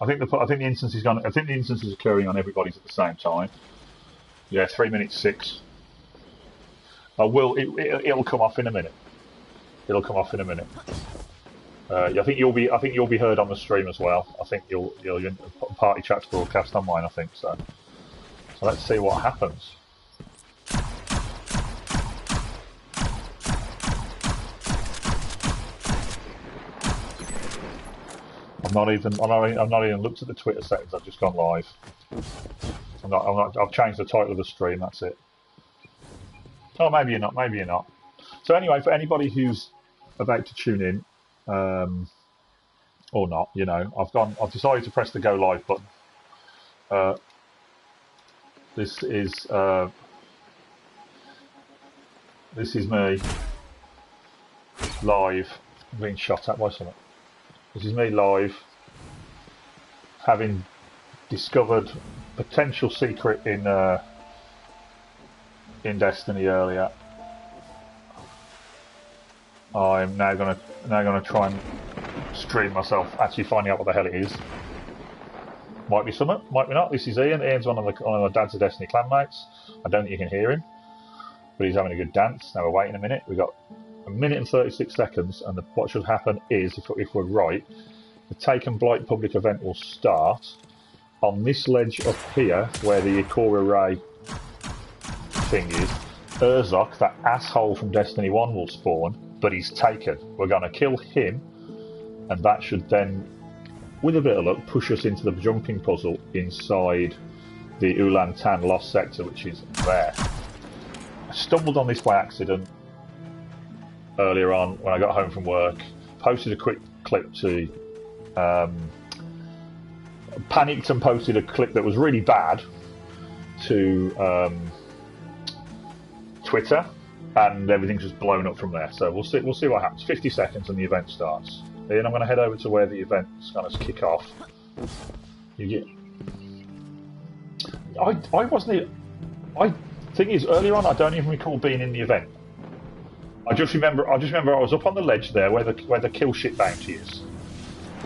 the instance is gone. I think the instance is occurring on everybody's at the same time. Yeah, 3 minutes 6. It'll come off in a minute. It'll come off in a minute. I think you'll be heard on the stream as well. I think you'll party chat's broadcast on mine. I think so. So let's see what happens. I've not even looked at the Twitter settings. I've just gone live. I've changed the title of the stream. That's it. Oh, maybe you're not. Maybe you're not. So anyway, for anybody who's about to tune in, or not, you know, I've decided to press the go live button. This is me live. I'm being shot at by something. This is me live, having discovered potential secret in Destiny earlier. I'm now gonna try and stream myself actually finding out what the hell it is. Might be something, might be not. This is Ian. Ian's one of the Dance of Destiny clanmates. I don't think you can hear him, but he's having a good dance. Now we're waiting a minute. We've got 1 minute and 36 seconds, and what should happen is, if we're right, the Take and Blight public event will start on this ledge up here, where the Ikora Ray thing is. Urzok, that asshole from Destiny 1, will spawn, but he's taken. We're going to kill him, and that should then, with a bit of luck, push us into the jumping puzzle inside the Ulan Tan Lost Sector, which is there. I stumbled on this by accident earlier on when I got home from work. Posted a quick clip to... panicked and posted a clip that was really bad to Twitter, and everything's just blown up from there. So we'll see what happens. 50 seconds and the event starts. Then I'm going to head over to where the event's going to kick off. Thing is, earlier on, I don't even recall being in the event. I just remember I was up on the ledge there where the kill shit bounty is.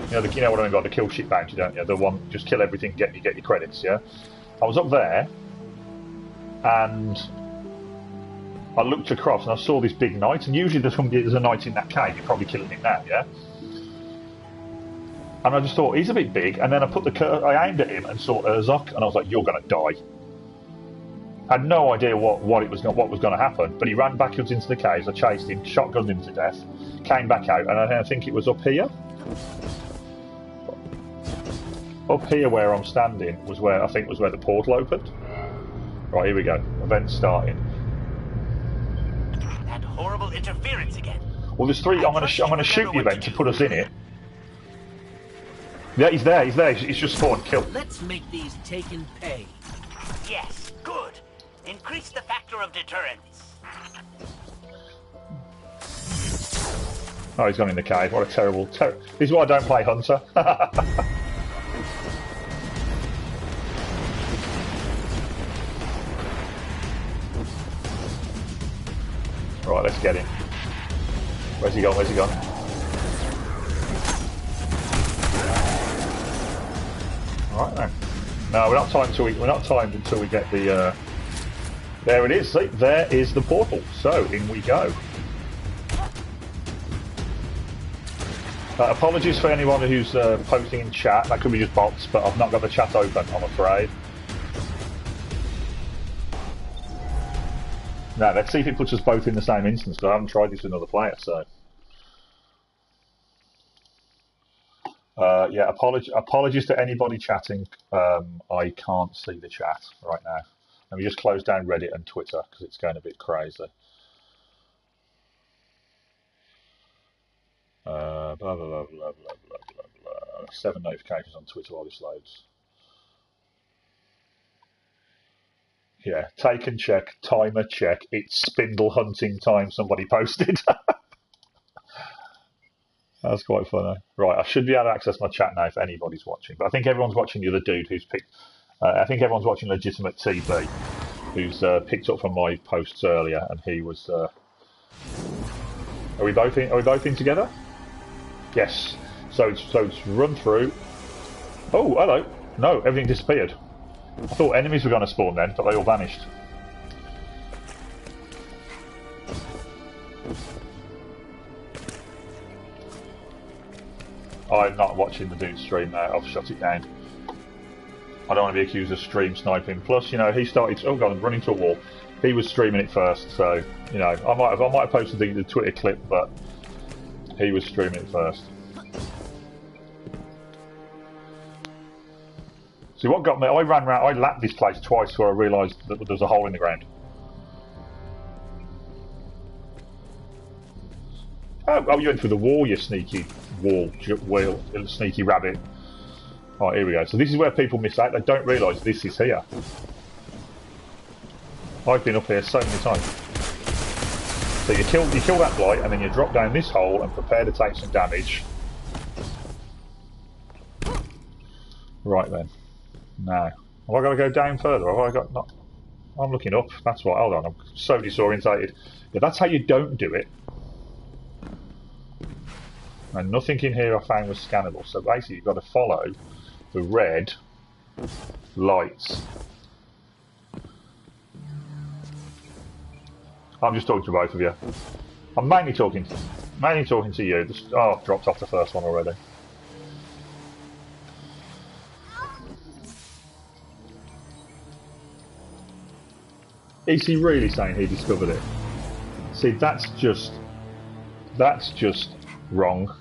You know what I mean by the kill shit bounty, don't you? The one, just kill everything, get your credits. Yeah. I was up there, and I looked across and I saw this big knight. And usually there's a knight in that cave. You're probably killing him now, yeah. And I just thought he's a bit big. And then I aimed at him and saw Urzok, and I was like, "You're gonna die." I had no idea what was going to happen, but he ran backwards into the caves. I chased him, shotgunned him to death, came back out, and I think it was up here. Up here where I'm standing was where the portal opened. Right, here we go. Event starting. That horrible interference again. Well, there's 3. I'm going to shoot the event to put us in it. Yeah, he's there. He's just spawned. Kill. Let's make these taken pay. Yes, good. Increase the factor of deterrence. Oh, he's gone in the cave. What a terrible... This is why I don't play Hunter. Right, let's get him. Where's he gone? Alright then. No, we're not timed until we get the... There it is. See, there is the portal. So, in we go. Apologies for anyone who's posting in chat. That could be just bots, but I've not got the chat open, I'm afraid. Now, let's see if it puts us both in the same instance, because I haven't tried this with another player, so... yeah, apologies to anybody chatting. I can't see the chat right now. Let me just close down Reddit and Twitter, because it's going a bit crazy. Blah, blah, blah, blah, blah, blah, blah. 7 notifications on Twitter while this loads. Yeah, take and check, timer check, it's spindle hunting time, somebody posted. That's quite funny. Right, I should be able to access my chat now if anybody's watching. But I think everyone's watching the other dude who's picked... I think everyone's watching Legitimate TV, who's picked up from my posts earlier, and he was... Are we both in together? Yes. So it's run through. Oh, hello. No, everything disappeared. I thought enemies were going to spawn then, but they all vanished. I'm not watching the dude stream now. I've shut it down. I don't want to be accused of stream sniping. Plus, you know, he started. Oh god, I'm running to a wall. He was streaming it first, so you know, I might have posted the Twitter clip, but he was streaming it first. See what got me? I ran round. I lapped this place twice before I realised that there was a hole in the ground. Oh, you went through the wall, you sneaky sneaky rabbit. Right, here we go. So this is where people miss out. They don't realise this is here. I've been up here so many times. So you kill that blight, and then you drop down this hole and prepare to take some damage. Right then. Now, have I got to go down further? Have I got not? I'm looking up. That's why. Hold on. I'm so disorientated. Yeah, that's how you don't do it. And nothing in here I found was scannable. So basically, you've got to follow the red lights. I'm just talking to both of you. I'm mainly talking to you. Oh, I've dropped off the first one already. Is he really saying he discovered it? See, that's just wrong.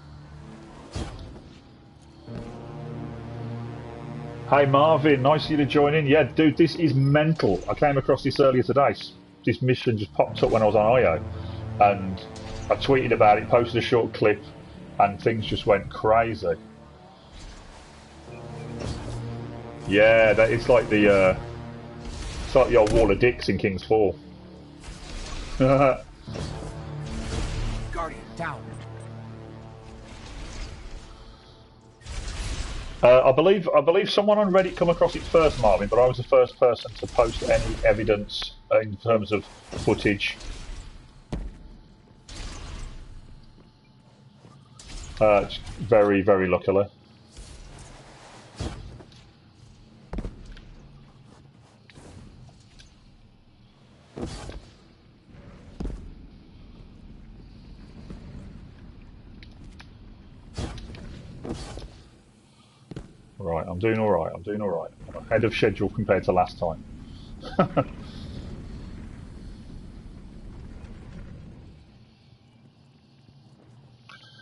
Hey Marvin, nice of you to join in. Yeah, dude, this is mental. I came across this earlier today. This mission just popped up when I was on IO, and I tweeted about it, posted a short clip, and things just went crazy. Yeah, it's like the old wall of dicks in King's Fall. Guardian down. I believe someone on Reddit come across it first, Marvin, but I was the first person to post any evidence in terms of footage. Very, very luckily. Right, I'm doing alright, I'm ahead of schedule compared to last time.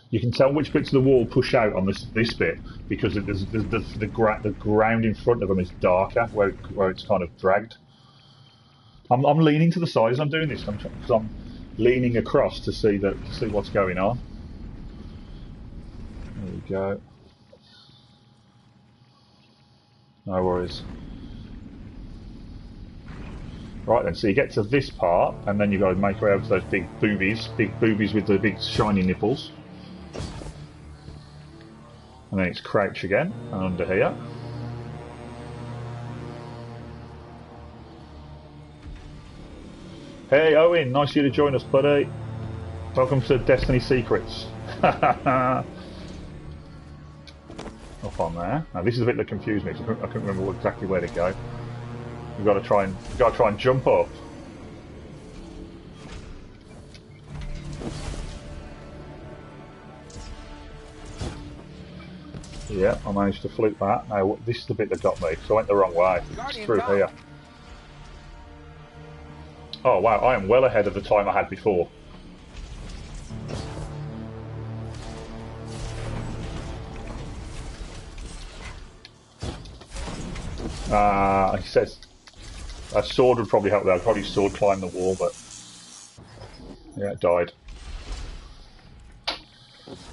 You can tell which bits of the wall push out on this bit because the ground in front of them is darker, where it's kind of dragged. I'm leaning to the side as I'm doing this because I'm leaning across to see what's going on. There we go. No worries. Right then, so you get to this part, and then you've got to make your way over to those big boobies with the big shiny nipples. And then it's crouch again, and under here. Hey Owen, nice of you to join us, buddy. Welcome to Destiny Secrets. Up on there. Now this is a bit that confused me because I couldn't remember exactly where to go. You've got to try and jump up. Yeah, I managed to fluke that. Now this is the bit that got me, so I went the wrong way. It's through here. Oh wow, I am well ahead of the time I had before. He says a sword would probably help there. I'd probably sword climb the wall, but yeah, it died.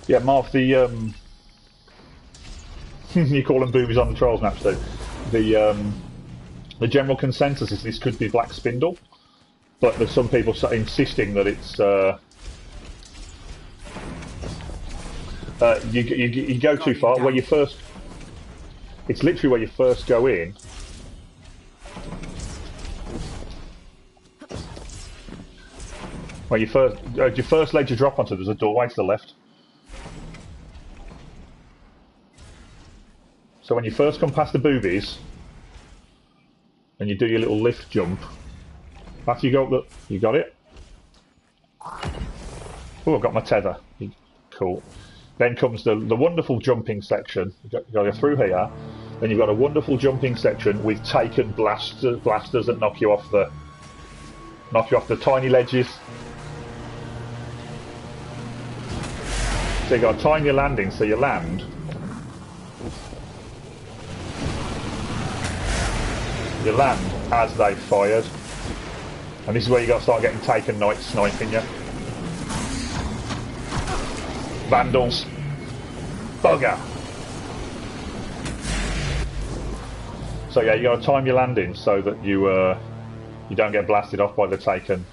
Yeah, Marv, the you call them boobies on the Trolls maps, though. The general consensus is this could be Black Spindle, but there's some people insisting that it's you go too far. Where you first, it's literally where you first go in. Where you first ledge you drop onto, there's a doorway to the left. So when you first come past the boobies, and you do your little lift jump, after you go up the... You got it? Oh, I've got my tether. Cool. Then comes the wonderful jumping section. You got to go through here. Then you've got a wonderful jumping section with taken blasters that knock you off the tiny ledges. So you've got to time your landing so you land. You land as they fired. And this is where you got to start getting taken night sniping you. Vandals. Bugger. So yeah, you got to time your landing so that you don't get blasted off by the taken.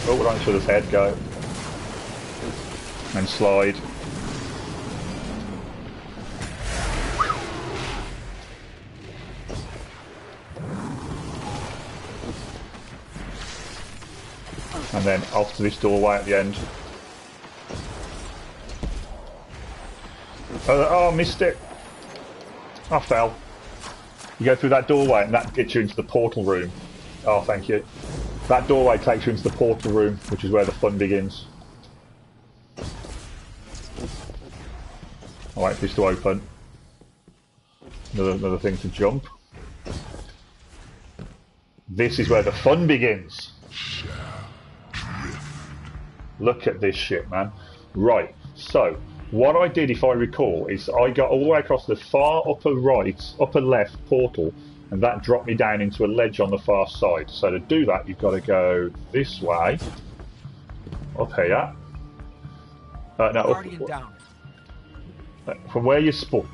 Oh, right through his head, go. And slide. And then off to this doorway at the end. Oh, missed it. I fell. You go through that doorway and that gets you into the portal room. Oh, thank you. That doorway takes you into the portal room, which is where the fun begins. I'll wait for this to open. Another thing to jump. This is where the fun begins. Look at this shit, man. Right, so what I did, if I recall, is I got all the way across the far upper right, upper left portal, and that dropped me down into a ledge on the far side. So to do that, you've got to go this way, up here. Down. From where you spawn.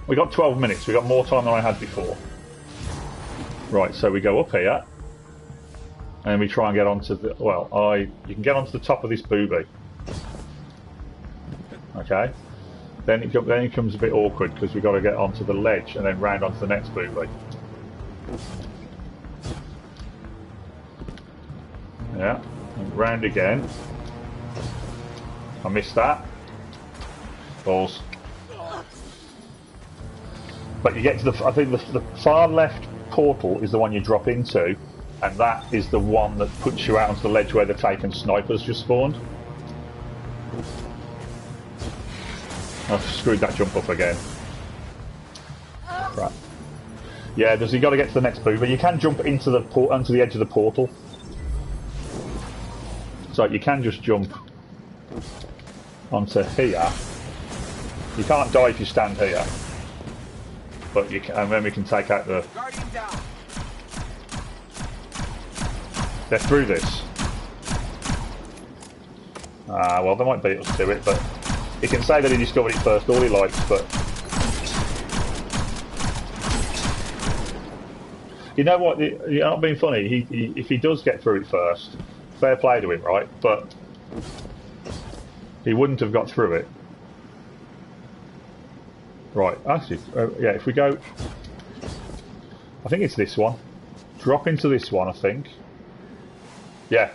We got 12 minutes. We got more time than I had before. Right, so we go up here. And we try and get onto the... Well, you can get onto the top of this booby. Okay. Then it becomes a bit awkward because we've got to get onto the ledge and then round onto the next booby. Yeah. And round again. I missed that. Balls. But you get to the... I think the far left portal is the one you drop into. And that is the one that puts you out onto the ledge where the taken snipers just spawned. I've screwed that jump up again. Right. Yeah, you got to get to the next booby. You can jump into the onto the edge of the portal. So you can just jump onto here. You can't die if you stand here. But you can, and then we can take out the... They're through this. Well, they might beat us to it, but he can say that he discovered it first, all he likes, but... You know what, you're not being funny, if he does get through it first, fair play to him, right? But he wouldn't have got through it. Right, actually, yeah, if we go... I think it's this one. Drop into this one, I think. Yeah,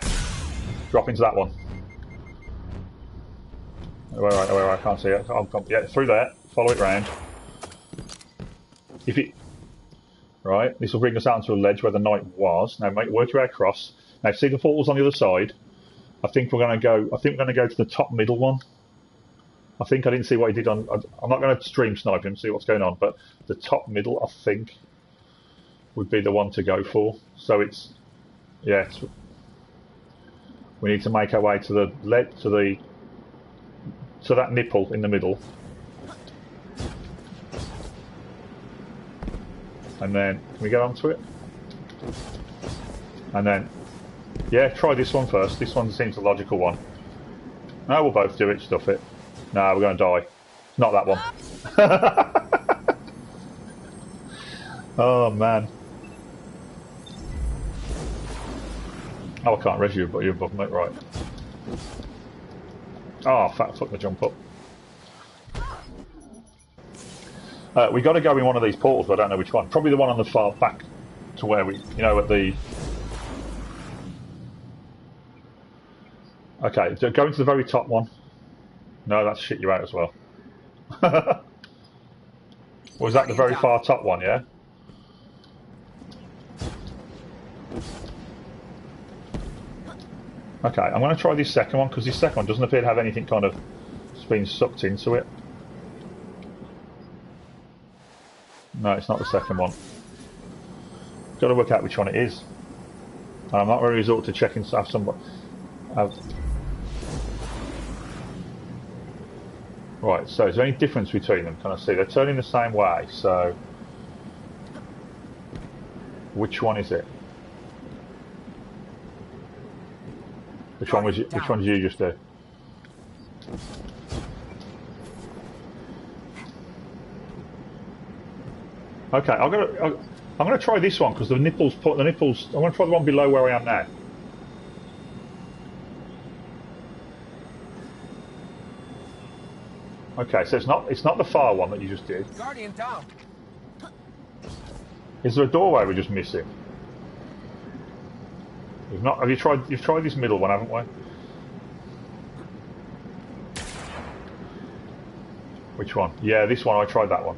drop into that one. Where I can't see it. Yeah, through there. Follow it round. If it right, this will bring us out onto a ledge where the knight was. Now, work your way across. Now, see the portals on the other side. I think we're going to go. I think we're going to go to the top middle one. I think I didn't see what he did on. I'm not going to stream snipe him, see what's going on. But the top middle, I think, would be the one to go for. So it's, yeah. We need to make our way to the to that nipple in the middle, and then can we get onto it? And then, yeah, try this one first. This one seems the logical one. No, we'll both do it. Stuff it. No, we're going to die. Not that one. Oh man. Oh, I can't res you, but you're above me, right. Oh, fuck the jump up. We got to go in one of these portals, but I don't know which one. Probably the one on the far back to where we, you know, at the... Okay, so go into the very top one. No, that's shit you out as well. Was that the very far top one, yeah? Okay, I'm going to try this second one, because this second one doesn't appear to have anything kind of being sucked into it. No, it's not the second one. Got to work out which one it is. And I'm not going to resort to checking stuff. Right, so is there any difference between them? Can I see? They're turning the same way, so... Which one is it? Which one did you just do? Okay, I'm gonna try this one because the nipples. I'm gonna try the one below where I am now. Okay, so it's not the far one that you just did. Guardian down. Is there a doorway we're just missing? You've not. Have you tried? You've tried this middle one, haven't we? Which one? Yeah, this one. I tried that one.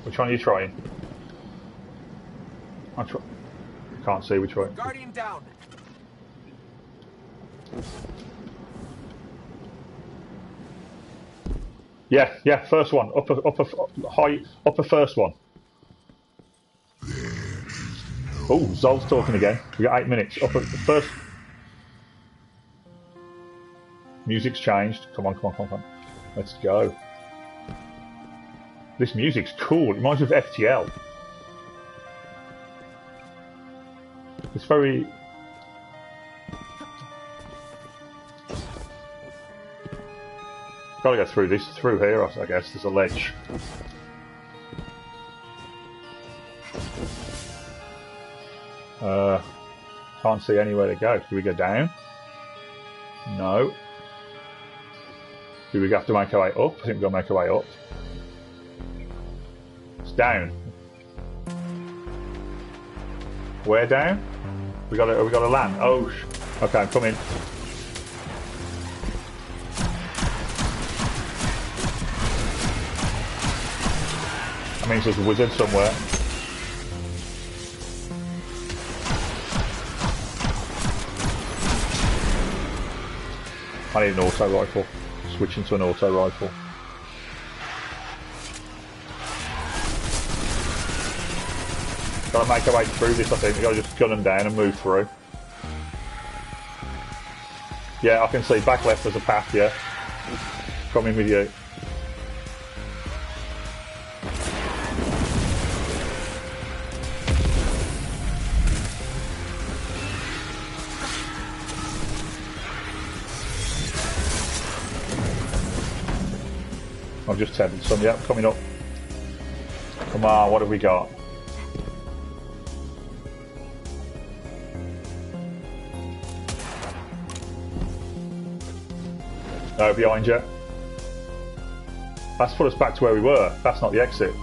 Which one are you trying? I can't see which way. Guardian down. Yeah, first one. Upper first one. Oh, Zol's talking again. We got 8 minutes. First. Music's changed. Come on. Let's go. This music's cool. It reminds me of FTL. It's very... Gotta go through here, I guess. There's a ledge. Can't see anywhere to go. Do we go down? No. Do we have to make our way up? I think we're gonna make our way up. It's down. Where down? We got to land. Oh, okay, I'm coming. That means there's a wizard somewhere. I need an auto rifle. Switching to an auto rifle. Gotta make our way through this, I think. We gotta just gun them down and move through. Yeah, I can see back left there's a path, yeah. Coming with you. I've just tethered some, yeah, coming up. Come on, what have we got? No, behind you. That's put us back to where we were. That's not the exit.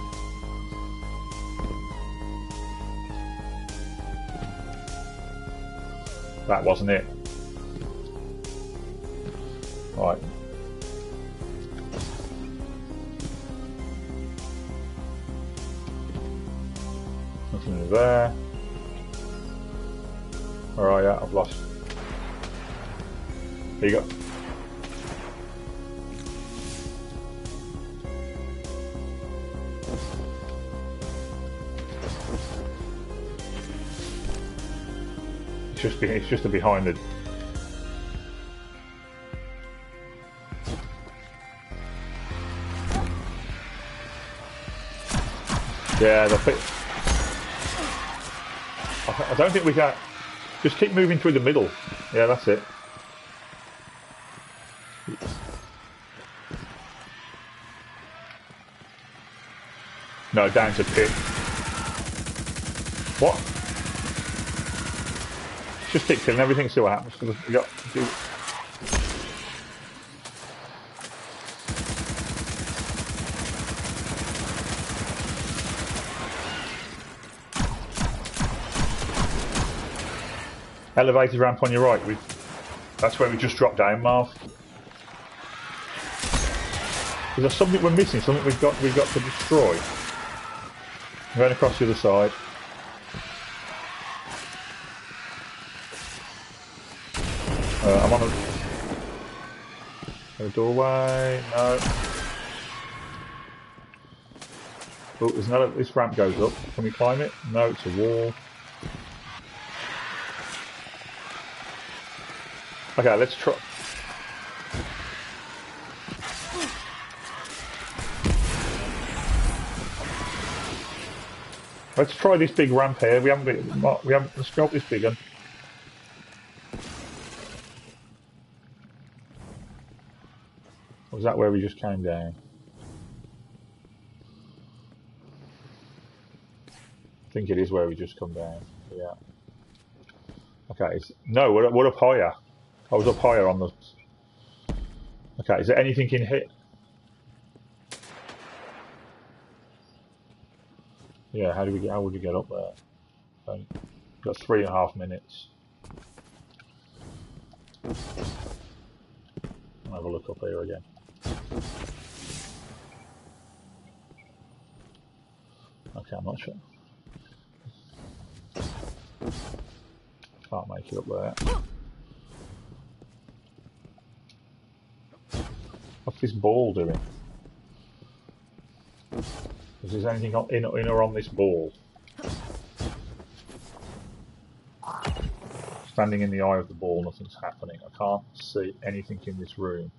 That wasn't it. Right. Nothing in there. Where are you? I've lost. Here you go. It's just behind it. Yeah, I don't think we can. Just keep moving through the middle. Yeah, that's it. No, down to pit. What? Just keep killing everything, see what happens. We got. Elevated ramp on your right. That's where we just dropped down, Marv. Is there something we're missing? Something we've got to destroy? I'm going across the other side. I'm on a doorway. No. Oh, there's another. This ramp goes up. Can we climb it? No, it's a wall. Okay, let's try. Let's try this big ramp here. Let's go up this big one. Was that where we just came down? I think it is where we just come down. Yeah. Okay. No, we're up higher. I was up higher on the. Okay. Is there anything in here? Yeah. How would we get up there? Got 3.5 minutes. I'll have a look up here again. Okay, I'm not sure. Can't make it up there. What's this ball doing? Is there anything in or on this ball? Standing in the eye of the ball, nothing's happening. I can't see anything in this room.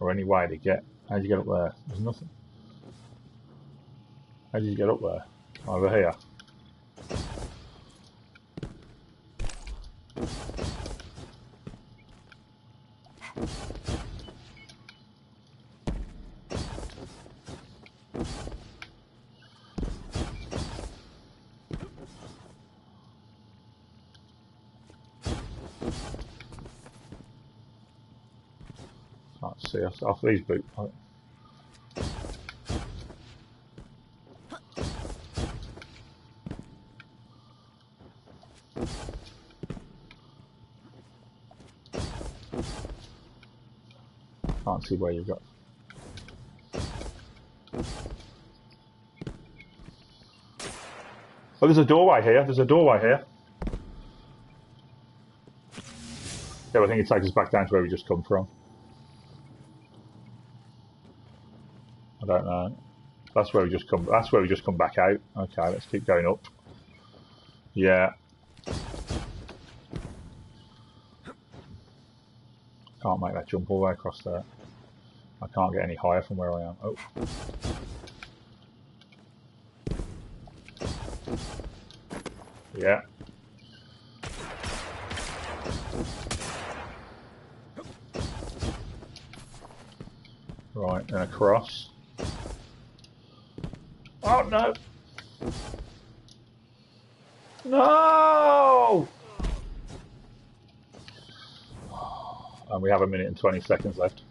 Or any way to get... How do you get up there? There's nothing. How did you get up there? Over here. Can't see us off these boots. Can't see where you've got. Oh, there's a doorway here. There's a doorway here. Yeah, I think it takes us back down to where we just come from. I don't know. That's where we just come. That's where we just come back out. Okay, let's keep going up. Yeah. Can't make that jump all the way across there. I can't get any higher from where I am. Oh. Yeah. Right, and across. Oh no! No! And we have 1 minute and 20 seconds left.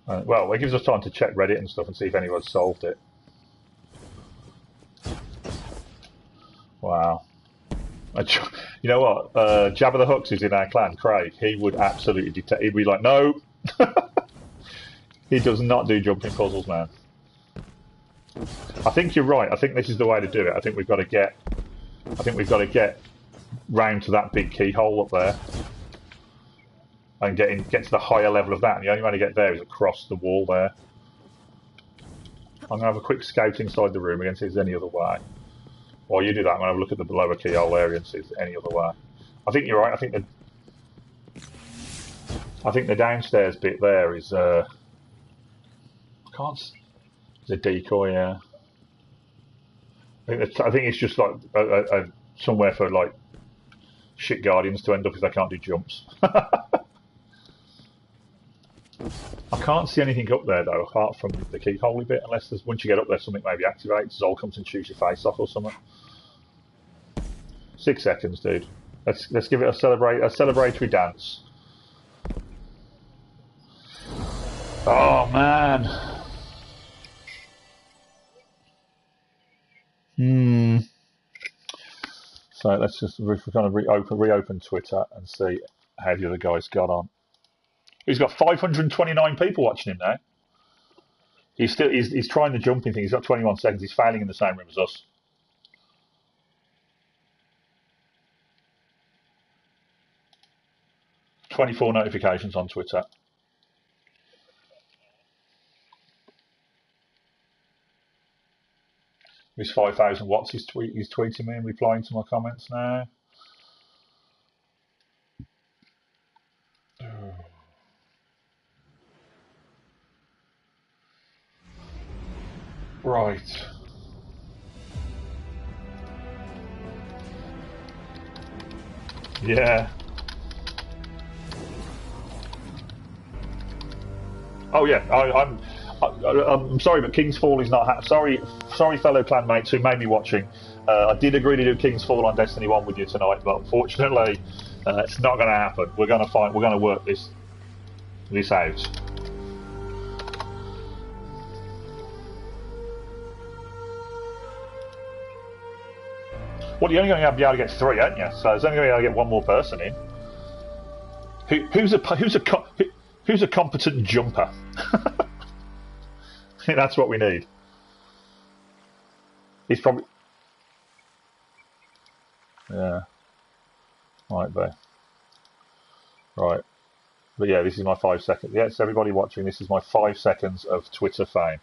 Well, it gives us time to check Reddit and stuff and see if anyone's solved it. Wow. You know what? Jabba the Hutt is in our clan, Craig. He would absolutely detect. He'd be like, no! He does not do jumping puzzles, man. I think you're right. I think this is the way to do it. I think we've got to get round to that big keyhole up there and get to the higher level of that. And the only way to get there is across the wall there. I'm going to have a quick scout inside the room again, see if there's any other way. While you do that, I'm going to have a look at the lower keyhole area and see if there's any other way. I think you're right. I think the downstairs bit there is it's a decoy, yeah. I think it's just like somewhere for like shit guardians to end up if they can't do jumps. I can't see anything up there though, apart from the keyhole bit. Unless once you get up there, something maybe activates. Zol comes and shoots your face off or something. 6 seconds, dude. Let's give it a celebratory dance. Oh man. So let's just kind of reopen Twitter and see how the other guys got on. He's got 529 people watching him now. He's trying the jumping thing. He's got 21 seconds. He's failing in the same room as us. "24 notifications on Twitter. He's 5,000 watts. He's tweeting me and replying to my comments now. Right. Yeah. Oh yeah. I'm sorry, but King's Fall is not. Sorry, fellow clanmates who may be watching. I did agree to do King's Fall on Destiny 1 with you tonight, but unfortunately, it's not going to happen. We're going to work this out. Well, you're only going to be able to get 3, aren't you? So there's only going to be able to get 1 more person in. Who's a competent jumper? I think that's what we need. He's probably... Yeah. Might be. Right. But yeah, this is my 5 seconds. Yes, everybody watching, this is my 5 seconds of Twitter fame.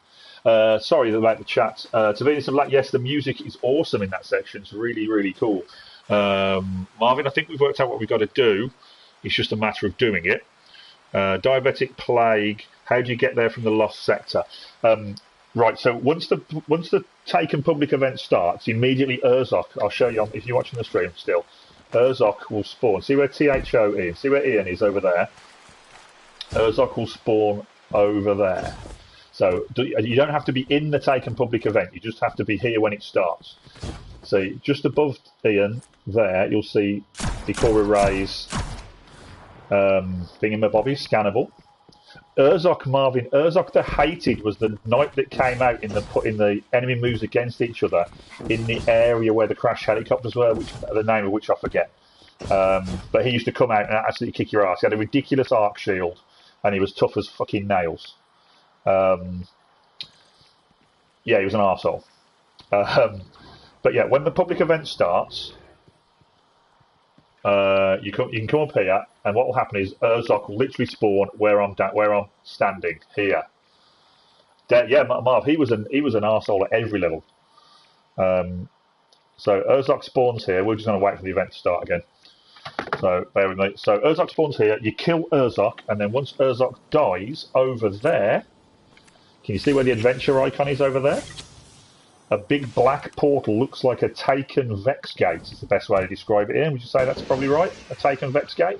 Sorry about the chat. To be honest, yes, the music is awesome in that section. It's really, really cool. Marvin, I think we've worked out what we've got to do. It's just a matter of doing it. Diabetic Plague. How do you get there from the Lost Sector? Right, so once the Taken public event starts, immediately Urzok, I'll show you if you're watching the stream still, Urzok will spawn. See where THO is? See where Ian is over there? Urzok will spawn over there. So you don't have to be in the Taken public event, you just have to be here when it starts. So just above Ian, there, you'll see the Cora Ray's thingamabobby, scannable. Urzok, Marvin, Urzok the Hated was the knight that came out in the enemy moves against each other in the area where the crash helicopters were, the name of which I forget. But he used to come out and absolutely kick your ass. He had a ridiculous arc shield, and he was tough as fucking nails. Yeah, he was an arsehole. But yeah, when the public event starts, you can come up here, and what will happen is Urzok will literally spawn where I'm standing here. Yeah, Marv, he was an arsehole at every level. So Urzok spawns here. We're just going to wait for the event to start again. So bear with me. So Urzok spawns here. You kill Urzok, and then once Urzok dies over there, can you see where the adventure icon is over there? A big black portal looks like a Taken Vex Gate is the best way to describe it, Ian. Would you say that's probably right? A Taken Vex Gate?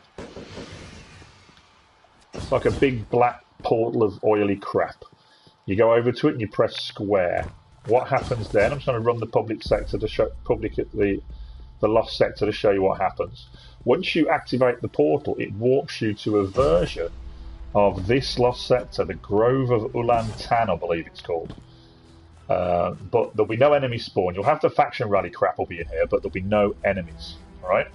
It's like a big black portal of oily crap. You go over to it and you press square. What happens then? I'm just going to run the public sector to show the lost sector to show you what happens. Once you activate the portal, it walks you to a version of this lost sector, the Grove of Ulantan, I believe it's called. But there'll be no enemy spawn. You'll have the faction rally crap will be in here, but there'll be no enemies. Alright?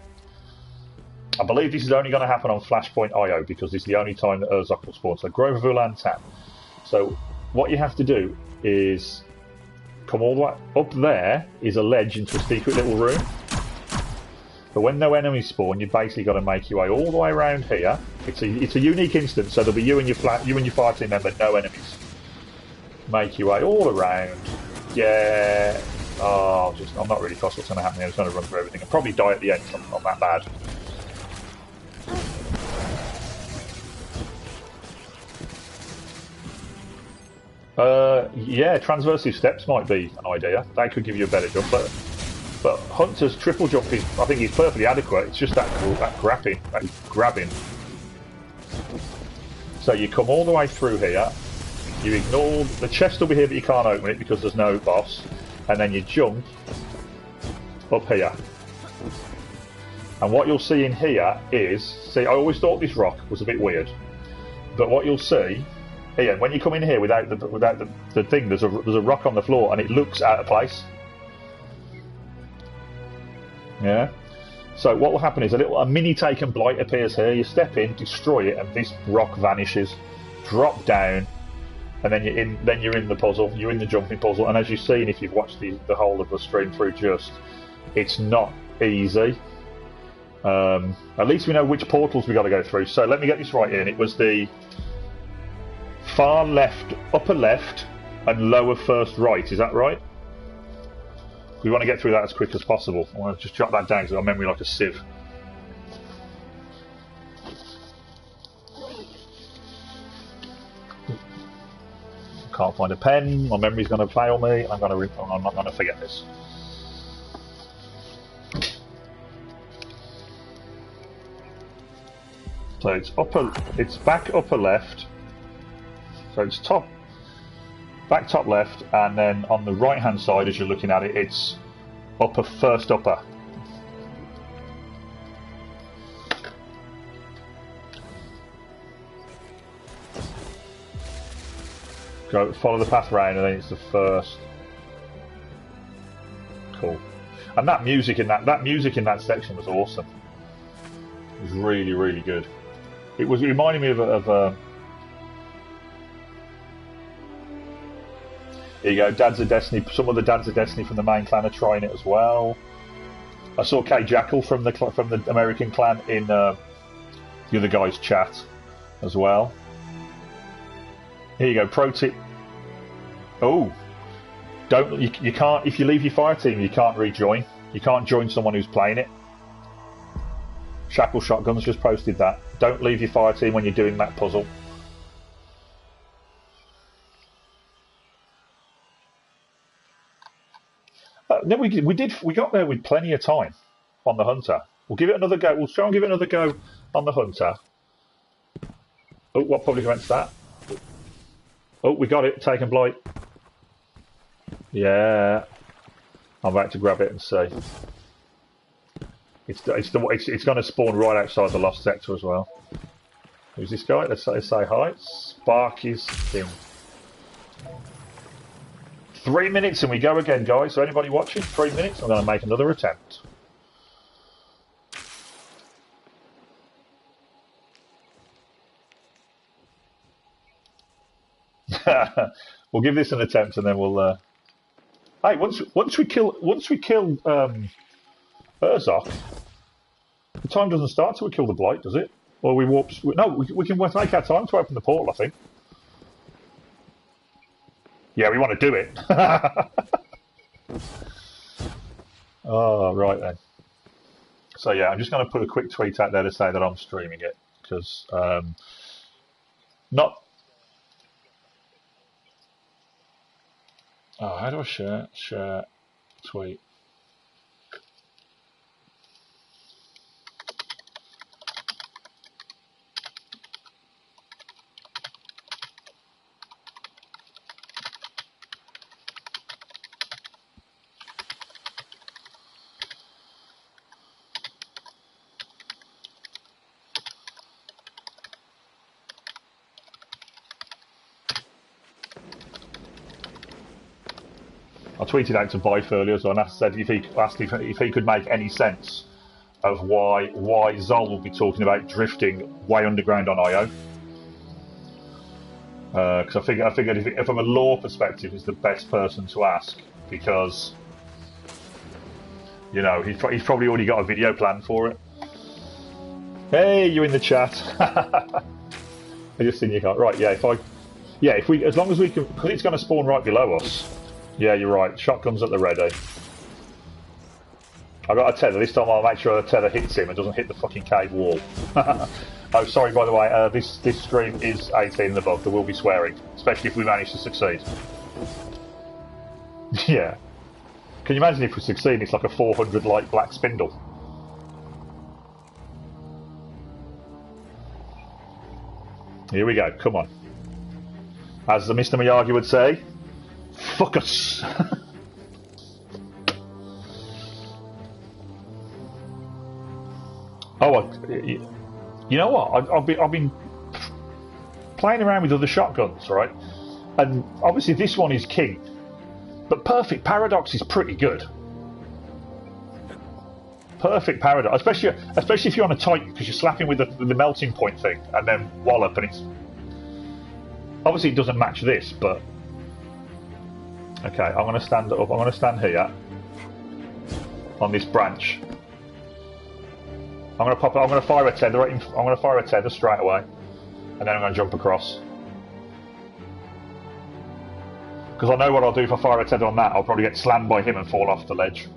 I believe this is only going to happen on Flashpoint.io because this is the only time that Urzok will spawn. So Grove of Ulantan. So what you have to do is come all the way up there is a ledge into a secret little room. But when no enemies spawn, you basically got to make your way all the way around here. It's a unique instance, so there'll be you and your fire team member, no enemies. Make your way all around. Yeah. Oh, I'm not really fussed what's going to happen here. I'm just going to run through everything. I'll probably die at the end. I'm not that bad. Yeah, transversive steps might be an idea. That could give you a better jump, but Hunter's triple jump is, I think, he's perfectly adequate. It's just that grabbing. So you come all the way through here. You ignore the chest will be here, but you can't open it because there's no boss. And then you jump up here. And what you'll see in here is, see, I always thought this rock was a bit weird, but what you'll see here, when you come in here without the thing, there's a rock on the floor, and it looks out of place. Yeah. So what will happen is a mini taken blight appears here. You step in, destroy it, and this rock vanishes. Drop down, and then you're in. Then you're in the puzzle. You're in the jumping puzzle, and as you've seen, if you've watched the whole of the stream through, it's not easy. At least we know which portals we got to go through. So let me get this right, Ian. It was the far left, upper left, and lower first right. Is that right? We want to get through that as quick as possible. I want to just jot that down because I've got memory like a sieve. Can't find a pen. My memory's going to fail me. I'm not going to forget this. So it's back upper left. So it's back top left, and then on the right hand side, as you're looking at it, it's first upper. Go follow the path round, and then it's the first. Cool. And that music in that section was awesome. It was really, really good. It reminded me of here you go, Dads of Destiny. Some of the Dads of Destiny from the main clan are trying it as well. I saw K Jackal from the American clan in the other guy's chat as well. Here you go, pro tip. Oh, you can't, if you leave your fire team, you can't rejoin. You can't join someone who's playing it. Shackle Shotguns just posted that. Don't leave your fire team when you're doing that puzzle. No, we got there with plenty of time on the Hunter. We'll give it another go. We'll try and give it another go on the Hunter. Oh, what public event's that? Oh, we got it. Taken blight. Yeah. I'm about to grab it and see. It's going to spawn right outside the lost sector as well. Who's this guy? Let's say hi. Sparky's him. 3 minutes and we go again, guys. So anybody watching? 3 minutes. I'm going to make another attempt. We'll give this an attempt and then we'll. Hey, once we kill Urzok, the time doesn't start till we kill the blight, does it? Or we warp? No, we can take our time to open the portal, I think. Yeah, we want to do it. Oh, right then. So yeah, I'm just going to put a quick tweet out there to say that I'm streaming it because not. Oh, how do I share, tweet? I tweeted out to Bife earlier, so I said if he could make any sense of why Zol will be talking about drifting way underground on IO. Because I figured if from a lore perspective, he's the best person to ask because you know he's probably already got a video plan for it. Hey, you're in the chat. I just seen you can't. Right, yeah. If we as long as we can, because it's going to spawn right below us. Yeah, you're right. Shotgun's at the ready. I've got a tether. This time I'll make sure the tether hits him and doesn't hit the fucking cave wall. Oh, sorry, by the way, this stream is 18 and above. There will be swearing, especially if we manage to succeed. Yeah. Can you imagine if we succeed? It's like a 400 light black spindle. Here we go. Come on. As the Mr. Miyagi would say, fuck us. Oh, you know what? I've been playing around with other shotguns, right? And obviously this one is king, but Perfect Paradox is pretty good. perfect paradox, especially if you're on a Titan, because you're slapping with the melting point thing, and then wallop, and it's obviously it doesn't match this, but okay. I'm going to stand up. I'm going to stand here on this branch. I'm going to pop. I'm going to fire a tether. I'm going to fire a tether straight away, and then I'm going to jump across. Because I know what I'll do if I fire a tether on that. I'll probably get slammed by him and fall off the ledge.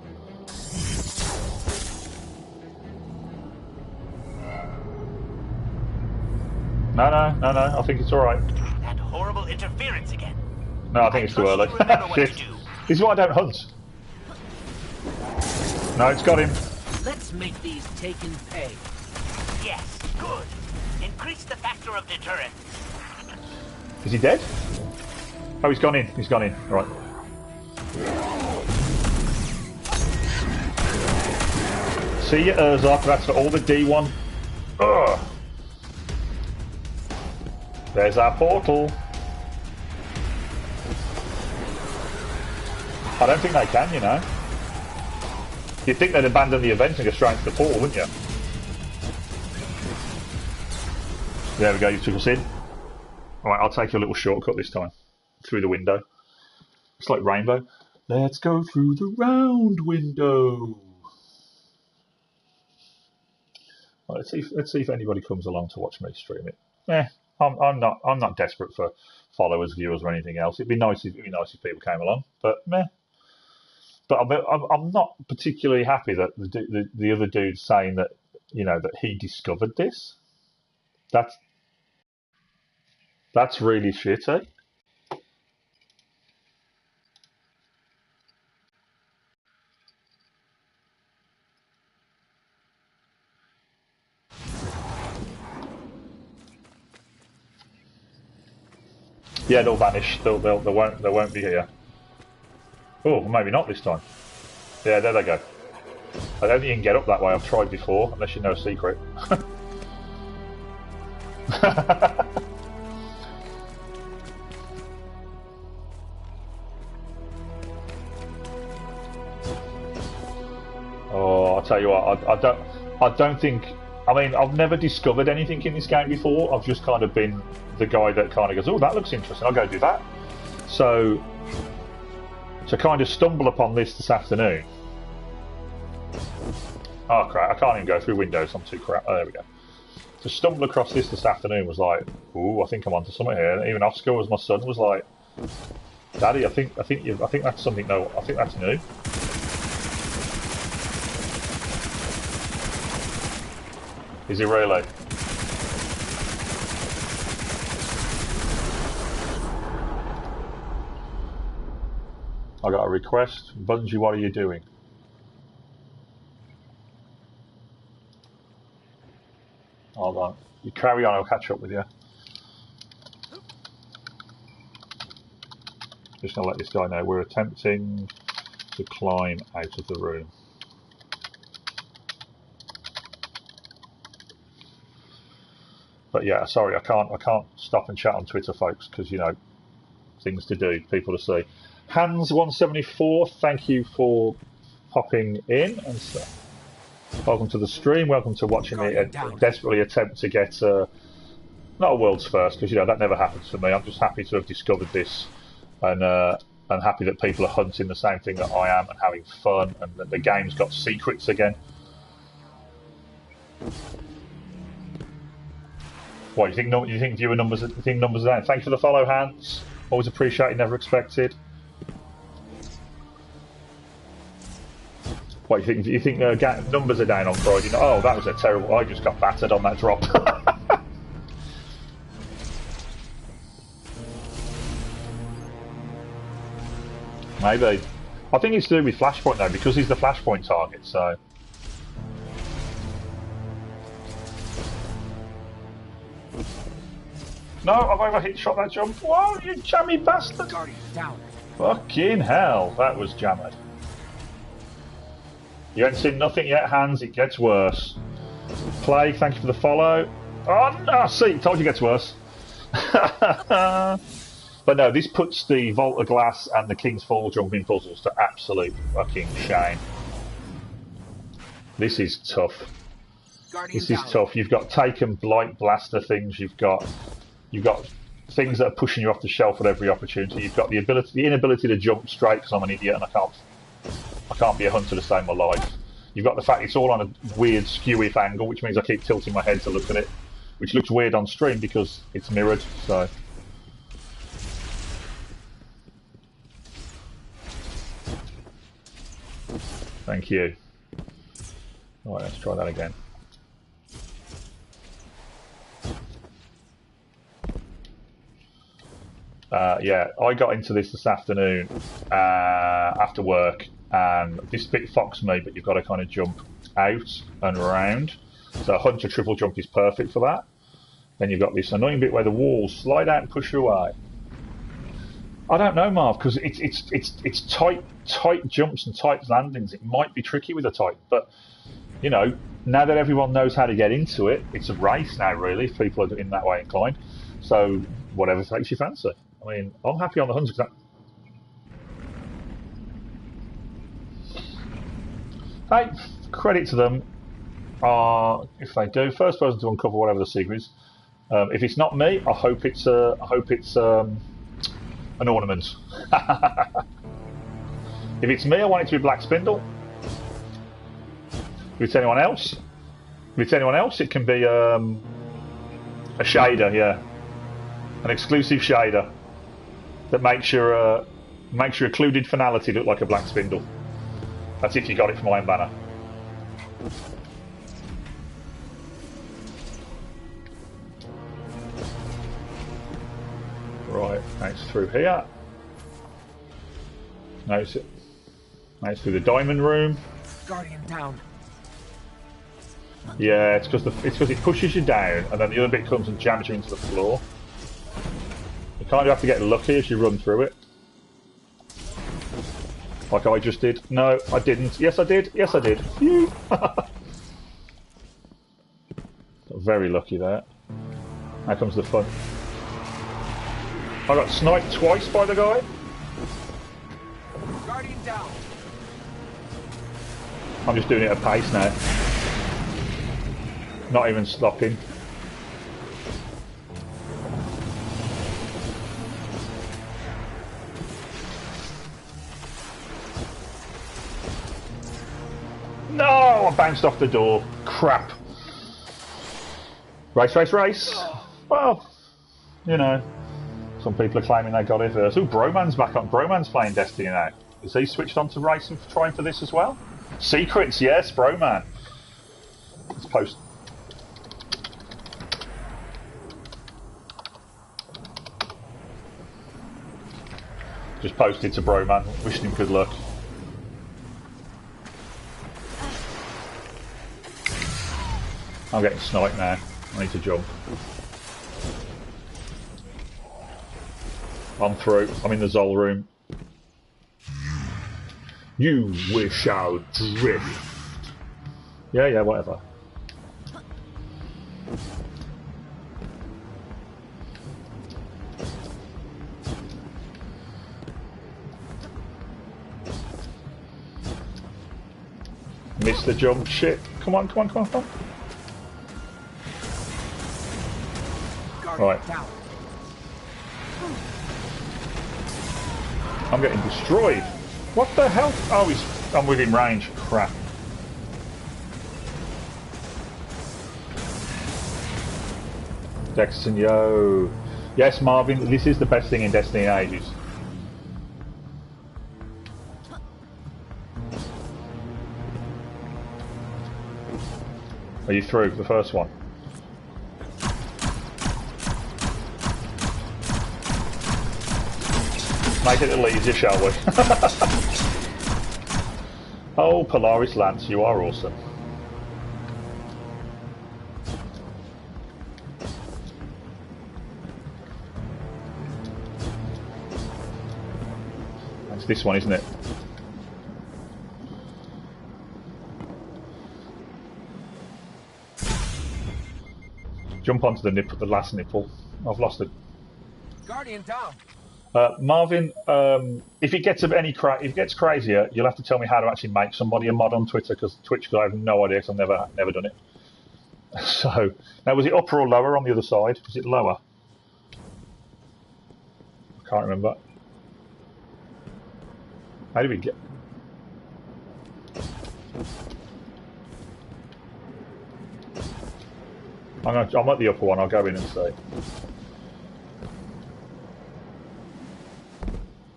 No. I think it's all right. That horrible interference again. No, I think it's too early. Shit. This is why I don't hunt. No, it's got him. Let's make these taken pay. Yes, good. Increase the factor of deterrent. Is he dead? Oh, he's gone in. He's gone in. Right. See you, Urzok. That's for all the D1. Ugh. There's our portal. I don't think they can, you know. You'd think they'd abandon the event and go straight into the portal, wouldn't you? There we go, you took us in. Alright, I'll take a little shortcut this time. Through the window. It's like Rainbow. Let's go through the round window. Right, let's see if anybody comes along to watch me stream it. I'm not desperate for followers, viewers, or anything else. It'd be nice if people came along, but meh. But I'm not particularly happy that the other dude's saying that, you know, that he discovered this. That's really shitty. Yeah, they'll vanish. They won't be here. Oh, maybe not this time. Yeah, there they go. I don't think you can get up that way. I've tried before, unless you know a secret. Oh, I'll tell you what. I don't think. I mean, I've never discovered anything in this game before. I've just kind of been the guy that kind of goes, "Oh, that looks interesting. I'll go do that." So, to kind of stumble upon this afternoon. Oh crap! I can't even go through windows. I'm too crap. Oh, there we go. To stumble across this afternoon was like, "Ooh, I think I'm onto something here." And even Oscar, as my son, was like, "Daddy, I think that's something. No, I think that's new." Is he really? I got a request. Bungie, what are you doing? Hold on. You carry on, I'll catch up with you. Just going to let this guy know we're attempting to climb out of the room. But yeah, sorry, I can't stop and chat on Twitter, folks, because, you know, things to do, people to see. Hans174, thank you for popping in, and so, welcome to the stream. Welcome to watching me desperately attempt to get not a world's first, because, you know, that never happens for me. I'm just happy to have discovered this, and happy that people are hunting the same thing that I am and having fun, and that the game's got secrets again. What, you think viewer numbers? You think numbers are down? Thank you for the follow, Hans. Always appreciated, never expected. What, you think numbers are down on Friday? Oh, that was a terrible. I just got battered on that drop. Maybe. I think it's to do with Flashpoint though, because he's the Flashpoint target. So. No, I've overhit shot that jump. Whoa, you jammy bastard! Down. Fucking hell, that was jammed. You ain't seen nothing yet, Hans. It gets worse. Plague, thank you for the follow. Oh no, see, told you it gets worse. But no, this puts the Vault of Glass and the King's Fall jumping puzzles to absolute fucking shame. This is tough. Guardian This is down. tough. You've got taken blight blaster things. You've got things that are pushing you off the shelf at every opportunity. You've got the inability to jump straight because I'm an idiot and I can't be a hunter to save my life. You've got the fact it's all on a weird skewy angle, which means I keep tilting my head to look at it, which looks weird on stream because it's mirrored. So. Thank you. Alright, let's try that again. Yeah, I got into this afternoon after work, and this bit foxed me, but you've got to kind of jump out and around. So a hunter triple jump is perfect for that. Then you've got this annoying bit where the walls slide out and push you away. I don't know, Marv, because it's tight jumps and tight landings. It might be tricky with a tight, but you know, now that everyone knows how to get into it, it's a race now, really. If people are in that way inclined, so whatever takes your fancy. I mean, I'm happy on the 100%. Hey, credit to them. If they do, first person to uncover whatever the secret is. If it's not me, I hope it's an ornament. If it's me, I want it to be Black Spindle. If it's anyone else, it can be a shader, yeah, an exclusive shader that makes your occluded finality look like a Black Spindle. That's if you got it from Iron Banner. Right, now it's through here. Now it's through the diamond room. Guardian down. Yeah, it's because it pushes you down, and then the other bit comes and jams you into the floor. You kind of have to get lucky as you run through it. Like I just did. No, I didn't. Yes, I did. Yes, I did. Phew. Very lucky there. Now comes the fun. I got sniped twice by the guy. Guardian down. I'm just doing it at pace now. Not even stopping. No, I bounced off the door. Crap. Race, race, race. Well, you know, some people are claiming they got it first. Ooh, Broman's back on. Broman's playing Destiny now. Is he switched on to racing, trying for this as well? Secrets, yes, Broman. Let's post. Just posted to Broman, wishing him good luck. I'm getting sniped now. I need to jump. I'm through. I'm in the Zol room. You wish I'd drift. Yeah, whatever. Missed the jump. Shit. Come on. Right. I'm getting destroyed. What the hell? Oh, I'm within range. Crap. Dexton, yo. Yes, Marvin, this is the best thing in Destiny in ages. Are you through the first one? Make it a little easier, shall we? Oh, Polaris Lance, you are awesome. That's this one, isn't it? Jump onto the nipple, the last nipple. I've lost it. Guardian down. Marvin, if it gets if it gets crazier, you'll have to tell me how to actually make somebody a mod on Twitter, because Twitch, I have no idea, because I've never done it. So now, was it upper or lower on the other side? Was it lower? I can't remember. How did we get? I'm at the upper one. I'll go in and see.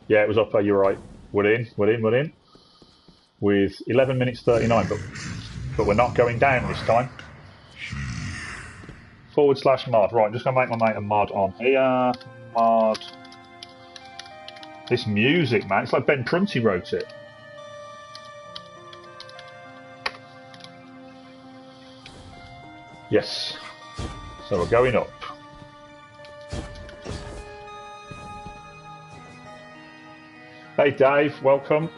Yeah, it was upper. You're right. We're in. With 11 minutes 39, but we're not going down this time. /mod. Right, I'm just going to make my mate a mod on here. Mod. This music, man. It's like Ben Prunty wrote it. Yes. So we're going up. Hey Dave, welcome.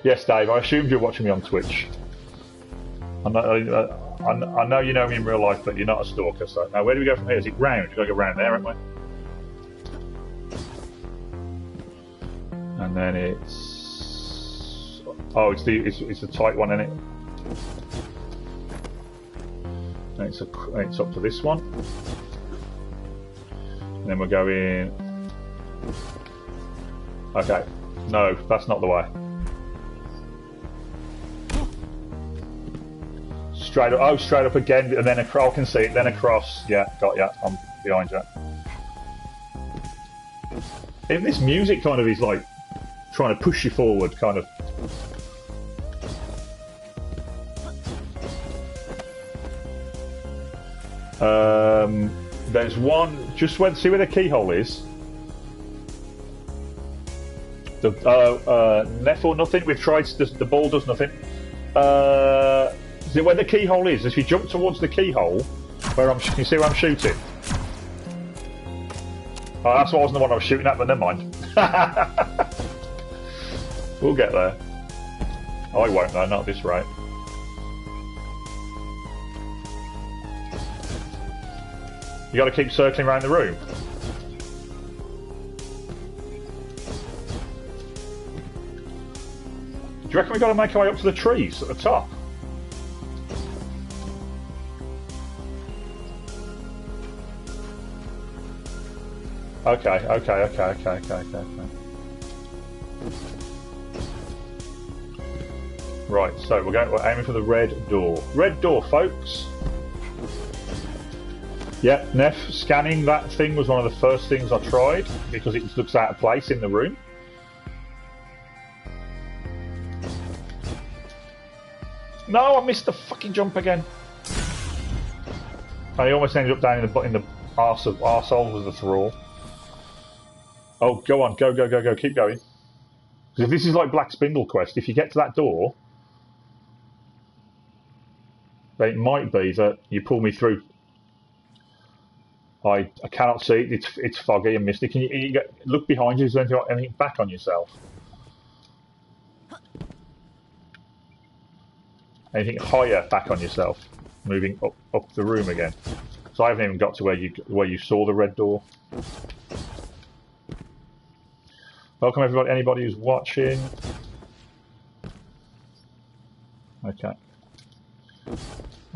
Yes, Dave, I assumed you're watching me on Twitch. I know you know me in real life, but you're not a stalker, so... Now, where do we go from here? Is it round? We've got to go round there, haven't we? And then it's... Oh, it's the tight one, isn't it? And it's up to this one. And then we're going... Okay. No, that's not the way. Straight up, oh, straight up again, and then across, I can see it, then across. Yeah, got ya, I'm behind you. Even this music kind of is like trying to push you forward, kind of. There's one, just where, see where the keyhole is? The Neff or nothing, we've tried, the ball does nothing. Is it where the keyhole is? If you jump towards the keyhole, where can you see where I'm shooting? Oh, that's what wasn't the one I was shooting at, but never mind. We'll get there. I won't though, not at this rate. You got to keep circling around the room. Do you reckon we've got to make our way up to the trees at the top? Okay. Right, so we're aiming for the red door. Red door, folks. Yep, Neff, scanning that thing was one of the first things I tried because it looks out of place in the room. No, I missed the fucking jump again. I almost ended up down in the arsehole with the thrall. Oh, go on, go, keep going. Because if this is like Black Spindle Quest, if you get to that door, then it might be that you pull me through. I cannot see it. It's foggy and misty. Can you look behind you? Is there anything back on yourself? Anything higher back on yourself? Moving up the room again. So I haven't even got to where you saw the red door. Welcome everybody, anybody who's watching. Okay.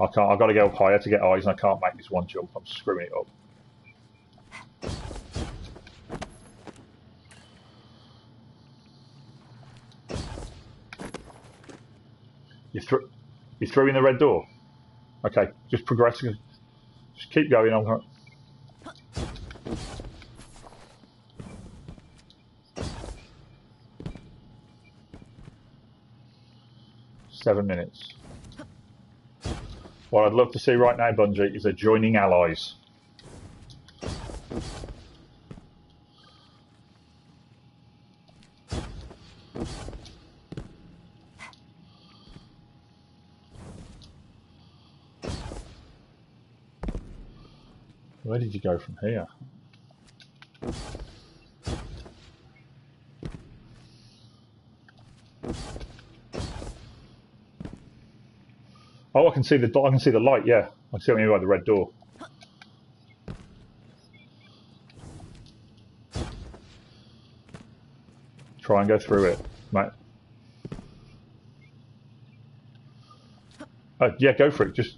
I've got to go up higher to get eyes and I can't make this one jump. I'm screwing it up. You threw in the red door? Okay, just progress. Just keep going. I'm going. 7 minutes. What I'd love to see right now, Bungie, is adjoining allies. Where did you go from here? Oh, I can see the light. Yeah, I can see what you mean by the red door. Try and go through it, mate. Yeah, go for it. Just.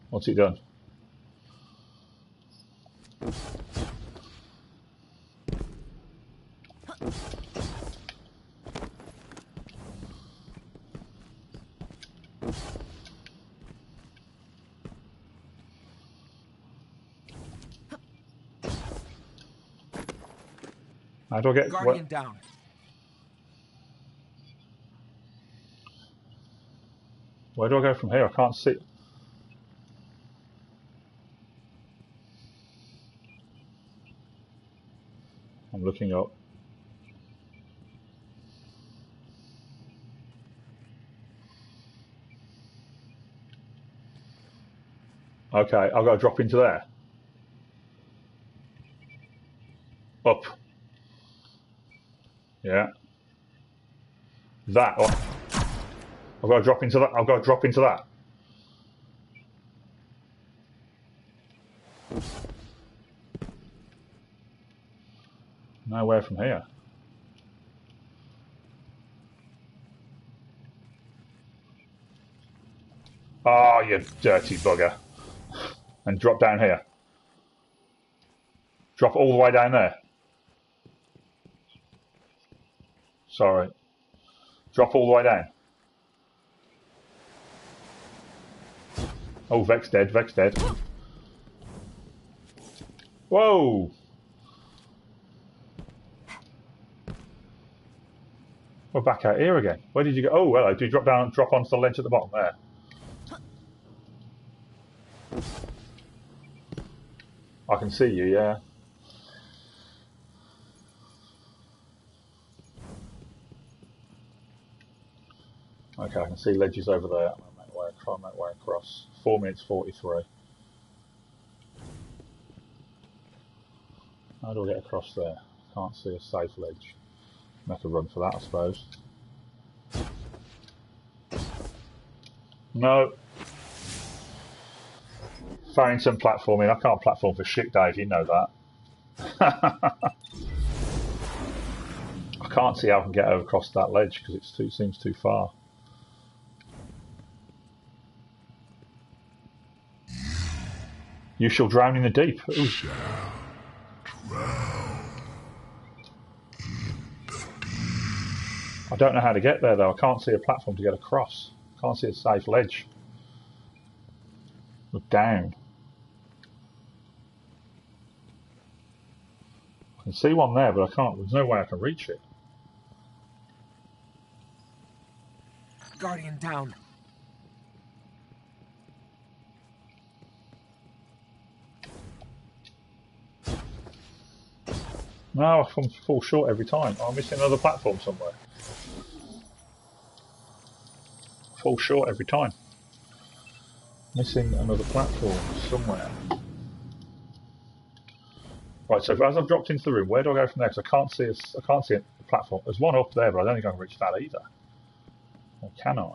What's it done? How do I get Guardian down. Where do I go from here? I can't see. I'm looking up. Okay, I've got to drop into there. Up. Yeah. That. Oh. I've got to drop into that. I've got to drop into that. Nowhere from here. Oh, you dirty bugger. And drop down here. Drop all the way down there. Sorry. Drop all the way down. Oh, Vex dead, Vex dead. Whoa! We're back out here again. Where did you go? Oh, hello. Do you drop onto the ledge at the bottom there? I can see you, yeah. Okay, I can see ledges over there. Try and make way across. 4 minutes 43. How do I get across there? Can't see a safe ledge. Make a run for that, I suppose. No. Farrington platforming. I can't platform for shit, Dave. You know that. I can't see how I can get across that ledge because it seems too far. You shall drown in the deep. Ooh. Shall drown in the deep. I don't know how to get there though. I can't see a platform to get across. I can't see a safe ledge. Look down. I can see one there, but I can't. There's no way I can reach it. Guardian down. No, I fall short every time. I'm missing another platform somewhere. Fall short every time. Missing another platform somewhere. Right, so as I've dropped into the room, where do I go from there? Because I can't see a platform. There's one up there, but I don't think I can reach that either. Or can I?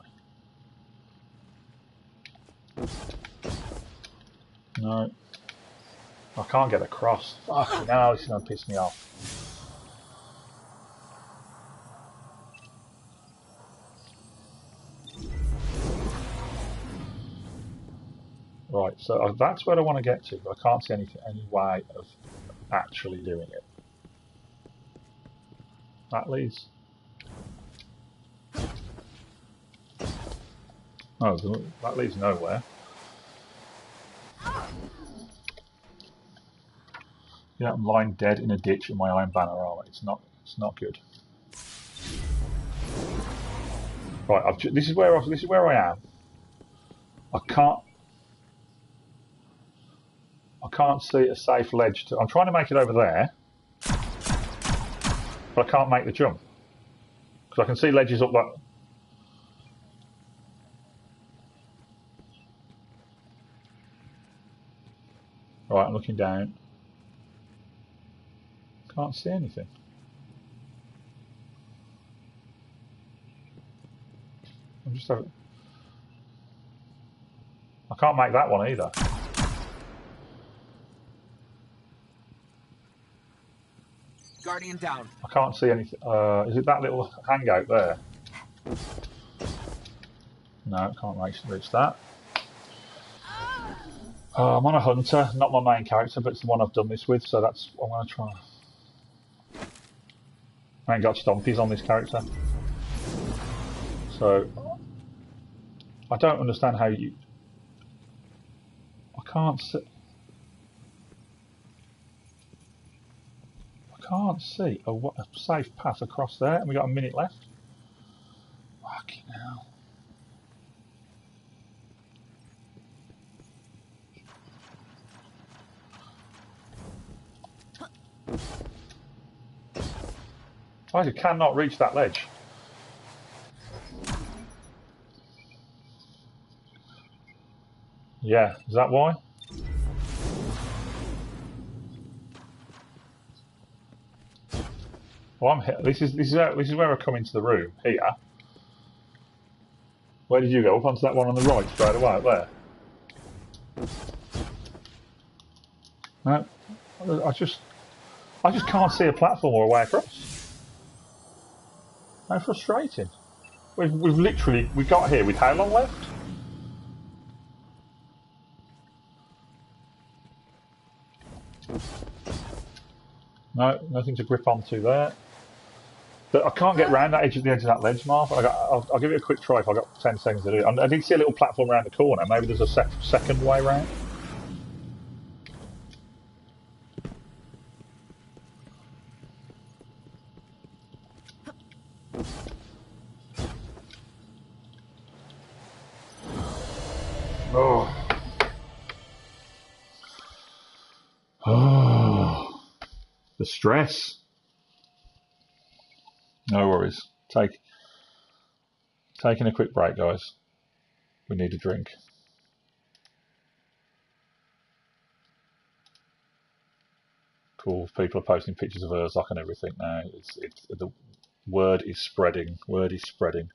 No. I can't get across. Fuck, no, this is going to piss me off. Right, so that's where I want to get to, but I can't see any way of actually doing it. That leads... Oh, that leads nowhere. Yeah, I'm lying dead in a ditch in my Iron Banner armor. It's not good. Right, this is where I am. I can't see a safe ledge. I'm trying to make it over there, but I can't make the jump because I can see ledges up that. Right, I'm looking down. Can't see anything. I'm just I can't make that one either. Guardian down. I can't see anything. Is it that little hangout there? No, can't reach that. I'm on a hunter, not my main character, but it's the one I've done this with, so that's what I'm going to try. I ain't got stompies on this character. So, I don't understand how you... I can't see... I can't see a safe path across there, and we got a minute left. Fucking hell. I cannot reach that ledge. Yeah, is that why? Well, I'm here. This is where I come into the room here. Where did you go? Up onto that one on the right, straight away up there. No, I just can't see a platform or a way across. How frustrating. We got here with how long left? No, nothing to grip onto there. But I can't get round that edge of the edge of that ledge, Marv. I'll give it a quick try if I've got 10 seconds to do it. I did see a little platform around the corner. Maybe there's a second way round. Oh. Oh. The stress. No worries. Taking a quick break, guys. We need a drink. Cool. People are posting pictures of Urzoc and everything now. The word is spreading. Word is spreading.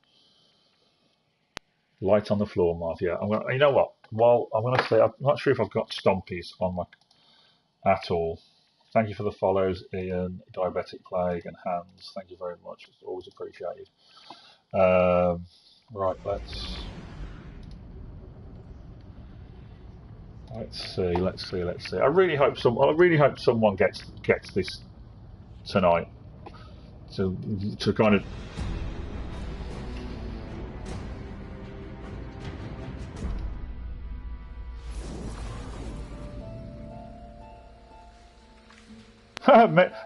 Light on the floor, Marv. Yeah, you know what? Well, I'm going to say I'm not sure if I've got stompies on my at all. Thank you for the follows, Ian, Diabetic Plague, and Hans. Thank you very much. It's always appreciated. Right, let's see. I really hope someone gets this tonight. To kind of.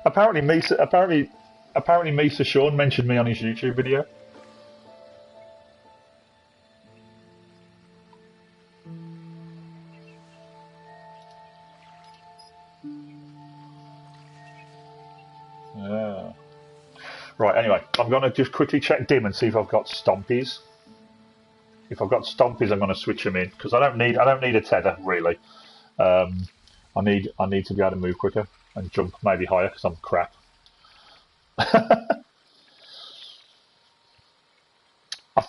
Apparently Misa Sean mentioned me on his YouTube video. Yeah. Right. Anyway, I'm going to just quickly check dim and see if I've got stompies. If I've got stompies, I'm going to switch them in because I don't need a tether really. I need to be able to move quicker and jump maybe higher because I'm crap. I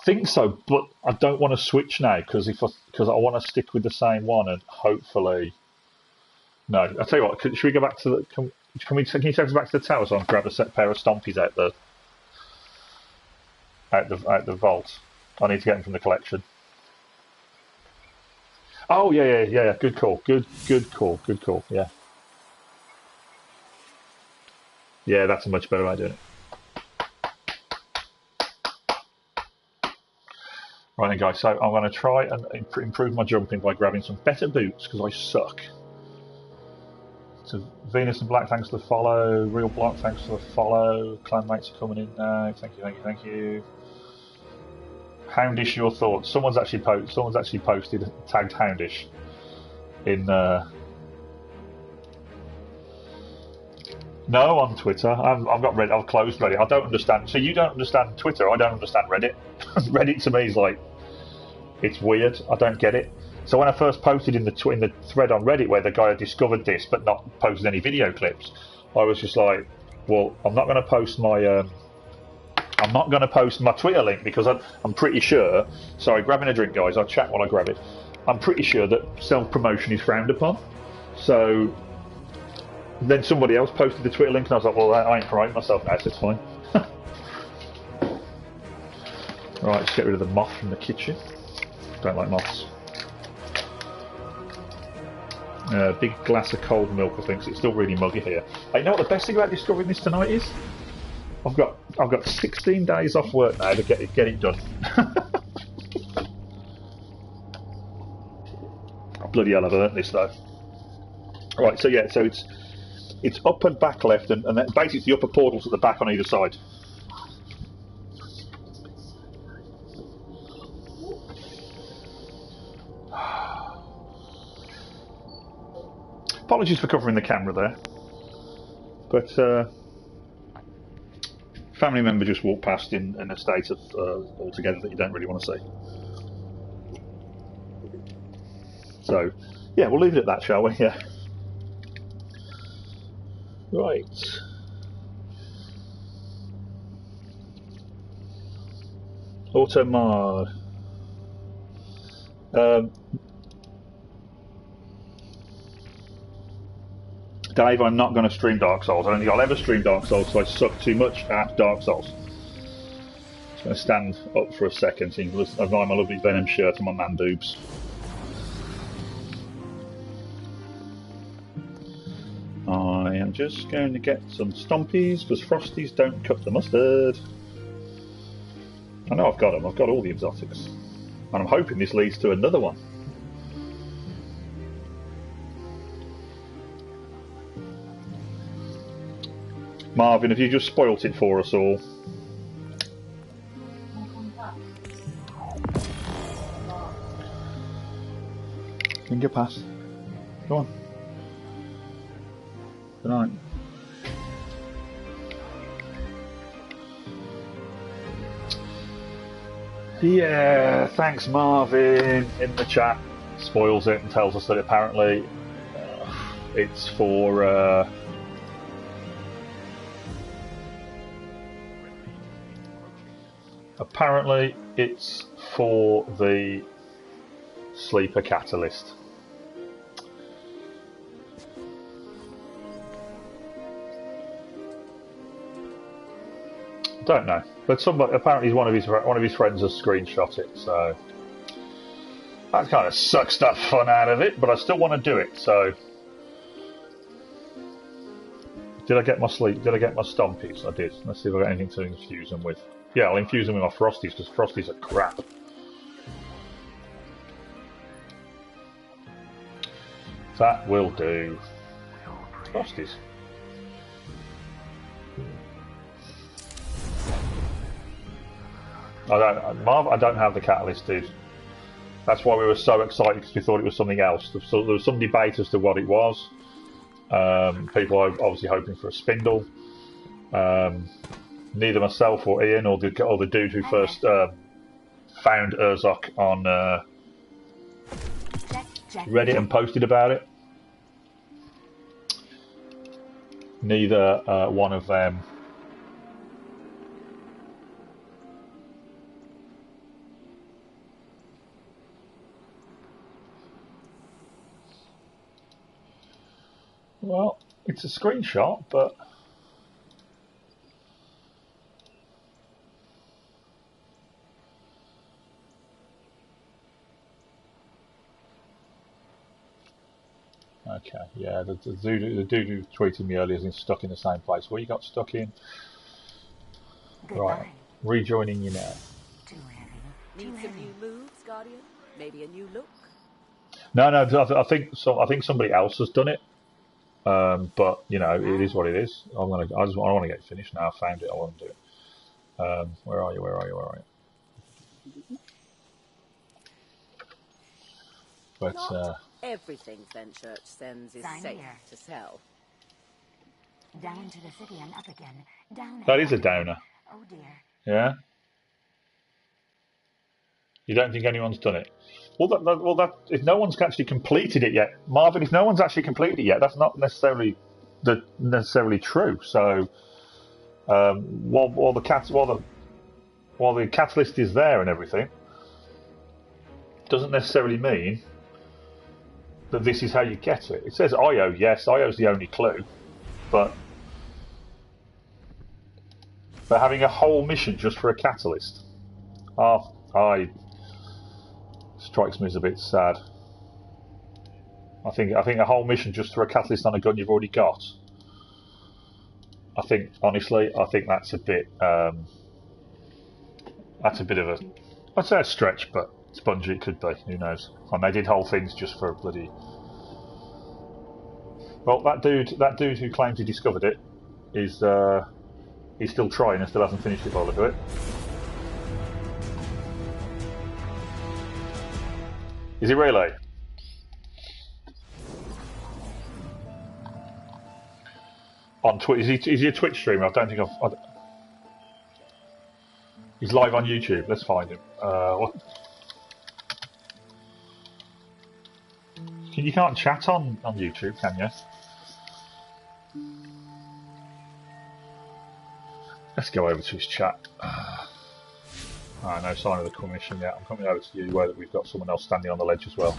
think so, but I don't want to switch now because I want to stick with the same one and hopefully. No, I'll tell you what. Should we go back to the? Can you take us back to the tower so I can grab a set pair of stompies out the vault? I need to get them from the collection. Oh yeah. Good call. Good call. Yeah. Yeah, that's a much better way of doing it. Right then, guys, so I'm going to try and improve my jumping by grabbing some better boots, because I suck. So, Venus and Black, thanks for the follow. Real Block, thanks for the follow. Clanmates are coming in now. Thank you. Houndish, your thoughts? Someone's actually posted, tagged Houndish in... No, on Twitter. I've got Reddit. I've closed Reddit. I don't understand. So you don't understand Twitter. I don't understand Reddit. Reddit to me is like, it's weird. I don't get it. So when I first posted in the thread on Reddit where the guy had discovered this but not posted any video clips, I was just like, well, I'm not going to post my Twitter link because I'm pretty sure. Sorry, grabbing a drink, guys. I'll chat while I grab it. I'm pretty sure that self-promotion is frowned upon. So then somebody else posted the Twitter link, and I was like, well, I ain't promoting myself now, so it's fine. Right, let's get rid of the moth from the kitchen. Don't like moths. Big glass of cold milk, I think, so it's still really muggy here. Hey, you know what the best thing about discovering this tonight is? I've got 16 days off work now to get it done. Bloody hell, I've earned this though. Right, so yeah, so it's up and back left, and then basically the upper portals at the back on either side. Apologies for covering the camera there, but family member just walked past in a state of altogether that you don't really want to see. So, yeah, we'll leave it at that, shall we? Yeah. Right. Automod. Dave, I'm not going to stream Dark Souls. I don't think I'll ever stream Dark Souls because I suck too much at Dark Souls. Just going to stand up for a second so you can admire my lovely Venom shirt and my man boobs. I am just going to get some Stompies because Frosties don't cut the mustard. I know I've got them. I've got all the exotics. And I'm hoping this leads to another one. Marvin, have you just spoilt it for us all? Finger pass. Go on. Good night. Yeah, thanks Marvin in the chat. Spoils it and tells us that apparently it's for apparently it's for the sleeper catalyst. Don't know, but somebody apparently one of his friends has screenshot it, so that kind of sucks the fun out of it. But I still want to do it. So, did I get my Stompies? I did. Let's see if I got anything to infuse them with. Yeah, I'll infuse them with my Frosties because Frosties are crap. That will do. Frosties. I don't have the catalyst, dude. That's why we were so excited because we thought it was something else. So there was some debate as to what it was. People are obviously hoping for a spindle. Neither myself or Ian or the dude who first found Urzok on Reddit and posted about it. Neither one of them Well, it's a screenshot, but okay, yeah, the dude who tweeted me earlier is stuck in the same place. Where you got stuck in? Goodbye. Right, rejoining you now. Need some new moves, Guardian? Maybe a new look? No, I think somebody else has done it. But you know, it is what it is. I want to get it finished now. I found it. I want to do it. Where are you? But Not everything Fenchurch sends is safe to sell. Down to the city and up again. Down. That is a downer. Oh dear. Yeah. You don't think anyone's done it? Well, if no one's actually completed it yet, Marvin, if no one's actually completed it yet, that's not necessarily true. So, while the catalyst is there and everything, doesn't necessarily mean that this is how you get it. It says IO, yes, IO's the only clue, but having a whole mission just for a catalyst, strikes me as a bit sad. I think a whole mission just for a catalyst on a gun you've already got. Honestly, I think that's a bit of a, I'd say a stretch, but spongy it could be. Who knows? And they did whole things just for a bloody. Well, that dude who claims he discovered it is he's still trying and still hasn't finished it by the look of it. Is he really? On Twitch? Is he a Twitch streamer? I don't think I've. He's live on YouTube. Let's find him. What? You can't chat on YouTube, can you? Let's go over to his chat. No sign of the commission yet. I'm coming over to you where we've got someone else standing on the ledge as well.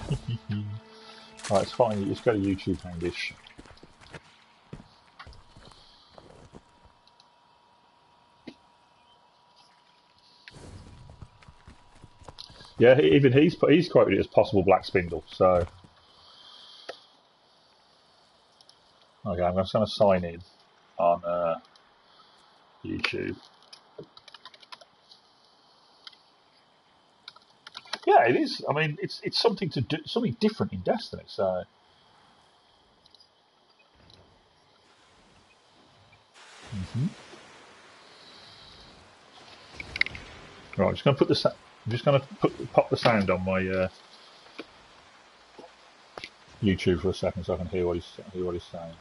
Right, it's fine. Let's go to YouTube Handish. Yeah, even he's quoted it as possible black spindle. So, okay, I'm just going to sign in on YouTube. Yeah, it is. I mean, it's something to do, something different in Destiny. So, right, I'm just going to pop the sound on my YouTube for a second so I can hear what he's saying.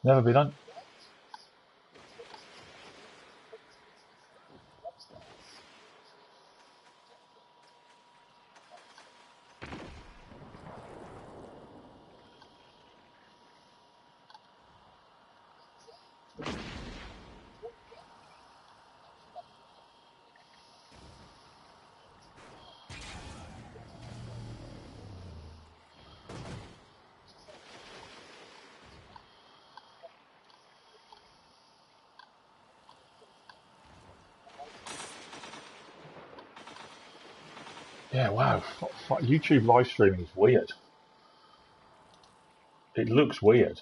Never been on. Yeah, wow. YouTube live streaming is weird. It looks weird.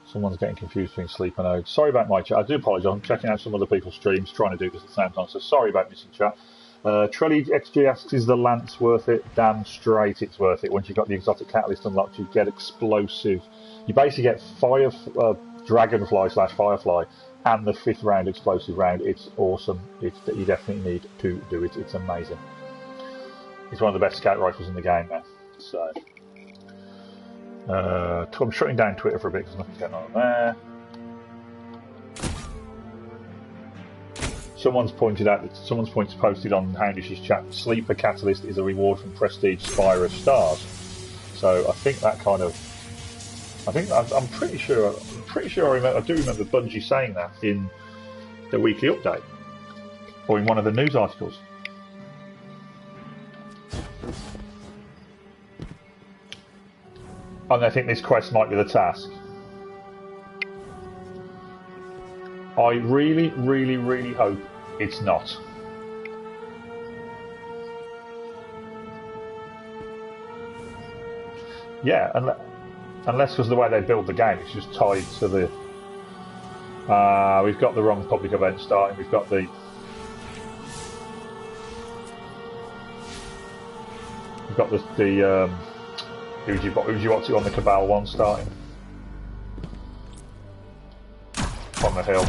Someone's getting confused between sleep and ode. Sorry about my chat. I do apologise. I'm checking out some other people's streams, trying to do this at the same time. So sorry about missing chat. Trelly XG asks, is the Lance worth it? Damn straight it's worth it. Once you've got the exotic catalyst unlocked, you get explosive. You basically get Dragonfly/Firefly and the 5th round explosive round. It's awesome. You definitely need to do it. It's amazing. It's one of the best scout rifles in the game now. So, I'm shutting down Twitter for a bit because nothing's going on there. Someone's posted on Houndish's chat. Sleeper Catalyst is a reward from Prestige Spire of Stars. So I think that kind of. I'm pretty sure I do remember Bungie saying that in the weekly update or in one of the news articles. And I think this quest might be the task. I really, really, really hope it's not. Yeah, unless because the way they build the game, it's just tied to the We've got the wrong public event starting. We've got the who's you what's it on the Cabal one starting on the hill.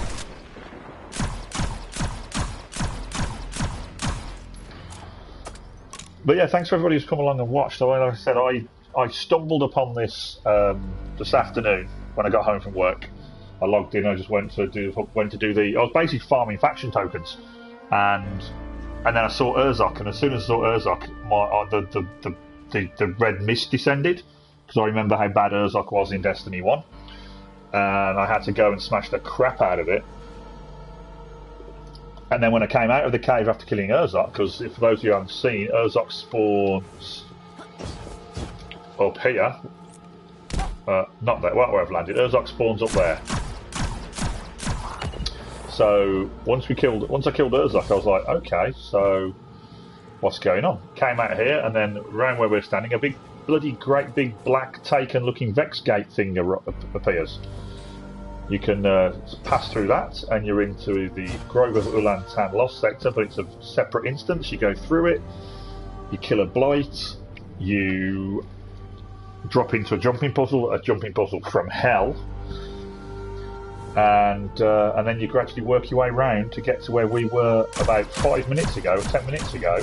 But yeah, thanks for everybody who's come along and watched. So, like I said, I stumbled upon this this afternoon when I got home from work. I logged in. I just went to do the. I was basically farming faction tokens, and then I saw Urzok, and as soon as I saw Urzok, the red mist descended because I remember how bad Urzok was in Destiny 1, and I had to go and smash the crap out of it. And then when I came out of the cave after killing Urzok, because for those of you who haven't seen, Urzok spawns up here. Not there, where I've landed. Urzok spawns up there. So once I killed Urzok, I was like, okay, so what's going on? Came out here, and then round where we're standing, a big, bloody great big black Taken-looking Vex Gate thing appears. You can pass through that, and you're into the Grove of Ulan-Tan Lost sector, but it's a separate instance. You go through it, you kill a blight, you drop into a jumping puzzle from hell, and then you gradually work your way round to get to where we were about 5 minutes ago, 10 minutes ago.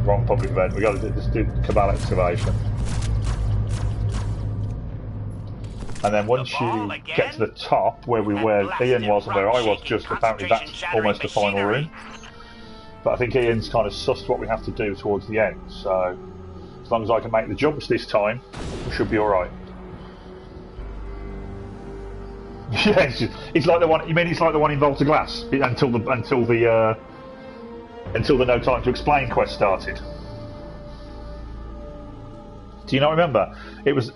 Wrong public event. We got to do Cabal excavation. And then once you get to the top, where Ian was and where I was, just apparently that's almost the final room. But I think Ian's kind of sussed what we have to do towards the end, so as long as I can make the jumps this time, we should be alright. Yeah, it's like the one. You mean it's like the one in Volta Glass until the No Time to Explain quest started? Do you not remember? It was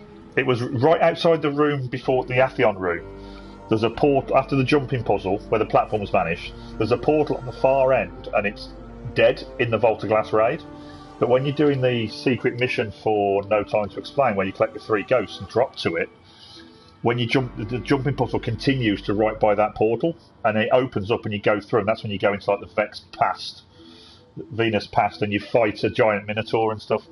right outside the room before the Atheon room. There's a portal after the jumping puzzle where the platforms vanish. There's a portal on the far end, and it's dead in the Volta Glass raid. But when you're doing the secret mission for No Time to Explain, where you collect the 3 ghosts and drop to it, when you jump, the jumping puzzle continues to right by that portal, and it opens up and you go through, and that's when you go into like the Vex Past, Venus Past, and you fight a giant Minotaur and stuff.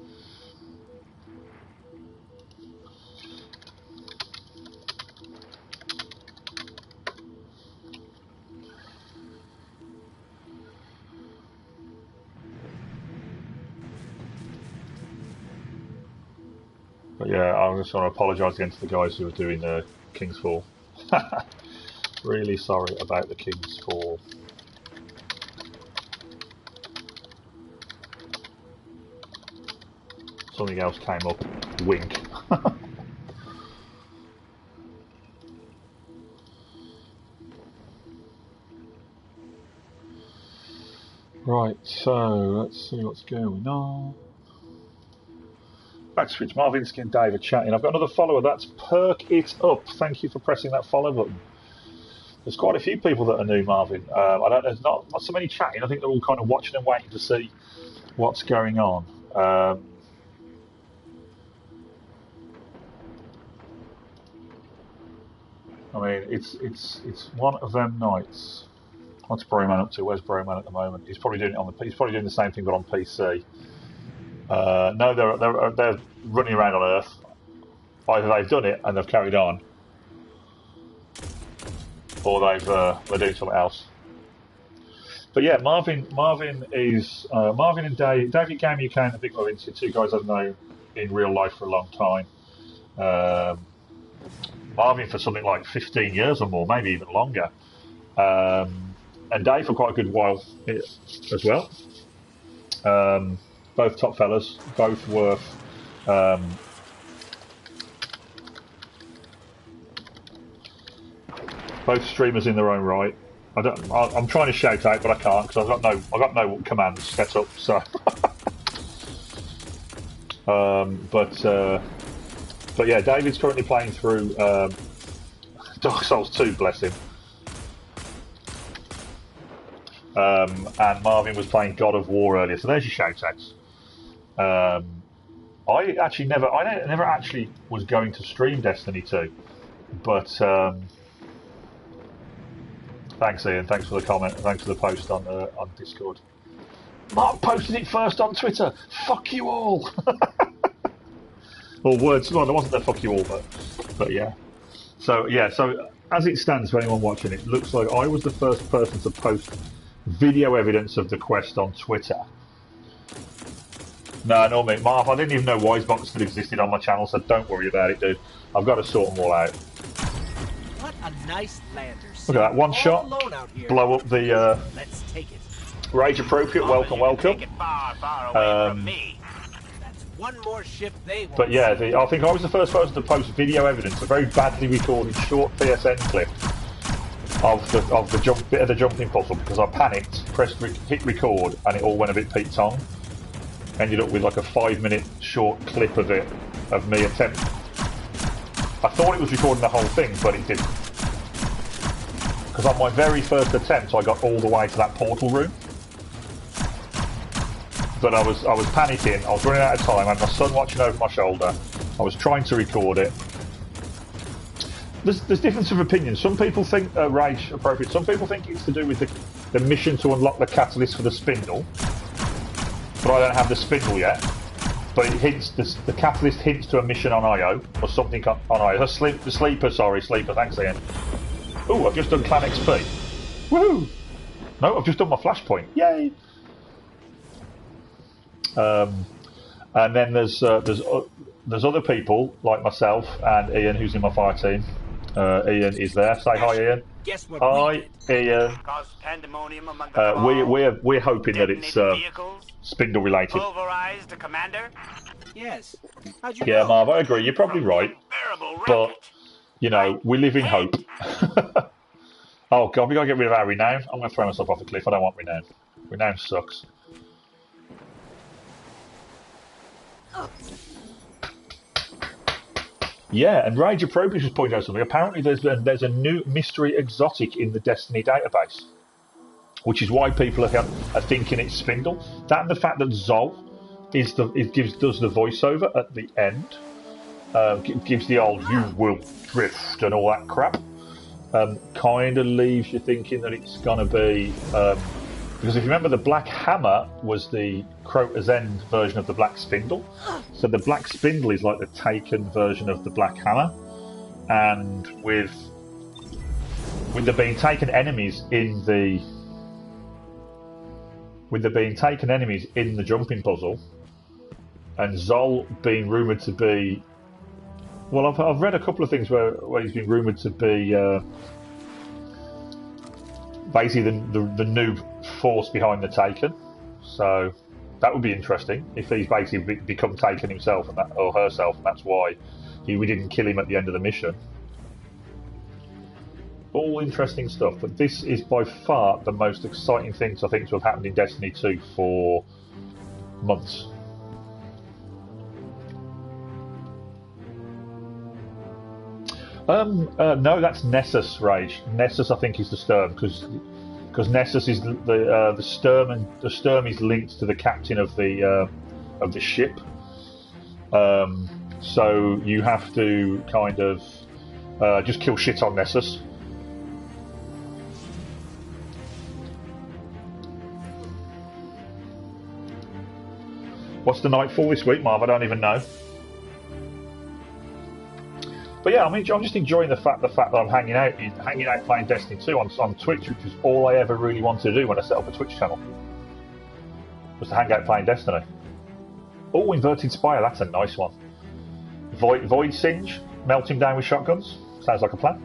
But yeah, I just want to apologise again to the guys who were doing the King's Fall. Really sorry about the King's Fall. Something else came up. Wink. Right, so let's see what's going on. Backswitch, Marvinsky and Dave are chatting. I've got another follower. That's Perk It Up. Thank you for pressing that follow button. There's quite a few people that are new, Marvin. I don't. There's not so many chatting. I think they're all kind of watching and waiting to see what's going on. I mean, it's one of them nights. What's Broman up to? Where's Broman at the moment? He's probably doing it on the. He's probably doing the same thing but on PC. No, they're running around on Earth. Either they've done it and they've carried on, or they're doing something else. But yeah, Marvin is Marvin and David Game UK and the Big Marvinsky, 2 guys I've known in real life for a long time. Marvin for something like 15 years or more, maybe even longer, and Dave for quite a good while as well. Both top fellas, both worth both streamers in their own right. I'm trying to shout out, but I can't because I've got no commands set up. So, but yeah, David's currently playing through Dark Souls 2, bless him. And Marvin was playing God of War earlier, so there's your shout outs. I never actually was going to stream Destiny 2, but Thanks, Ian. Thanks for the comment. Thanks for the post on Discord. Mark posted it first on Twitter. Fuck you all. Or words. Well, there wasn't a fuck you all, but yeah. So yeah. So as it stands for anyone watching, it looks like I was the first person to post video evidence of the quest on Twitter. No, mate. Marv, I didn't even know Wisebox still existed on my channel, so don't worry about it, dude. I've got to sort them all out. What a nice lander. Look at that, one shot, blow up the Let's take it. Rage Appropriate, welcome. Take it far, far away from me. That's one more ship they want. But yeah, I think I was the first person to post video evidence, a very badly recorded short PSN clip of the bit of the jumping puzzle, because I panicked, hit record, and it all went a bit Pete Tong. Ended up with like a 5-minute short clip of it, of me attempt. I thought it was recording the whole thing, but it didn't. Because on my very first attempt, I got all the way to that portal room. But I was panicking, I was running out of time, I had my son watching over my shoulder, I was trying to record it. There's difference of opinion. Some people think Rage Appropriate, some people think it's to do with the mission to unlock the catalyst for the spindle. But I don't have the spindle yet. But it hints, the catalyst hints to a mission on IO, or something on IO. The Sleeper, thanks Ian. Ooh, I've just done Clan XP. Woohoo! No, I've just done my flashpoint. Yay! And then there's other people, like myself and Ian, who's in my fire team. Ian is there. Say hi, Ian. Guess what? Hi, Ian. We're hoping that it's spindle related. Pulverized the commander? Yes. How'd you Yeah, know? Marv, I agree. You're probably right. But you know, we live in hope. Oh God, we gotta get rid of our renown. I'm gonna throw myself off a cliff. I don't want renown. Renown sucks. Yeah, and Rage Appropriate just pointed out something. Apparently there's a new mystery exotic in the Destiny database, which is why people are thinking it's Spindle. That and the fact that Zol does the voiceover at the end, gives the old "you will drift" and all that crap. Kind of leaves you thinking that it's gonna be because if you remember, the Black Hammer was the Crota's End version of the Black Spindle. So the Black Spindle is like the Taken version of the Black Hammer, and with there being taken enemies in the jumping puzzle, and Zol being rumoured to be, well, I've read a couple of things where he's been rumoured to be basically the new force behind the Taken. So that would be interesting if he's basically become Taken himself or herself, and that's why we didn't kill him at the end of the mission. All interesting stuff, but this is by far the most exciting things I think to have happened in Destiny 2 for months. No, that's Nessus, Rage. Nessus, I think, is the Sturm, because Nessus is the Sturm, and the Sturm is linked to the captain of the ship. So you have to kind of just kill shit on Nessus. What's the nightfall this week, Marv? I don't even know. But yeah, I mean, I'm just enjoying the fact that I'm hanging out playing Destiny 2 on Twitch, which is all I ever really wanted to do when I set up a Twitch channel, was to hang out playing Destiny. Oh, Inverted Spire, that's a nice one. Void Singe, melt him down with shotguns, sounds like a plan.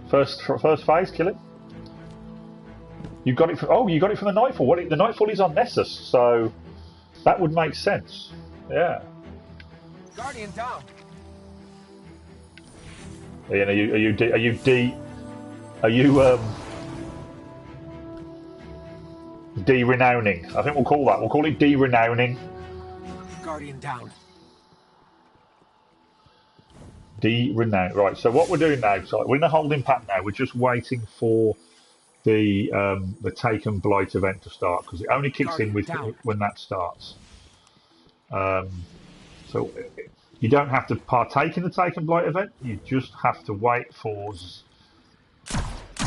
First phase, kill him. You got it from the Nightfall. The Nightfall is on Nessus, so that would make sense. Yeah. Guardian down. Ian, are you de-renowning? I think we'll call it de-renowning. Guardian down. De-renown. Right, so what we're doing now, so we're in a holding pattern now, we're just waiting for the Taken Blight event to start, because it only kicks in when that starts. So you don't have to partake in the Taken Blight event, you just have to wait for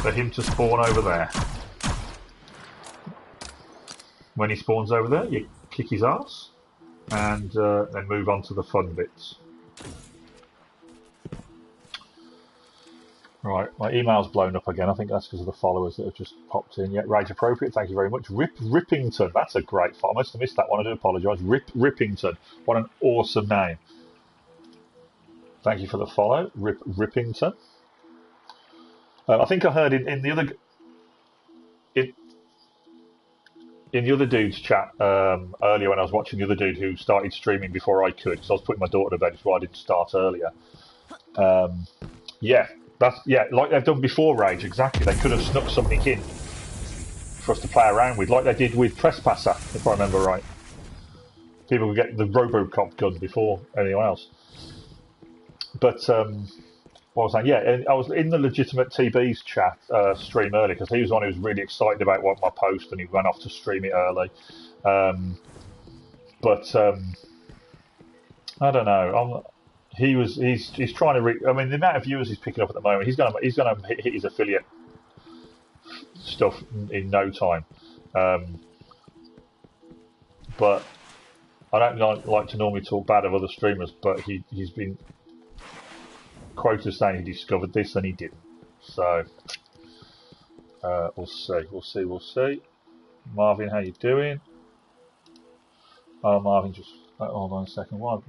for him to spawn over there. When he spawns over there, you kick his ass, and then move on to the fun bits. Right, my email's blown up again. I think that's because of the followers that have just popped in. Yeah, rage appropriate. Thank you very much. Rippington. That's a great follow. I must have missed that one. I do apologise. Rippington. What an awesome name. Thank you for the follow, Rippington. I think I heard in the other in the other dude's chat earlier when I was watching the other dude who started streaming before I could, because I was putting my daughter to bed, so I didn't start earlier. Yeah. Like they've done before Rage, exactly. They could have snuck something in for us to play around with, like they did with Trespasser, if I remember right. People could get the Robocop gun before anyone else. But, what was I saying? Yeah, and I was in the Legitimate TB's chat stream earlier, because he was the one who was really excited about what my post, and he went off to stream it early. I don't know. He's trying to. I mean, the amount of viewers he's picking up at the moment, he's going to hit his affiliate stuff in no time. But I don't like to normally talk bad of other streamers, but he's been quoted saying he discovered this and he didn't. So we'll see. Marvin, how you doing? Oh, Marvin, just hold on a second. What?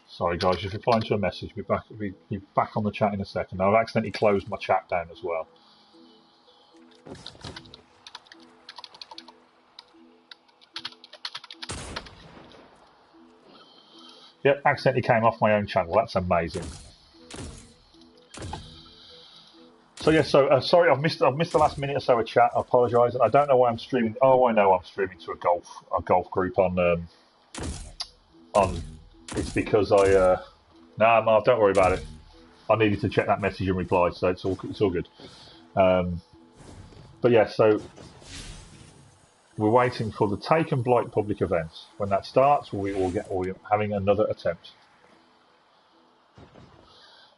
Sorry guys, just replying to a message. Be back on the chat in a second. I've accidentally closed my chat down as well. Yep, accidentally came off my own channel. That's amazing. So yeah, sorry, I've missed the last minute or so of chat. I apologise, and I don't know why I'm streaming. Oh, I know I'm streaming to a golf group on. It's because I. Nah, Marv, don't worry about it. I needed to check that message and reply, so it's all good. But yeah, so we're waiting for the Take and Blight public events. When that starts, we're having another attempt.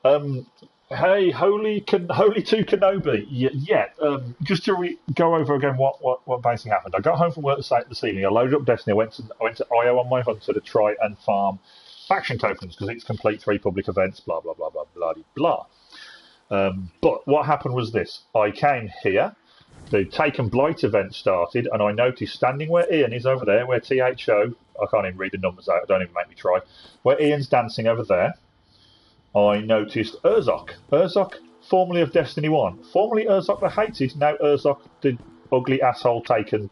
Hey, Holy 2 Kenobi. Yeah. Just to go over again what basically happened. I got home from work this evening. I loaded up Destiny. I went to IO on my hunter to try and farm faction tokens because it's complete 3 public events. Blah blah blah blah blah blah. But what happened was this: I came here. The Take and Blight event started, and I noticed standing where Ian is over there, where THO, I can't even read the numbers out, don't even make me try, where Ian's dancing over there, I noticed Urzok. Urzok, formerly of Destiny 1. Formerly Urzok the Hated, now Urzok the ugly asshole taken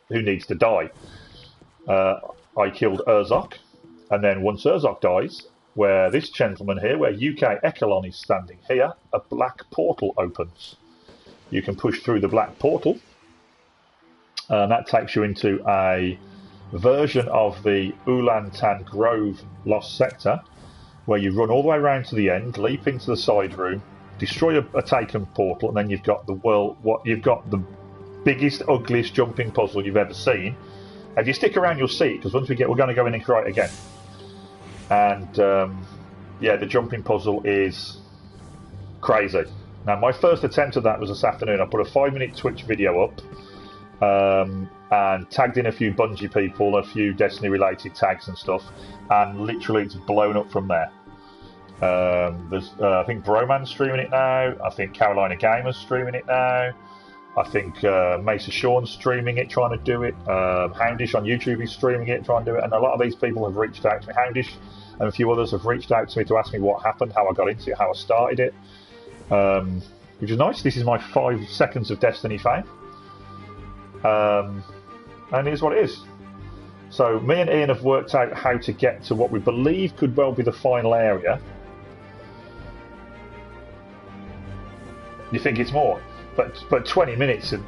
who needs to die. I killed Urzok, and then once Urzok dies, where this gentleman here, where UK Echelon is standing here, a black portal opens. You can push through the black portal, and that takes you into a version of the Ulantan Grove Lost Sector, where you run all the way around to the end, leap into the side room, destroy a taken portal, and then you've got the biggest, ugliest jumping puzzle you've ever seen. If you stick around, you'll see it, because once we're going to go in and try it again. And yeah, the jumping puzzle is crazy. Now, my first attempt at that was this afternoon. I put a 5-minute Twitch video up and tagged in a few Bungie people, a few Destiny-related tags and stuff, and literally it's blown up from there. There's, I think Broman's streaming it now. I think Carolina Gamer's streaming it now. I think Mesa Sean's streaming it, trying to do it. Houndish on YouTube is streaming it, trying to do it. And a lot of these people have reached out to me. Houndish and a few others have reached out to me to ask me what happened, how I got into it, how I started it. Which is nice. This is my 5 seconds of Destiny fame. And here's what it is. So me and Ian have worked out how to get to what we believe could well be the final area. You think it's more? But 20 minutes if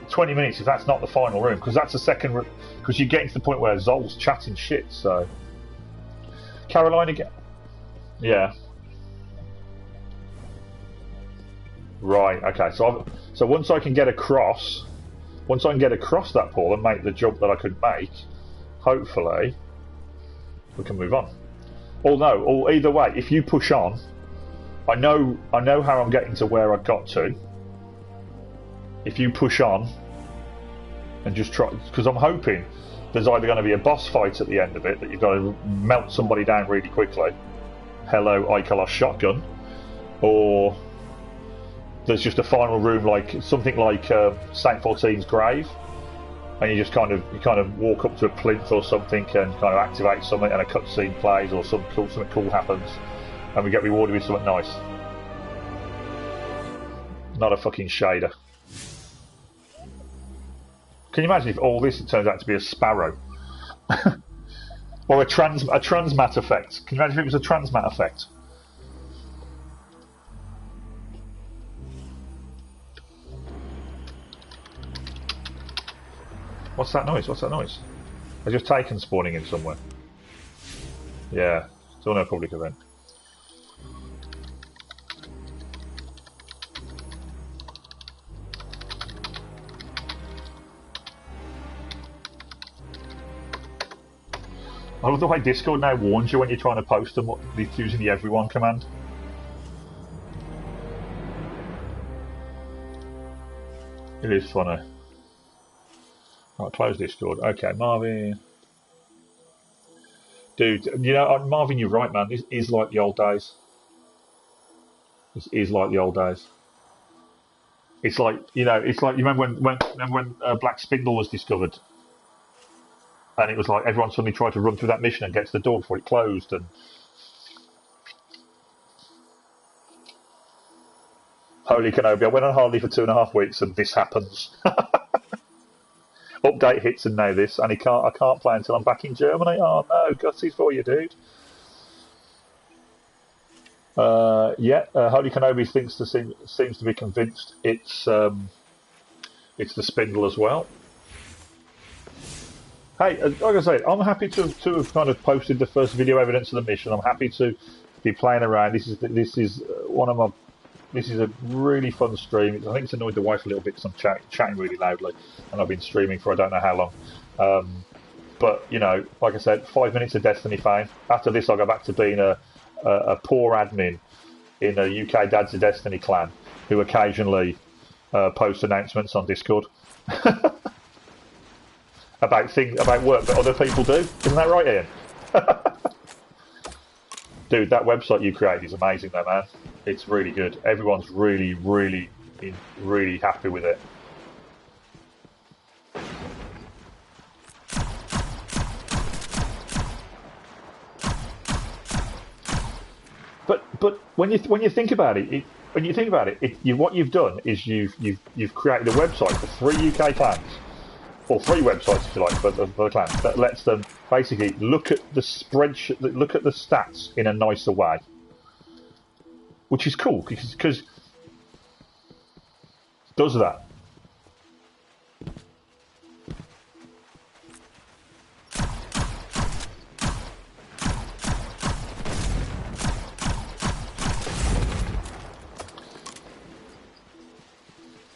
that's not the final room, because that's the second room, because you're getting to the point where Zol's chatting shit. So Carolina, yeah. Right. Okay. So once I can get across, that pool and make the jump that I could make, hopefully we can move on. Or either way, if you push on, I know how I'm getting to where I got to. If you push on and just try, because I'm hoping there's either going to be a boss fight at the end of it that you've got to melt somebody down really quickly. Hello, Ikelos shotgun, or there's just a final room like something like Saint 14's grave, and you kind of walk up to a plinth or something and kind of activate something, and a cutscene plays or something cool happens, and we get rewarded with something nice. Not a fucking shader. Can you imagine if all this turns out to be a sparrow? Or a transmat effect. Can you imagine if it was a transmat effect? What's that noise? What's that noise? They're just taken spawning in somewhere. Yeah, still no public event. I love the way Discord now warns you when you're trying to post them using the everyone command. It is funny. Right, close Discord. Okay, Marvin. Dude, you know, Marvin, you're right, man. This is like the old days. This is like the old days. It's like, you know, it's like, you remember when Black Spindle was discovered? And it was like everyone suddenly tried to run through that mission and get to the door before it closed. And holy Kenobi, I went on holiday for 2.5 weeks and this happens. Update hits and now this, and I can't play until I'm back in Germany. Oh no, gutsies for you, dude. Holy Kenobi seems to be convinced it's the Spindle as well. Hey, like I say, I'm happy to have kind of posted the first video evidence of the mission. I'm happy to be playing around. This is a really fun stream. I think it's annoyed the wife a little bit because I'm chatting really loudly, and I've been streaming for I don't know how long. But you know, like I said, 5 minutes of Destiny fame. After this, I'll go back to being a poor admin in a UK Dads of Destiny clan who occasionally post announcements on Discord. about work that other people do. Isn't that right, Ian? Dude, that website you created is amazing though, man. It's really good. Everyone's really, really, really happy with it. But when you think about it, what you've done is you've created a website for 3 UK clans. Or 3 websites, if you like, for the clan, that lets them basically look at the spreadsheet, look at the stats in a nicer way, which is cool because does that.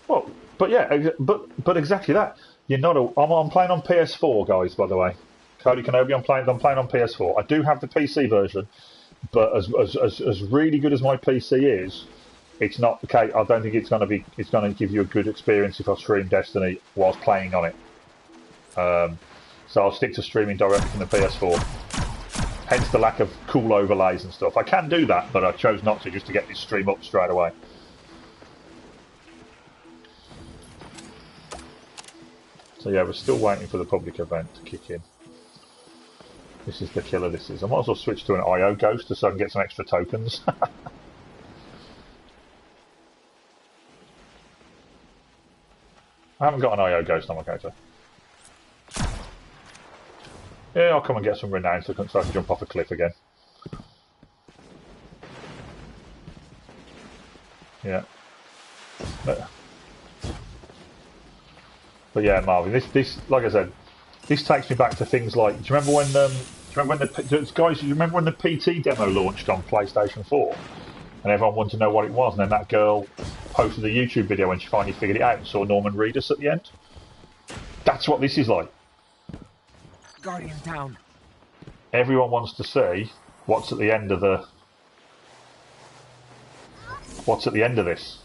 Well, but yeah, but exactly that. You're not. I'm playing on PS4, guys. By the way, Cody Kenobi. I'm playing on PS4. I do have the PC version, but as really good as my PC is, it's not okay. I don't think it's going to give you a good experience if I stream Destiny whilst playing on it. So I'll stick to streaming direct from the PS4. Hence the lack of cool overlays and stuff. I can do that, but I chose not to just to get this stream up straight away. So yeah, we're still waiting for the public event to kick in. This is the killer, this is. I might as well switch to an IO ghost just so I can get some extra tokens. I haven't got an IO ghost on my character. Yeah, I'll come and get some renown so I can jump off a cliff again. Yeah. But yeah, Marvin, this like I said, this takes me back to things like. Do you remember when? Do you remember when the PT demo launched on PlayStation 4, and everyone wanted to know what it was, and then that girl posted a YouTube video when she finally figured it out and saw Norman Reedus at the end. That's what this is like. Guardian down. Everyone wants to see what's at the end of the... What's at the end of this?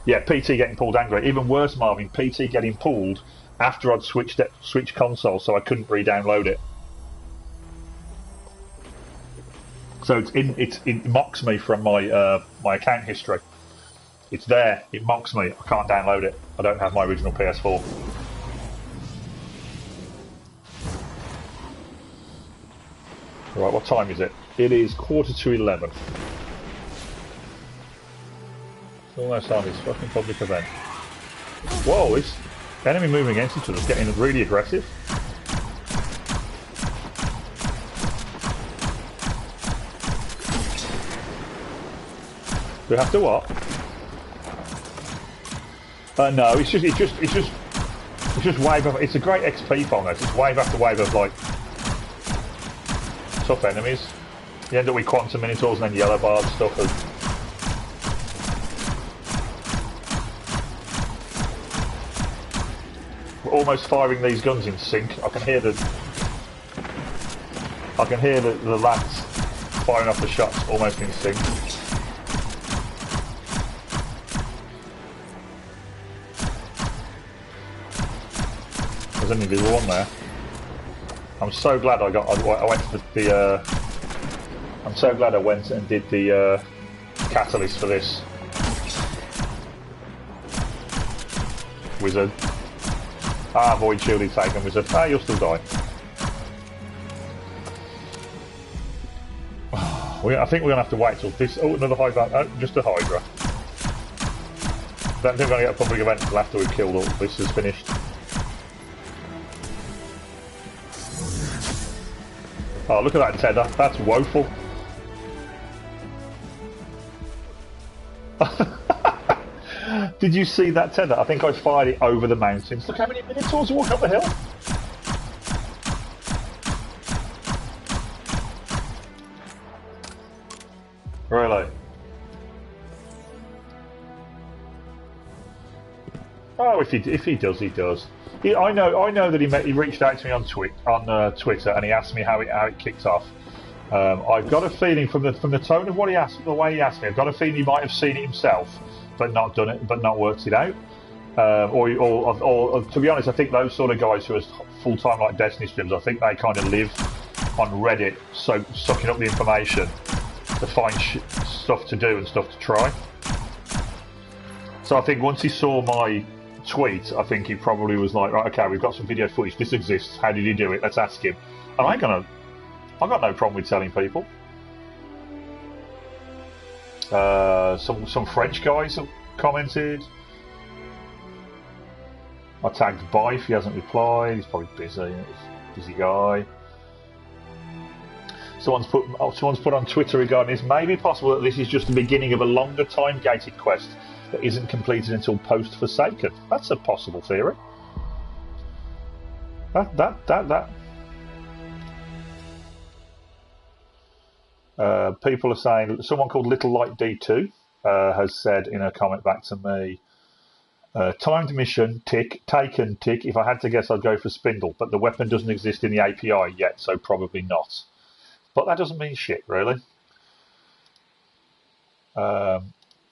Yeah, PT getting pulled angry. Even worse, Marvin, PT getting pulled after I'd switched console, so I couldn't re-download it. So it mocks me from my my account history. It's there. It mocks me. I can't download it. I don't have my original PS4. Right, what time is it? It is 11:15. It's almost on this fucking public event. Whoa, this enemy moving against each other is getting really aggressive. We have to what? No, it's just wave of. It's a great XP bomb. It's just wave after wave of like tough enemies. You end up with quantum minotaurs and then yellow bars and stuff. We're almost firing these guns in sync. I can hear the lads firing off the shots almost in sync. There's an invisible one there. I'm so glad I went to the I'm so glad I went and did the catalyst for this. Wizard. Ah, void shielded taken, wizard. Ah, you'll still die. I think we're gonna have to wait till this. Oh, another Hydra. Oh, just a Hydra. Don't think we're gonna get a public event until after we've killed all this is finished. Oh, look at that tether. That's woeful. Did you see that tether? I think I fired it over the mountains. Look how many minotaurs walk up the hill. Really? Oh, if he does, he does. I know that he reached out to me on Twitter and he asked me how it kicked off. I've got a feeling from the tone of what he asked, the way he asked me, I've got a feeling he might have seen it himself, but not done it, but not worked it out. Or to be honest, I think those sort of guys who are full-time like Destiny streamers, I think they kind of live on Reddit, so sucking up the information to find stuff to do and stuff to try. So I think once he saw my tweet, I think he probably was like, right, okay, we've got some video footage, this exists, how did he do it, let's ask him. And I've got no problem with telling people. Some French guys have commented. I tagged Bife, he hasn't replied, he's probably busy, busy guy. Someone's put on Twitter regarding this, may be possible that this is just the beginning of a longer time gated quest that isn't completed until post Forsaken. That's a possible theory. People are saying, someone called Little Light D2 has said in a comment back to me, timed mission, tick, taken, tick. If I had to guess, I'd go for Spindle, but the weapon doesn't exist in the API yet, so probably not. But that doesn't mean shit, really.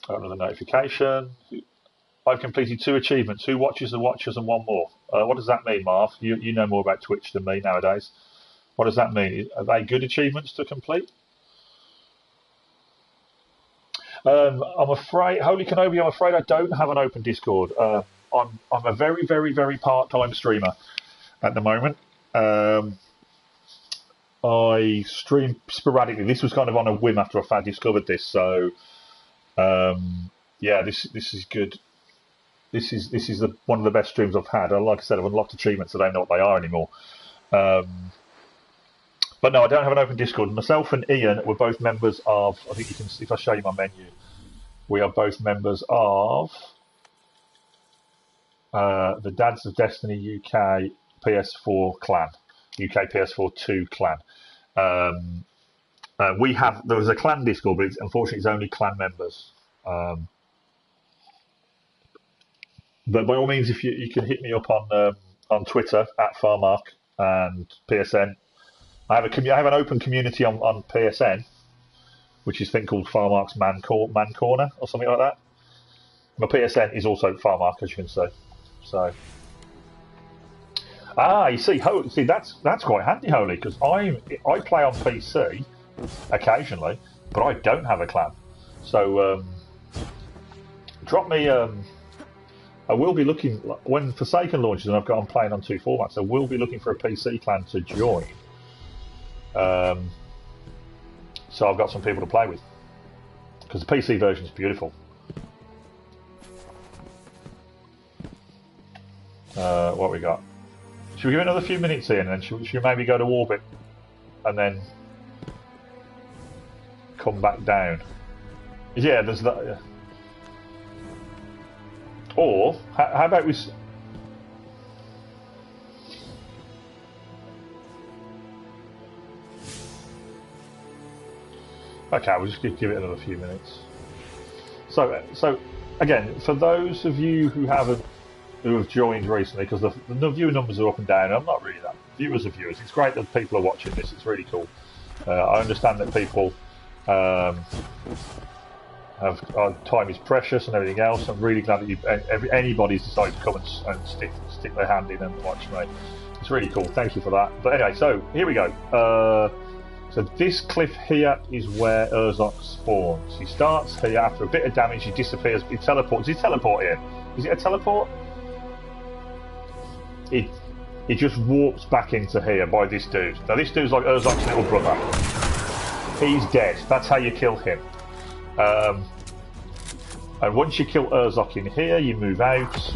Another notification. I've completed 2 achievements. 2 watches, the watchers, and 1 more. What does that mean, Marv? You know more about Twitch than me nowadays. What does that mean? Are they good achievements to complete? I'm afraid, Holy Kenobi, I'm afraid I don't have an open Discord. I'm a very, very, very part-time streamer at the moment. I stream sporadically. This was kind of on a whim after I discovered this, so yeah, this is good. This is one of the best streams I've had. Like I said, I've unlocked achievements. I don't know what they are anymore. But no, I don't have an open Discord. Myself and Ian were both members of, I think you can, if I show you my menu, we are both members of the Dads of Destiny UK PS4 clan, UK PS4 2 clan. There was a clan Discord, but unfortunately it's only clan members. But by all means, if you can hit me up on Twitter at Farmark and PSN. I have an open community on PSN, which is a thing called Farmark's Man Corner or something like that. My PSN is also Farmark, as you can see. So, you see, that's quite handy, Holy, because I play on PC occasionally, but I don't have a clan. So, drop me. I will be looking when Forsaken launches, and I'm playing on 2 formats. I will be looking for a PC clan to join. So I've got some people to play with because the PC version is beautiful. What we got? Should we give it another few minutes in, and then should we maybe go to orbit and then come back down? Yeah, there's that. Yeah. Or how about we? Okay, we'll just give it another few minutes. So again, for those of you who have joined recently, because the viewer numbers are up and down, I'm not really that. Viewers are viewers. It's great that people are watching this. It's really cool. I understand that people time is precious and everything else. I'm really glad that anybody's decided to come and stick their hand in and watch me. It's really cool. Thank you for that. But anyway, so here we go. So this cliff here is where Urzok spawns. He starts here after a bit of damage. He disappears. He teleports. Does he teleport in? Is it a teleport? It just warps back into here by this dude. Now this dude's like Urzok's little brother. He's dead. That's how you kill him. And once you kill Urzok in here, you move out,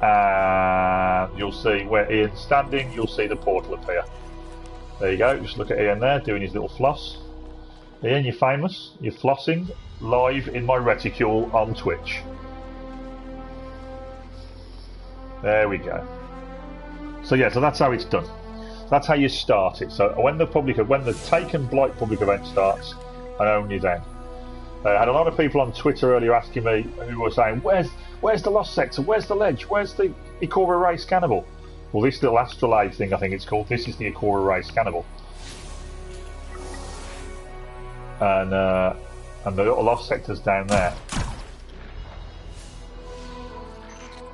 and you'll see where Ian's standing. You'll see the portal appear. There you go. Just look at Ian there doing his little floss. Ian, you're famous. You're flossing live in my reticule on Twitch. There we go. So yeah, so that's how it's done. That's how you start it. So when the Taken Blight public event starts, and only then. I had a lot of people on Twitter earlier asking me, who were saying, "Where's the Lost Sector? Where's the Ledge? Where's the Ikora Ray Scannable?" Well, this little astrolabe thing, I think it's called. This is the Ikora Ray Scannable, and the little Lost Sector's down there.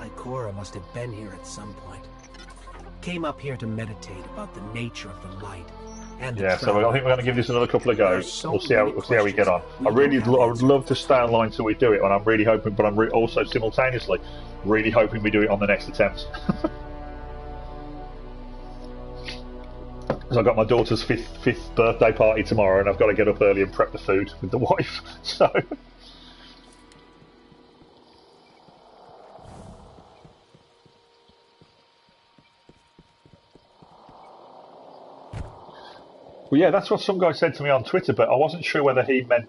Ikora must have been here at some point. Came up here to meditate about the nature of the light. Yeah, so I think we're going to give this another couple of goes. We'll see how we get on. I would love to stay online till we do it, and I'm really hoping, but I'm also simultaneously really hoping we do it on the next attempt. Because I've got my daughter's fifth birthday party tomorrow, and I've got to get up early and prep the food with the wife. So. Well, yeah, that's what some guy said to me on Twitter, but I wasn't sure whether he meant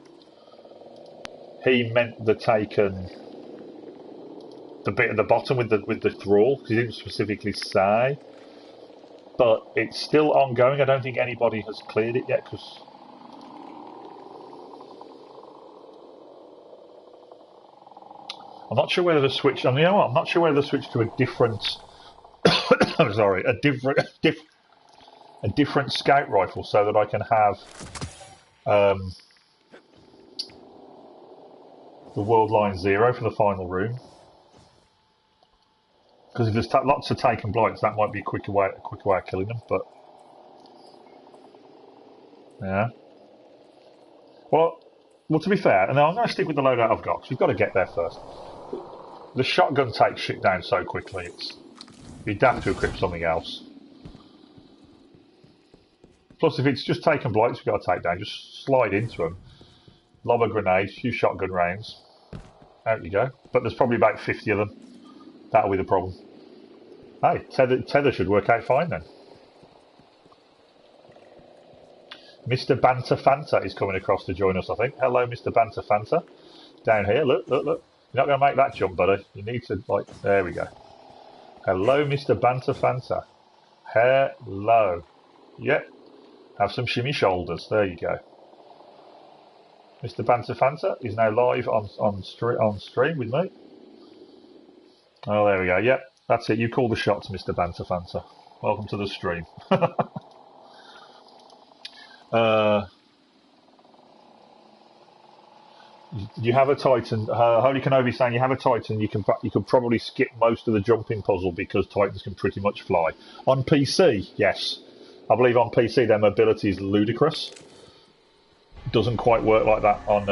the Taken, the bit at the bottom with the thrall, because he didn't specifically say. But it's still ongoing. I don't think anybody has cleared it yet, because I'm not sure whether the switch. And you know what? I'm not sure whether the switch to a different. I'm sorry, a different scout rifle, so that I can have the World Line 0 for the final room. Because if there's lots of Taken Blights, that might be a quicker way of killing them. But yeah. Well, to be fair, and I'm going to stick with the loadout I've got, because we've got to get there first. The shotgun takes shit down so quickly. You'd have to equip something else. Plus, if it's just Taken Blights we've got to take down, just slide into them, lob a grenade, a few shotgun rounds, out you go. But there's probably about 50 of them. That'll be the problem. Hey, tether should work out fine then. Mr. Banter Fanta is coming across to join us, I think. Hello, Mr. Banter Fanta. Down here, look. You're not going to make that jump, buddy. You need to, there we go. Hello, Mr. Banter Fanta. Hello. Yep. Have some shimmy shoulders. There you go. Mr. Banter Fanta is now live on stream with me. Oh, there we go. Yep, that's it. You call the shots, Mr. Banter Fanta. Welcome to the stream. You have a Titan. Holy Kenobi saying you have a Titan. You can probably skip most of the jumping puzzle because Titans can pretty much fly. On PC, yes, I believe on PC their mobility is ludicrous. Doesn't quite work like that on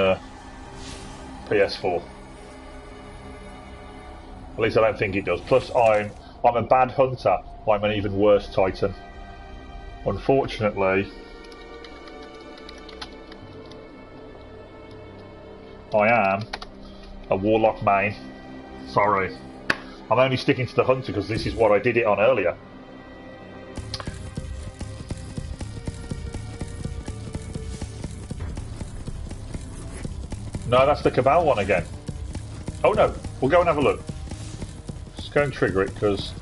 PS4. At least I don't think it does. Plus, I'm a bad hunter. I'm an even worse Titan. Unfortunately, I am a Warlock main. Sorry. I'm only sticking to the Hunter because this is what I did it on earlier. No, that's the Cabal one again. Oh no, we'll go and have a look. Just go and trigger it because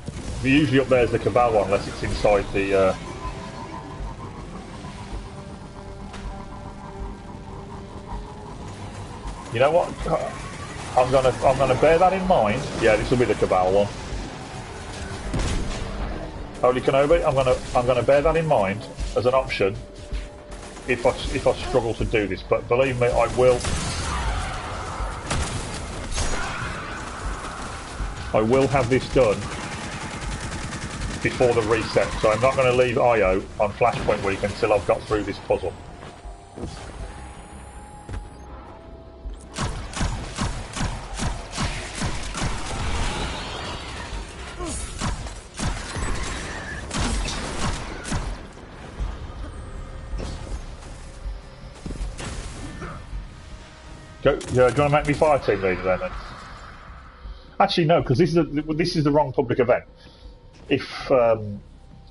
usually up there is the Cabal one unless it's inside the... You know what? I'm gonna bear that in mind. Yeah, this will be the Cabal one. Holy Kenobi, I'm gonna bear that in mind as an option if I struggle to do this. But believe me, I will. I will have this done before the reset. So I'm not going to leave IO on Flashpoint Week until I've got through this puzzle. Go, yeah, do you want to make me fire team leader then? Actually, no, because this is the wrong public event. If I'm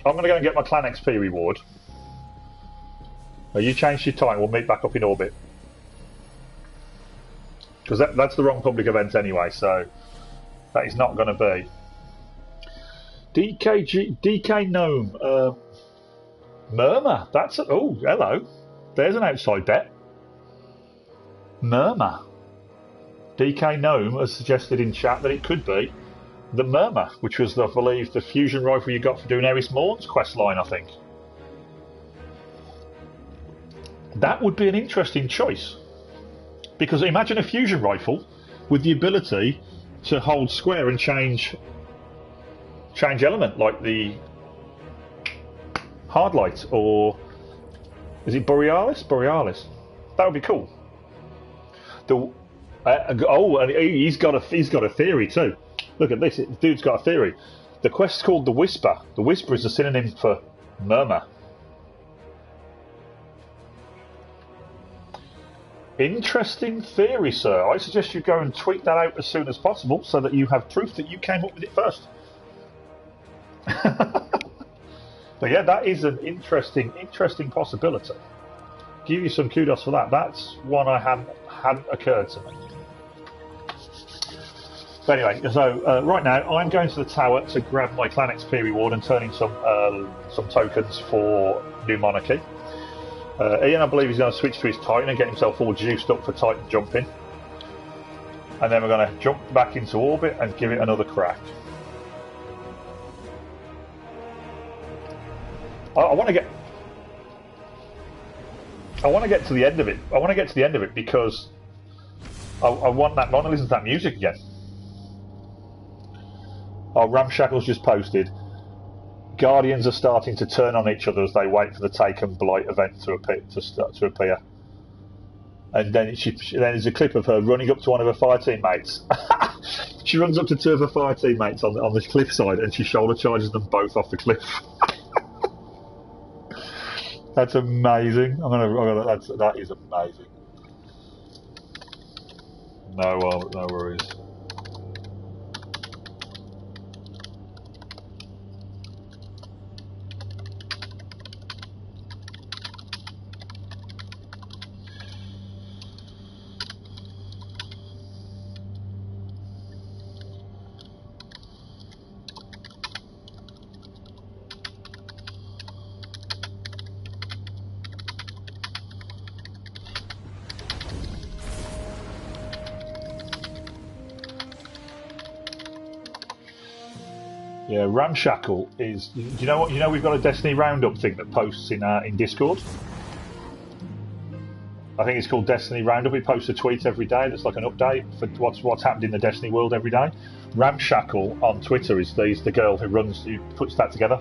going to go and get my clan XP reward. You changed your time. We'll meet back up in orbit. Because that's the wrong public event anyway. So that is not going to be. DK Gnome. Murmur. That's oh hello. There's an outside bet. Murmur. DK Gnome has suggested in chat that it could be the Murmur, which was, I believe, the fusion rifle you got for doing Eris Morn's quest line, I think. That would be an interesting choice. Because imagine a fusion rifle with the ability to hold square and change element, like the Hardlight, or is it Borealis? Borealis. That would be cool. And he's got a theory too. Look at this, the dude's got a theory. The quest's called the Whisper. The Whisper is a synonym for Murmur. Interesting theory, sir. I suggest you go and tweet that out as soon as possible so that you have proof that you came up with it first. But yeah, that is an interesting possibility. Give you some kudos for that. That's one I hadn't occurred to me. But anyway, so right now I'm going to the tower to grab my clan XP reward and turn in some tokens for New Monarchy. Ian, I believe, is going to switch to his Titan and get himself all juiced up for Titan jumping. And then we're going to jump back into orbit and give it another crack. I want to get to the end of it. I want to get to the end of it because I want to listen to that music again. Oh, Ramshackle's just posted. Guardians are starting to turn on each other as they wait for the Taken Blight event to appear. And then there's a clip of her running up to one of her fire teammates. She runs up to two of her fire teammates on the cliffside and she shoulder charges them both off the cliff. That's amazing. That is amazing. No worries. Yeah, Ramshackle is. Do you know what? You know we've got a Destiny Roundup thing that posts in Discord. I think it's called Destiny Roundup. It posts a tweet every day that's like an update for what's happened in the Destiny world every day. Ramshackle on Twitter is the girl who puts that together.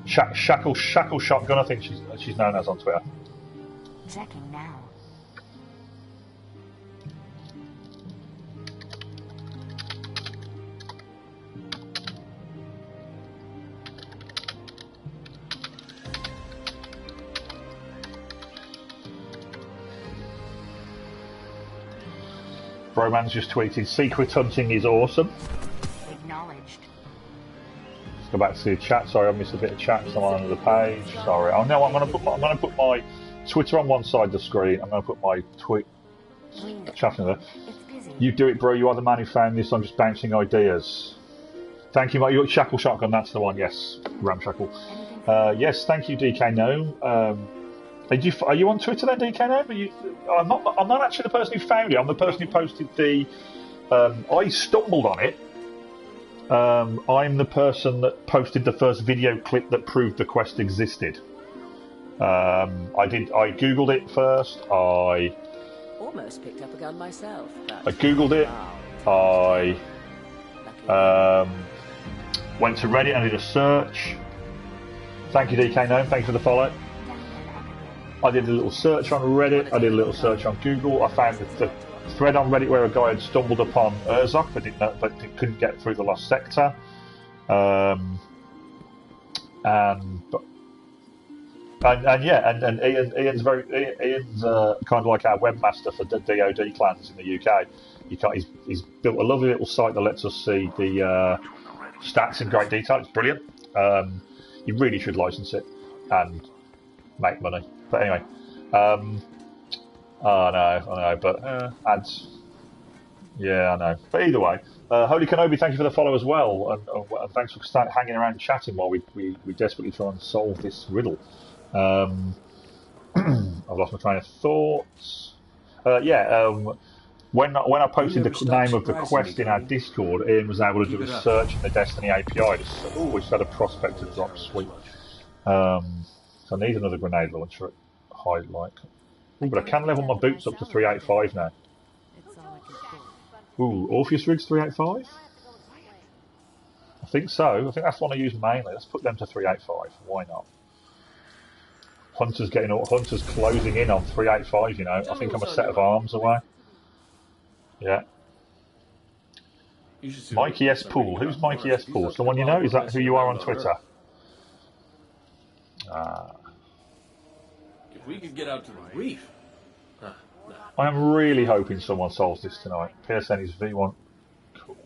Shackle Shotgun, I think she's known as on Twitter. Checking now. Broman's just tweeted, secret hunting is awesome. Acknowledged. Let's go back to the chat. Sorry, I missed a bit of chat. So I'm on another page. Sorry. Oh no, I'm gonna put my Twitter on one side of the screen. I'm gonna put my chat in there. You do it, bro. You are the man who found this. I'm just bouncing ideas. Thank you, mate. You got Shackle Shotgun. That's the one. Yes, Ramshackle. Yes, thank you, DK Gnome. Are you on Twitter then, DK Gnome? I'm not actually the person who found it. I'm the person who posted the. I stumbled on it. I'm the person that posted the first video clip that proved the quest existed. I googled it first. I almost picked up a gun myself. I googled it. I went to Reddit and did a search. Thank you, DK Gnome. Thank you for the follow. I did a little search on Reddit. I did a little search on Google. I found the thread on Reddit where a guy had stumbled upon Urzok, but couldn't get through the lost sector. And Ian's kind of like our webmaster for DoD clans in the UK. He's built a lovely little site that lets us see the stats in great detail. It's brilliant. You really should license it and make money. But anyway, I know, but ads. Yeah, I know. But either way, Holy Kenobi, thank you for the follow as well, and thanks for hanging around and chatting while we desperately try and solve this riddle. I've lost my train of thoughts. When I posted the name of the quest in our Discord, Ian was able to do a search in the Destiny API, which had a prospector drop. Sweet. So I need another grenade launcher at highlight. Ooh, but I can level my boots up to 385 now. Ooh, Orpheus Rig's 385? I think so. I think that's the one I use mainly. Let's put them to 385. Why not? Hunter's closing in on 385, you know. I think I'm a set of arms away. Yeah. Mikey S. Poole. Who's Mikey S. Poole? Someone you know? Is that who you are on Twitter? If we could get out to the reef. I am really hoping someone solves this tonight. PSN is V1. Cool.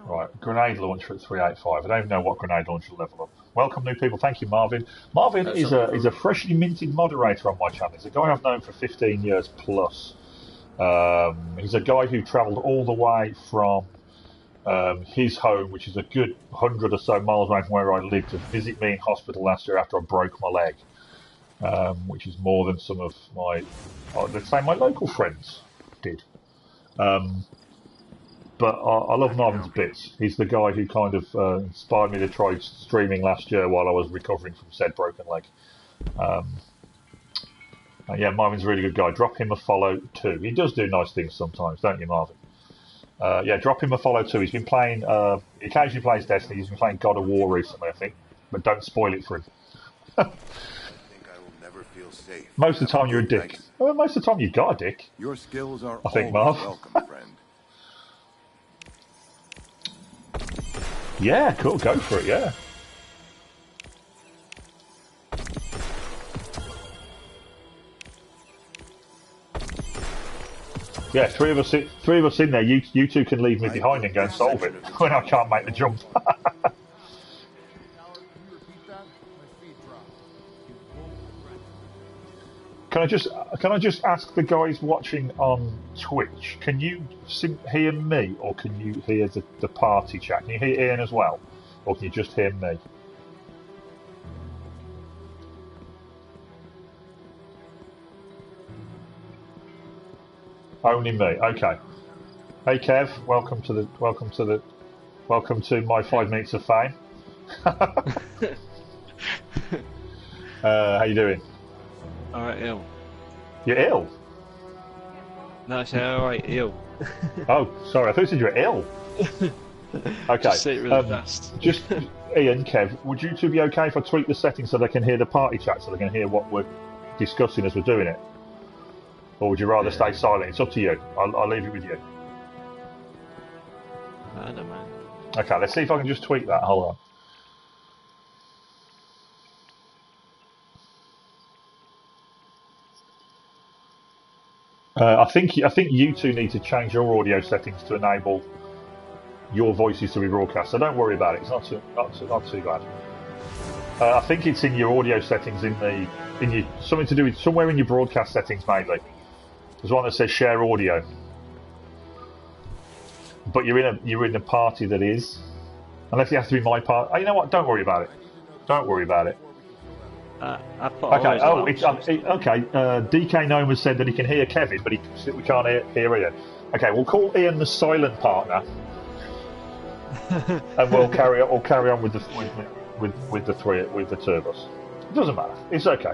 Right, grenade launcher at 385. I don't even know what grenade launcher level up. Welcome new people. Thank you, Marvin. Marvin is a freshly minted moderator on my channel. He's a guy I've known for 15 years plus. He's a guy who travelled all the way from his home, which is a good 100 or so miles away from where I live, to visit me in hospital last year after I broke my leg, which is more than some of my, let's say, my local friends did. But I love Marvin to bits. He's the guy who kind of inspired me to try streaming last year while I was recovering from said broken leg. Yeah, Marvin's a really good guy. Drop him a follow too. He does do nice things sometimes, don't you, Marvin? Yeah, drop him a follow too. He's been playing, he occasionally plays Destiny. He's been playing God of War recently, I think. But don't spoil it for him. I think I will never feel safe. Most of the time you're a dick. Well, most of the time you've got a dick. Your skills are I think, always Marv. welcome, friend. Yeah, cool. Go for it, yeah. Yeah, three of us in there. You two can leave me behind and go and solve it when I can't make the jump. Can I just ask the guys watching on Twitch? Can you hear me, or can you hear the party chat? Can you hear Ian as well, or can you just hear me? Only me. Okay. Hey Kev, welcome to my 5 minutes of fame. How you doing? Alright, ill. You're ill? No, I said alright, ill. Oh, sorry, I thought you said you were ill. Okay. Just say it really fast. Just, Ian, Kev, would you two be okay if I tweak the settings so they can hear the party chat, so they can hear what we're discussing as we're doing it? Or would you rather stay silent? It's up to you. I'll leave it with you. I don't mind. Okay, let's see if I can just tweak that. Hold on. I think you two need to change your audio settings to enable your voices to be broadcast. So don't worry about it. It's not too bad. I think it's in your audio settings in your something to do with somewhere in your broadcast settings maybe. There's one that says share audio, but you're in a party that is, unless it has to be my part. Oh, you know what? Don't worry about it. Don't worry about it. I put Okay. Oh, it's okay. DK Noma said that he can hear Kevin, but we can't hear Ian. Okay, we'll call Ian the silent partner, and we'll carry on with the two of us. It doesn't matter. It's okay.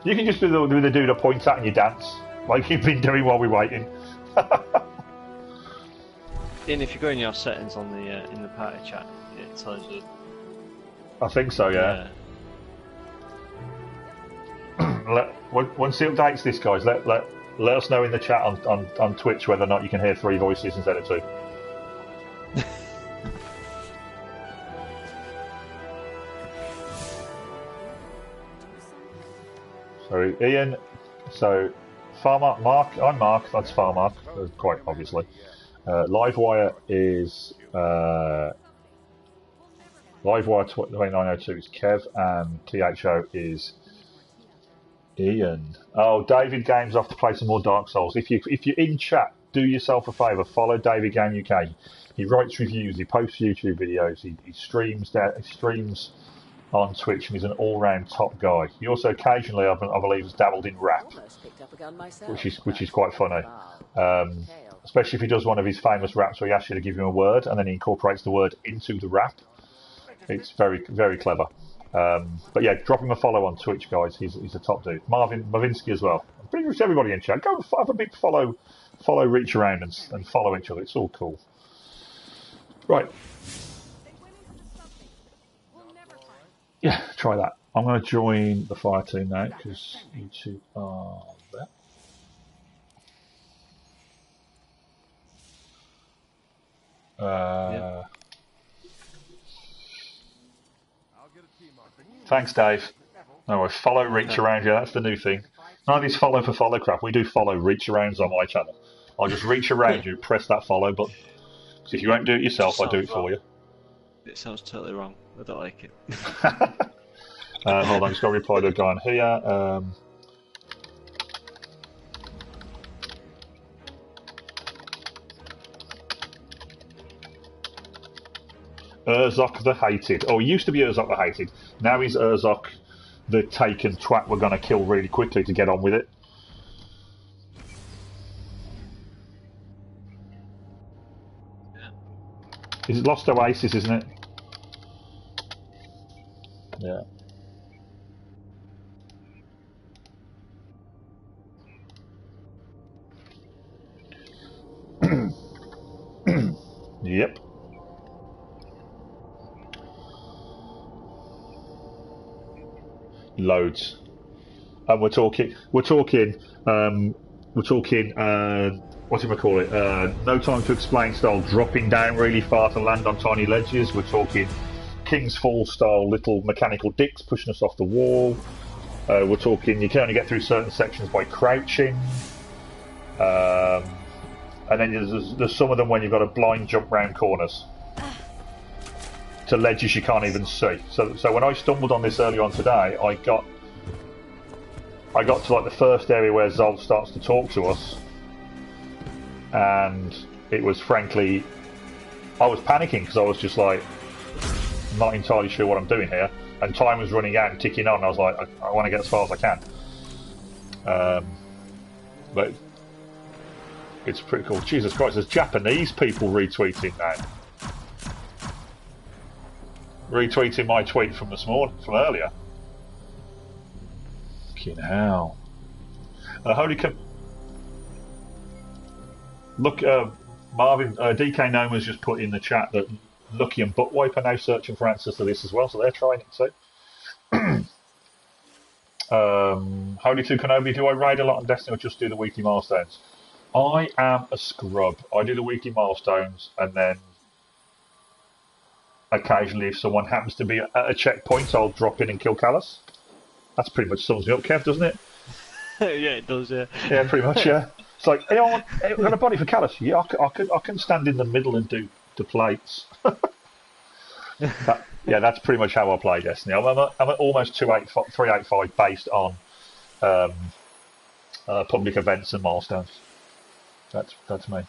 You can just do the point at and you dance like you've been doing while we're waiting. Ian, if you go in your settings on the in the party chat, it tells you. I think so, yeah. Once it updates this, guys, let us know in the chat on Twitch whether or not you can hear 3 voices instead of 2. So, Ian, Mark, I'm Mark, that's Farmark, quite obviously. Livewire is... Livewire 2902 is Kev, and THO is Ian. Oh, David Games off to play some more Dark Souls. If you're in chat, do yourself a favour, follow David Game UK. He writes reviews, he posts YouTube videos, he streams on Twitch, and he's an all-round top guy. He also occasionally, I believe, has dabbled in rap, which is quite funny. Especially if he does one of his famous raps where he asks you to give him a word, and then he incorporates the word into the rap. It's very, very clever. But yeah, drop him a follow on Twitch, guys. He's a top dude. Marvinsky as well. Pretty much everybody in chat. Go and have a big follow, reach around and follow each other. It's all cool. Right. Yeah, try that. I'm going to join the fire team now because you two are there. Yeah. Thanks, Dave. No, follow, reach around. Yeah, that's the new thing. None of this follow for follow crap. We do follow, reach arounds on my channel. I'll just reach around you, press that follow button. So if you won't do it yourself, I'll do it for you. It sounds totally wrong. I don't like it. Hold on, just got to reply to a guy on here. Urzok the Hated. Oh, he used to be Urzok the Hated. Now he's Urzok the taken twat we're going to kill really quickly to get on with it. Yeah. Is it Lost Oasis, isn't it? Yeah. Yep. Loads. And we're talking what do you call it? No Time to Explain style, dropping down really far to land on tiny ledges. We're talking King's Fall style, little mechanical dicks pushing us off the wall. We're talking you can only get through certain sections by crouching. And then there's some of them when you've got to blind jump round corners to ledges you can't even see. So when I stumbled on this earlier on today, I got to like the first area where Zolf starts to talk to us, and it was frankly, I was panicking because I was just like not entirely sure what I'm doing here, and time was running out and ticking on. And I was like, I want to get as far as I can. But it's pretty cool. Jesus Christ, there's Japanese people retweeting now. Retweeting my tweet from this morning, from earlier. Fucking hell. Holy Look, Marvin, DK Noma's just put in the chat that Lucky and Buttwipe are now searching for answers to this as well, so they're trying it too. Holy 2 Kenobi, do I raid a lot on Destiny or just do the weekly milestones? I am a scrub. I do the weekly milestones, and then occasionally if someone happens to be at a checkpoint, I'll drop in and kill Callus. That's pretty much sums me up, Kev, doesn't it? Yeah, it does, yeah. Yeah, pretty much, yeah. It's like, anyone got a body for Callus? Yeah, I can stand in the middle and do the plates. Yeah, that's pretty much how I play Destiny. I'm at almost 385 based on public events and milestones. That's me.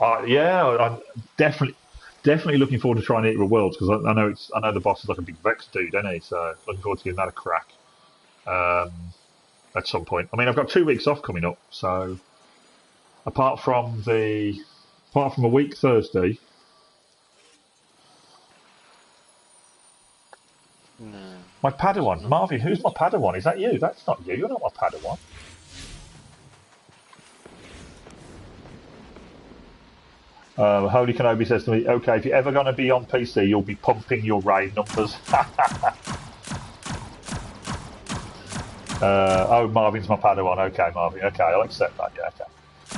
Yeah, I'm definitely looking forward to trying Eater of Worlds, because I know the boss is like a big Vex dude, isn't he? So looking forward to giving that a crack at some point. I mean, I've got 2 weeks off coming up, so apart from a week Thursday. No. My Padawan, Marvin. Who's my Padawan? Is that you? That's not you. You're not my Padawan. Holy Kenobi says to me, okay, if you're ever going to be on PC, you'll be pumping your raid numbers. Oh, Marvin's my Padawan. Okay, Marvin. Okay, I'll accept that. Yeah, okay.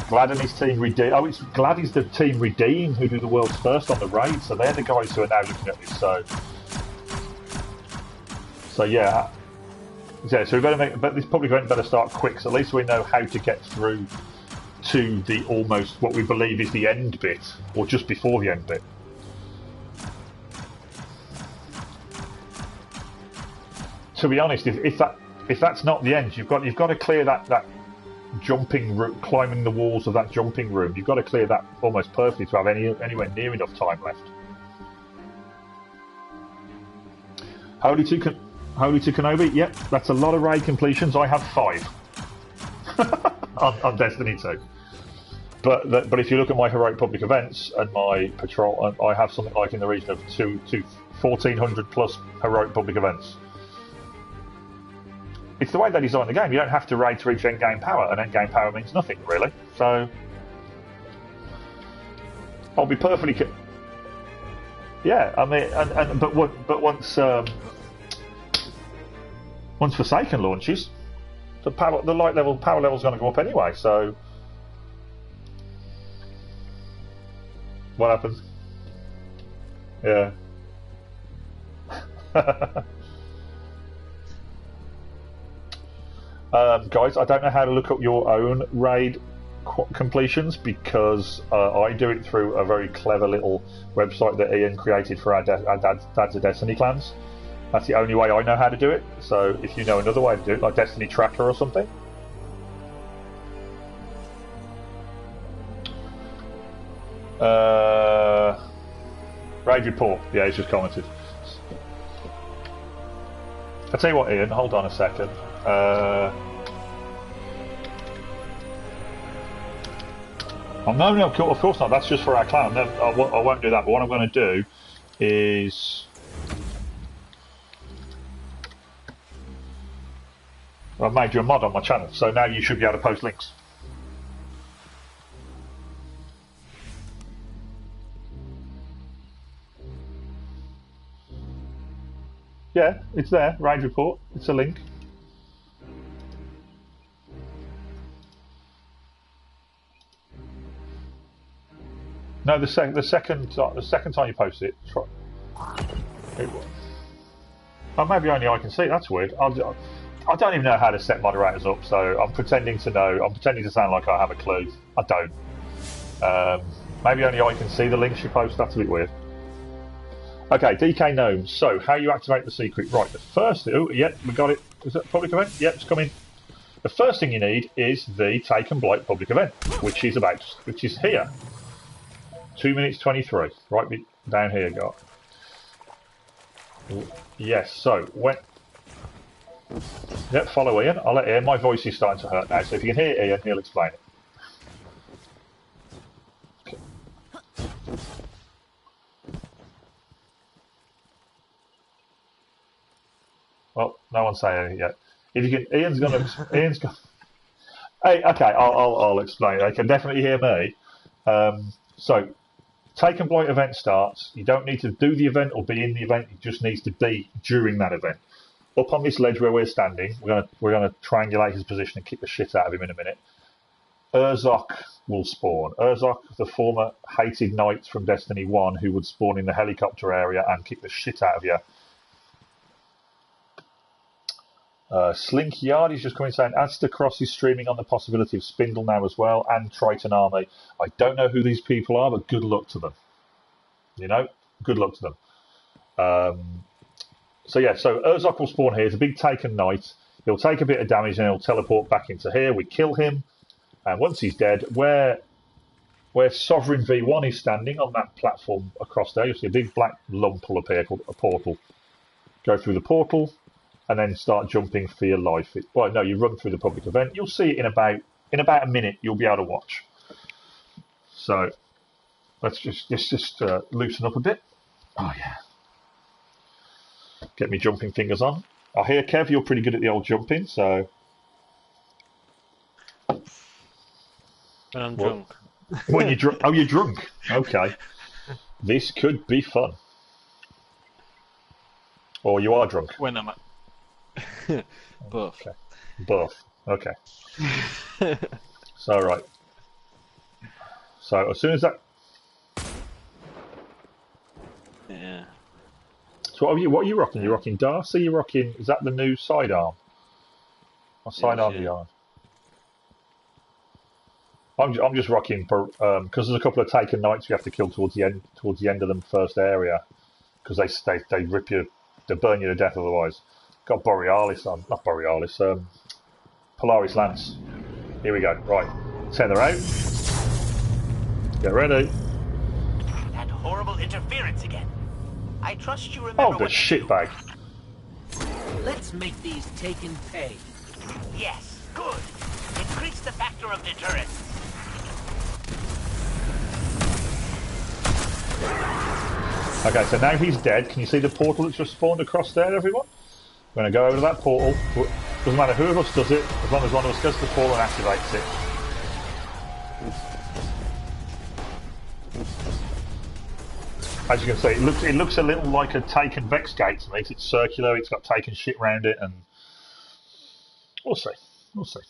Glad and his team redeem. Oh, it's Glad is the team Redeem who do the world's first on the raid, so they're the guys who are now looking at this. So yeah. So we better but this public event better start quick, so at least we know how to get through to the almost what we believe is the end bit, or just before the end bit. To be honest, if that's not the end, you've got to clear that jumping route, climbing the walls of that jumping room. You've got to clear that almost perfectly to have anywhere near enough time left. Holy 2 Kenobi, yep, that's a lot of raid completions. I have 5 on Destiny 2. But if you look at my heroic public events and my patrol, I have something like in the region of 1,400 plus heroic public events. It's the way they design the game. You don't have to raid to reach endgame power, and endgame power means nothing really. So I'll be perfectly. Yeah, I mean, but once Forsaken launches, the power level's going to go up anyway. So what happens? Yeah. Guys, I don't know how to look up your own raid completions, because I do it through a very clever little website that Ian created for our Dads of Destiny clans. That's the only way I know how to do it. So if you know another way to do it, like Destiny Tracker or something. Raid report. Yeah, he's just commented. I'll tell you what, Ian, hold on a second. No, of course not. That's just for our clan. I won't do that. But what I'm going to do is... I've made you a mod on my channel, so now you should be able to post links. Yeah, it's there. Raid report. It's a link. No, the second time you post it, try. Oh, maybe only I can see. That's weird. I don't even know how to set moderators up, so I'm pretending to know. I'm pretending to sound like I have a clue. I don't. Maybe only I can see the links you post. That's a bit weird. Okay, DK Gnome. So, how you activate the secret? Right, the first... Oh, yep, we got it. Is that public event? Yep, it's coming. The first thing you need is the Take and Blight public event, which is here. 2 minutes 23. Right down here, got. Yes, so when... Yep, follow Ian. I'll let Ian. My voice is starting to hurt now, so if you can hear Ian, he'll explain it. Okay. Well, no one's saying anything yet. If you can... Ian's going to... Ian's got... Hey, okay, I'll explain. They can definitely hear me. So, Take and Blight event starts. You don't need to do the event or be in the event. It just needs to be during that event. Up on this ledge where we're standing, we're gonna triangulate his position and kick the shit out of him in a minute. Urzok will spawn. Urzok, the former hated knight from Destiny 1 who would spawn in the helicopter area and kick the shit out of you. Slink Yard is just coming saying, Asta Cross is streaming on the possibility of Spindle now as well, and Triton Army. I don't know who these people are, but good luck to them. You know, good luck to them. So Urzok will spawn here. It's a big Taken Knight. He'll take a bit of damage and he'll teleport back into here. We kill him, and once he's dead, where Sovereign V1 is standing on that platform across there, you'll see a big black lump will appear called a portal. Go through the portal. And then start jumping for your life. Well, no, you run through the public event. You'll see it in about a minute. You'll be able to watch. So let's just loosen up a bit. Oh yeah, get me jumping fingers on. I hear Kev, you're pretty good at the old jumping. So when I'm drunk. When you're drunk? Oh, you're drunk. Okay, this could be fun. Or you are drunk. When I'm both. Okay. Both. Okay. So right. So as soon as that. Yeah. So what are you rocking? You're rocking Darcy. You're rocking. Is that the new sidearm? Or sidearm VR? I'm just rocking because there's a couple of Taken Knights you have to kill towards the end of the first area because they rip you, they burn you to death otherwise. Got Borealis on, not Borealis, Polaris Lance. Here we go. Right, tether out. Get ready. That horrible interference again. I trust you remember. Oh, the shitbag. Let's make these Taken pay. Yes, good. Increase the factor of deterrence. Okay, so now he's dead. Can you see the portal that's just spawned across there, everyone? We're going to go over to that portal. Doesn't matter who of us does it, as long as one of us goes to the portal and activates it. As you can see, it looks a little like a Taken Vex gate to me. It's circular, it's got Taken shit around it, and we'll see. We'll see.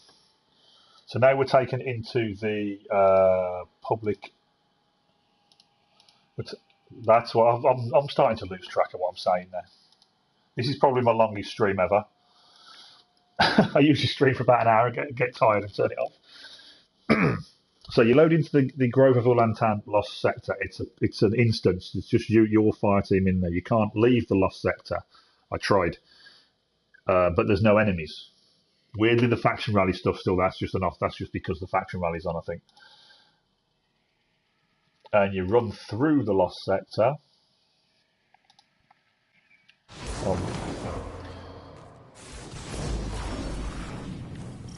So now we're taken into the public. That's what I'm starting to lose track of what I'm saying now. This is probably my longest stream ever. I usually stream for about an hour and get tired and turn it off. So you load into the Grove of Ulantan Lost Sector. It's an instance. It's just your fire team in there. You can't leave the Lost Sector. I tried, but there's no enemies. Weirdly, the faction rally stuff still. That's just because the faction rally's on, I think. And you run through the Lost Sector.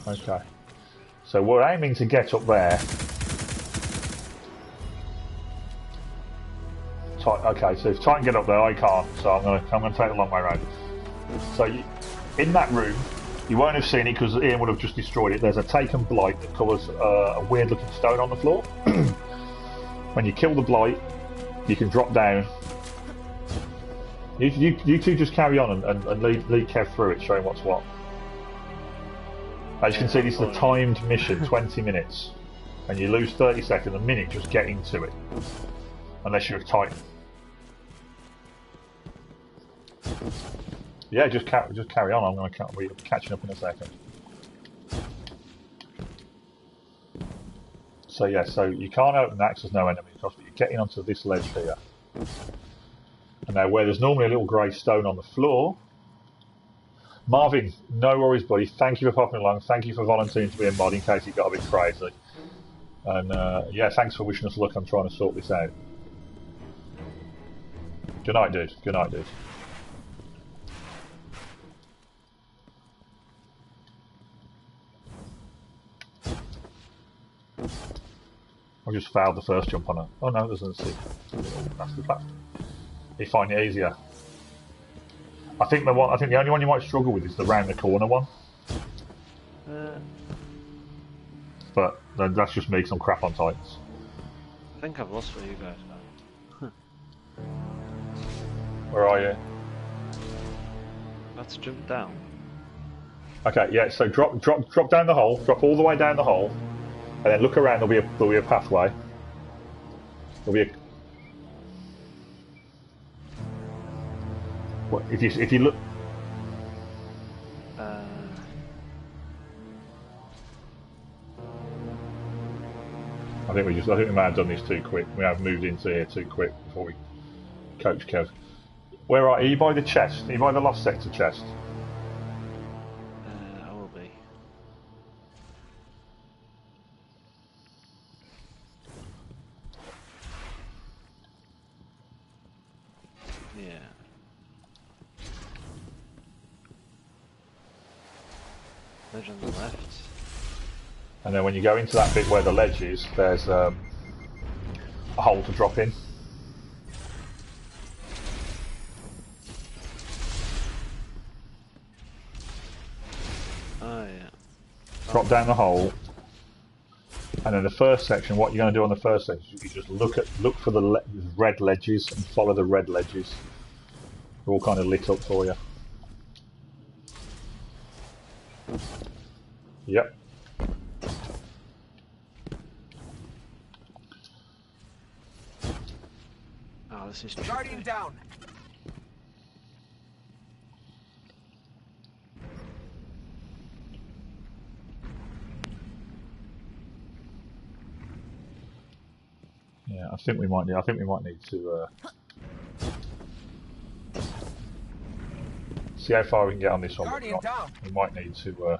Okay. So we're aiming to get up there. Okay, so if Titan get up there, I can't. So I'm gonna take the long way around. So in that room, you won't have seen it because Ian would have just destroyed it. There's a Taken Blight that covers a weird-looking stone on the floor. When you kill the Blight, you can drop down. You two just carry on and lead Kev through it, showing what's what. As you can see, this is a timed mission, 20 minutes. And you lose 30 seconds a minute just getting to it. Unless you're a Titan. Yeah, just carry on. I'm going to be catching up in a second. So yeah, so you can't open that because there's no enemy across, but you're getting onto this ledge here. And now where there's normally a little grey stone on the floor. Marvin, no worries, buddy. Thank you for popping along. Thank you for volunteering to be a mod in case it got a bit crazy. And yeah, thanks for wishing us luck. I'm trying to sort this out. Good night, dude. Good night, dude. I just failed the first jump on it. Oh no, there's a nasty platform. You find it easier. I think the only one you might struggle with is the round the corner one. But that's just me because I'm crap on Titans. I think I've lost where you guys are. Where are you? Let's jump down. Okay, yeah. So drop down the hole. Drop all the way down the hole, and then look around. There'll be a pathway. There'll be a. What if you look? I think we may have done this too quick. We have moved into here too quick before we coach Kev. Where are you? By the chest? Are you by the lost sector chest? I will be. Yeah. Ledge on the left. And then when you go into that bit where the ledge is, there's a hole to drop in. Oh yeah. Drop down the hole, and then the first section. What you're going to do on the first section is you just look for the red ledges and follow the red ledges. They're all kind of lit up for you. Yep. Oh, this is Guardian down. Yeah, I think we might need to see how far we can get on this one. We might need to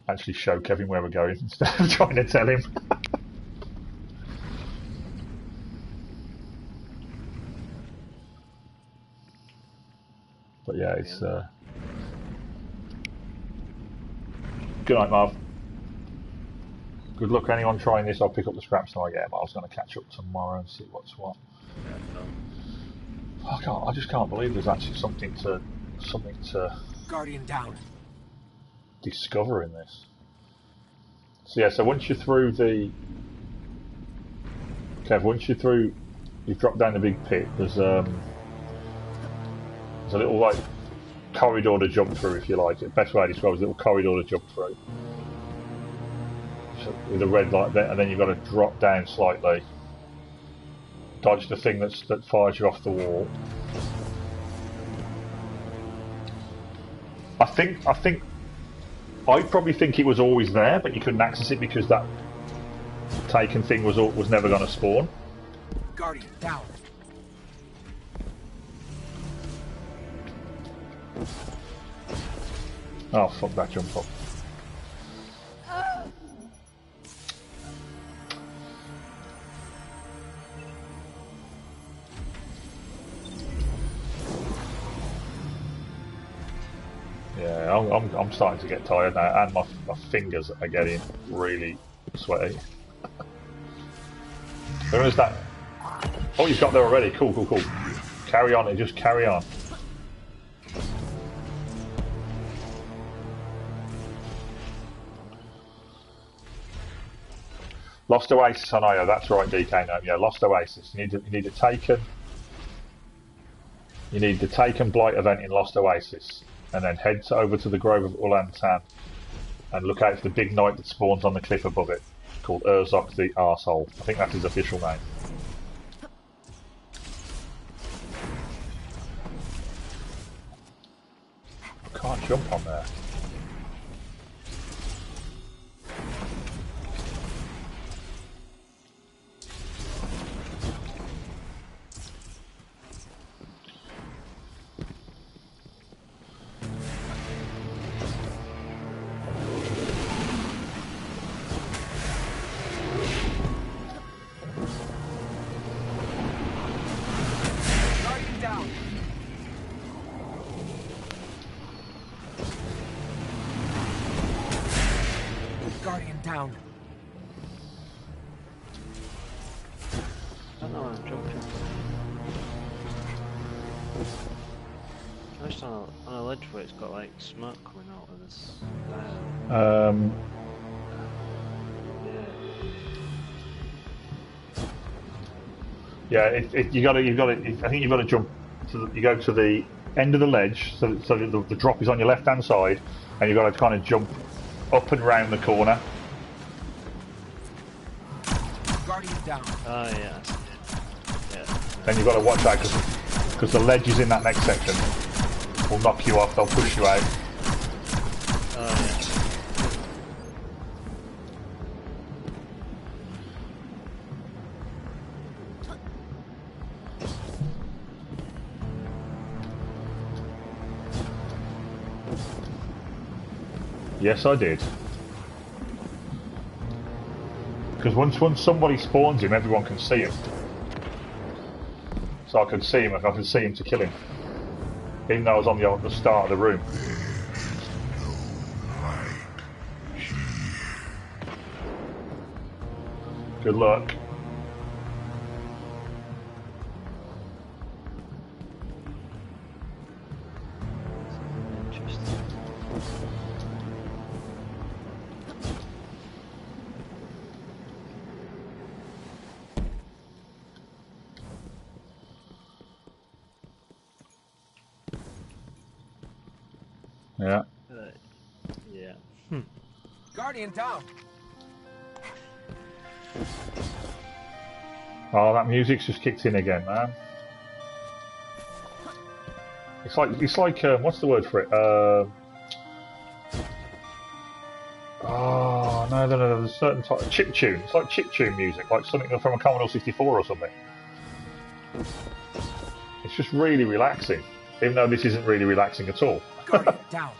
actually show Kevin where we're going instead of trying to tell him. But yeah, it's good night, Marv. Good luck anyone trying this. I'll pick up the scraps when I get them. I was going to catch up tomorrow and see what's what. I just can't believe there's actually something to Guardian down. discover in this. So yeah, so once you're through the Kev, you've dropped down the big pit. There's a little like corridor to jump through, if you like. The best way to describe it is a little corridor to jump through. So, with a red light there, and then you've got to drop down slightly, dodge the thing that fires you off the wall. I probably think it was always there, but you couldn't access it because that taken thing was never going to spawn. Guardian down. Oh fuck that jump up. Yeah, I'm starting to get tired now, and my fingers are getting really sweaty. Where is that? Oh, you've got there already. Cool. Carry on, just carry on. Lost Oasis on IO, that's right, DK. No, yeah, Lost Oasis. You need a Taken. You need the Taken Blight event in Lost Oasis, and then head over to the Grove of Ulantan and look out for the big knight that spawns on the cliff above it, called Urzok the Arsehole. I think that's his official name. I can't jump on there. ledge where it's got like smoke coming out of this. Yeah, you got to. I think you've got to jump. You go to the end of the ledge, so the drop is on your left-hand side, and you've got to kind of jump up and round the corner. Guardian down. Oh yeah. Yeah. Then you've got to watch out because the ledge is in that next section. Will knock you off. They'll push you out. Oh yeah. Yes, I did. Because once somebody spawns him, everyone can see him. So I could see him. I could see him to kill him, even though I was on the start of the room. Good luck. Interesting. Yeah. Yeah. Guardian down. Oh, that music's just kicked in again, man. It's like what's the word for it? Oh no, there's a certain type of chip tune. It's like chip tune music, like something from a Commodore 64 or something. It's just really relaxing, even though this isn't really relaxing at all. Guardian down.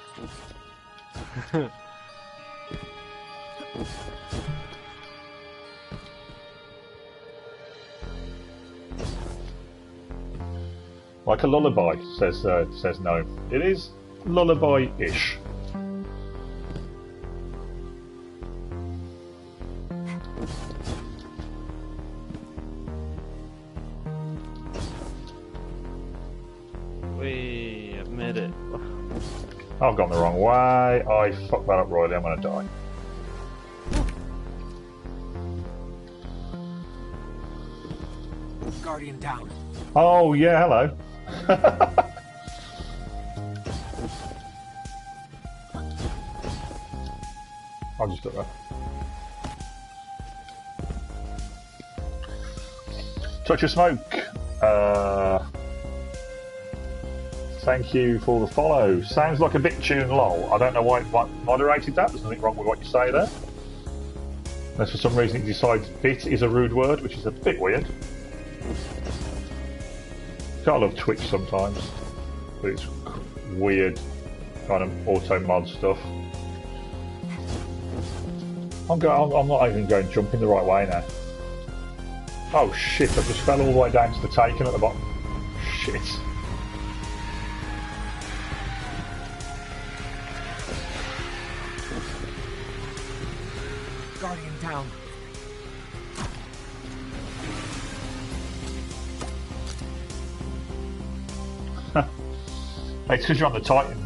Like a lullaby, says no. It is lullaby-ish. I've made it. I've gone the wrong way. I fucked that up royally. I'm gonna die. Guardian down. Oh yeah, hello. I'll just do that. Touch of Smoke. Thank you for the follow. Sounds like a bit tune lol. I don't know why it moderated that. There's nothing wrong with what you say there. Unless for some reason it decides bit is a rude word, which is a bit weird. I love Twitch sometimes, but it's weird kind of auto mod stuff. I'm not even going jumping the right way now. Oh shit! I just fell all the way down to the taken at the bottom. Shit. Guardian down. It's because you're on the Titan.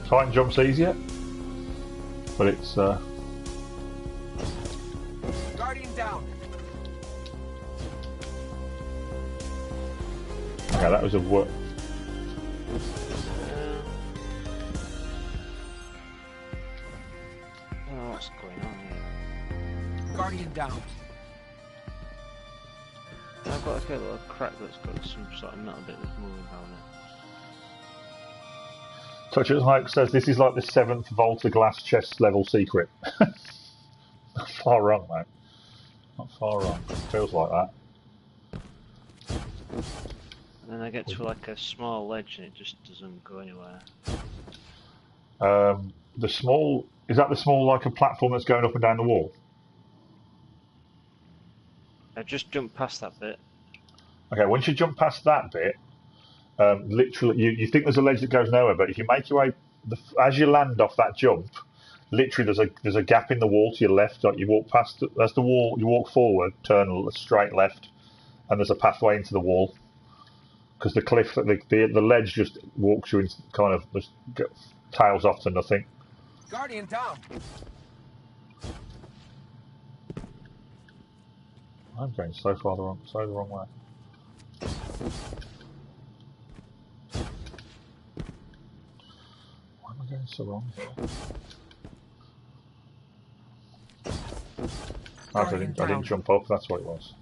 Titan jumps easier, but it's Guardian down. okay. That was a work. What's going on here? Guardian down. I've got like a little crack that's got some sort of metal bit that's moving down it. Touch of Smoke says this is like the 7th Volta glass chest level secret. Not far wrong, mate. Not far wrong. Feels like that. And then I get to like a small ledge and it just doesn't go anywhere. The small is that the small like a platform that's going up and down the wall? I just jumped past that bit. Okay, once you jump past that bit, literally, you think there's a ledge that goes nowhere, but if you make your way, as you land off that jump, literally there's a gap in the wall to your left. Like you walk past, that's the wall. You walk forward, turn straight left, and there's a pathway into the wall. because the cliff, the ledge just walks you into kind of just tails off to nothing. Guardian down. I'm going so far the wrong way. Why am I going so wrong here? I didn't jump up, that's what it was.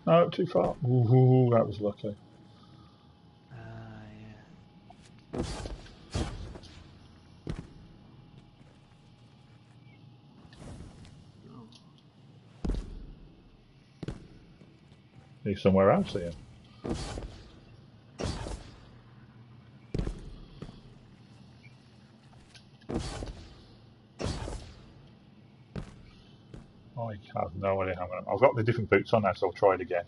No, too far. Ooh, that was lucky. Yeah. He's somewhere else here. I have no idea how many. I've got the different boots on now, so I'll try it again.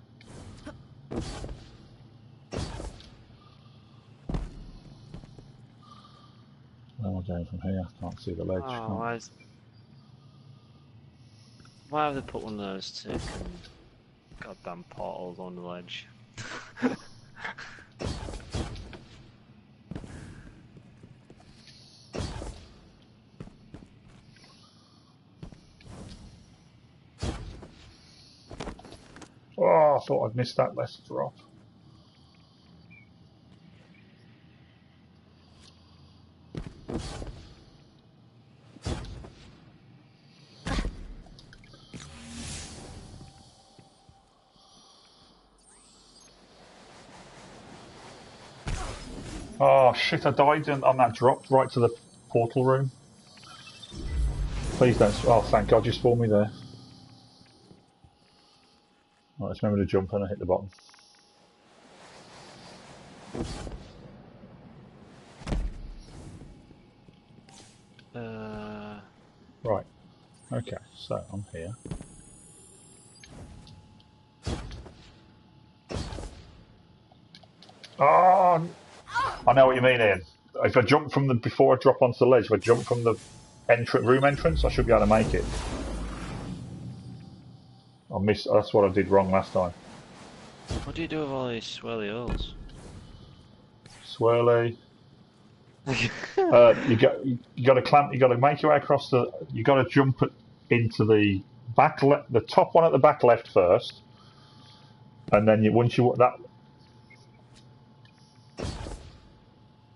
Where am I going from here? I can't see the ledge. Oh, why have they put one of those taken goddamn portals on the ledge? Oh, I thought I'd missed that last drop. Oh shit, I died on that drop right to the portal room. Please don't. Oh, thank God you spawned me there. Right, let's remember to jump and I hit the bottom. Right. Okay, so I'm here. Oh, I know what you mean, Ian. If I jump from before I drop onto the ledge, if I jump from the room entrance, I should be able to make it. I missed. That's what I did wrong last time. What do you do with all these swirly holes? Swirly. You got to clamp. You got to make your way across the. You got to jump into the back the top one at the back left first, and then once you that.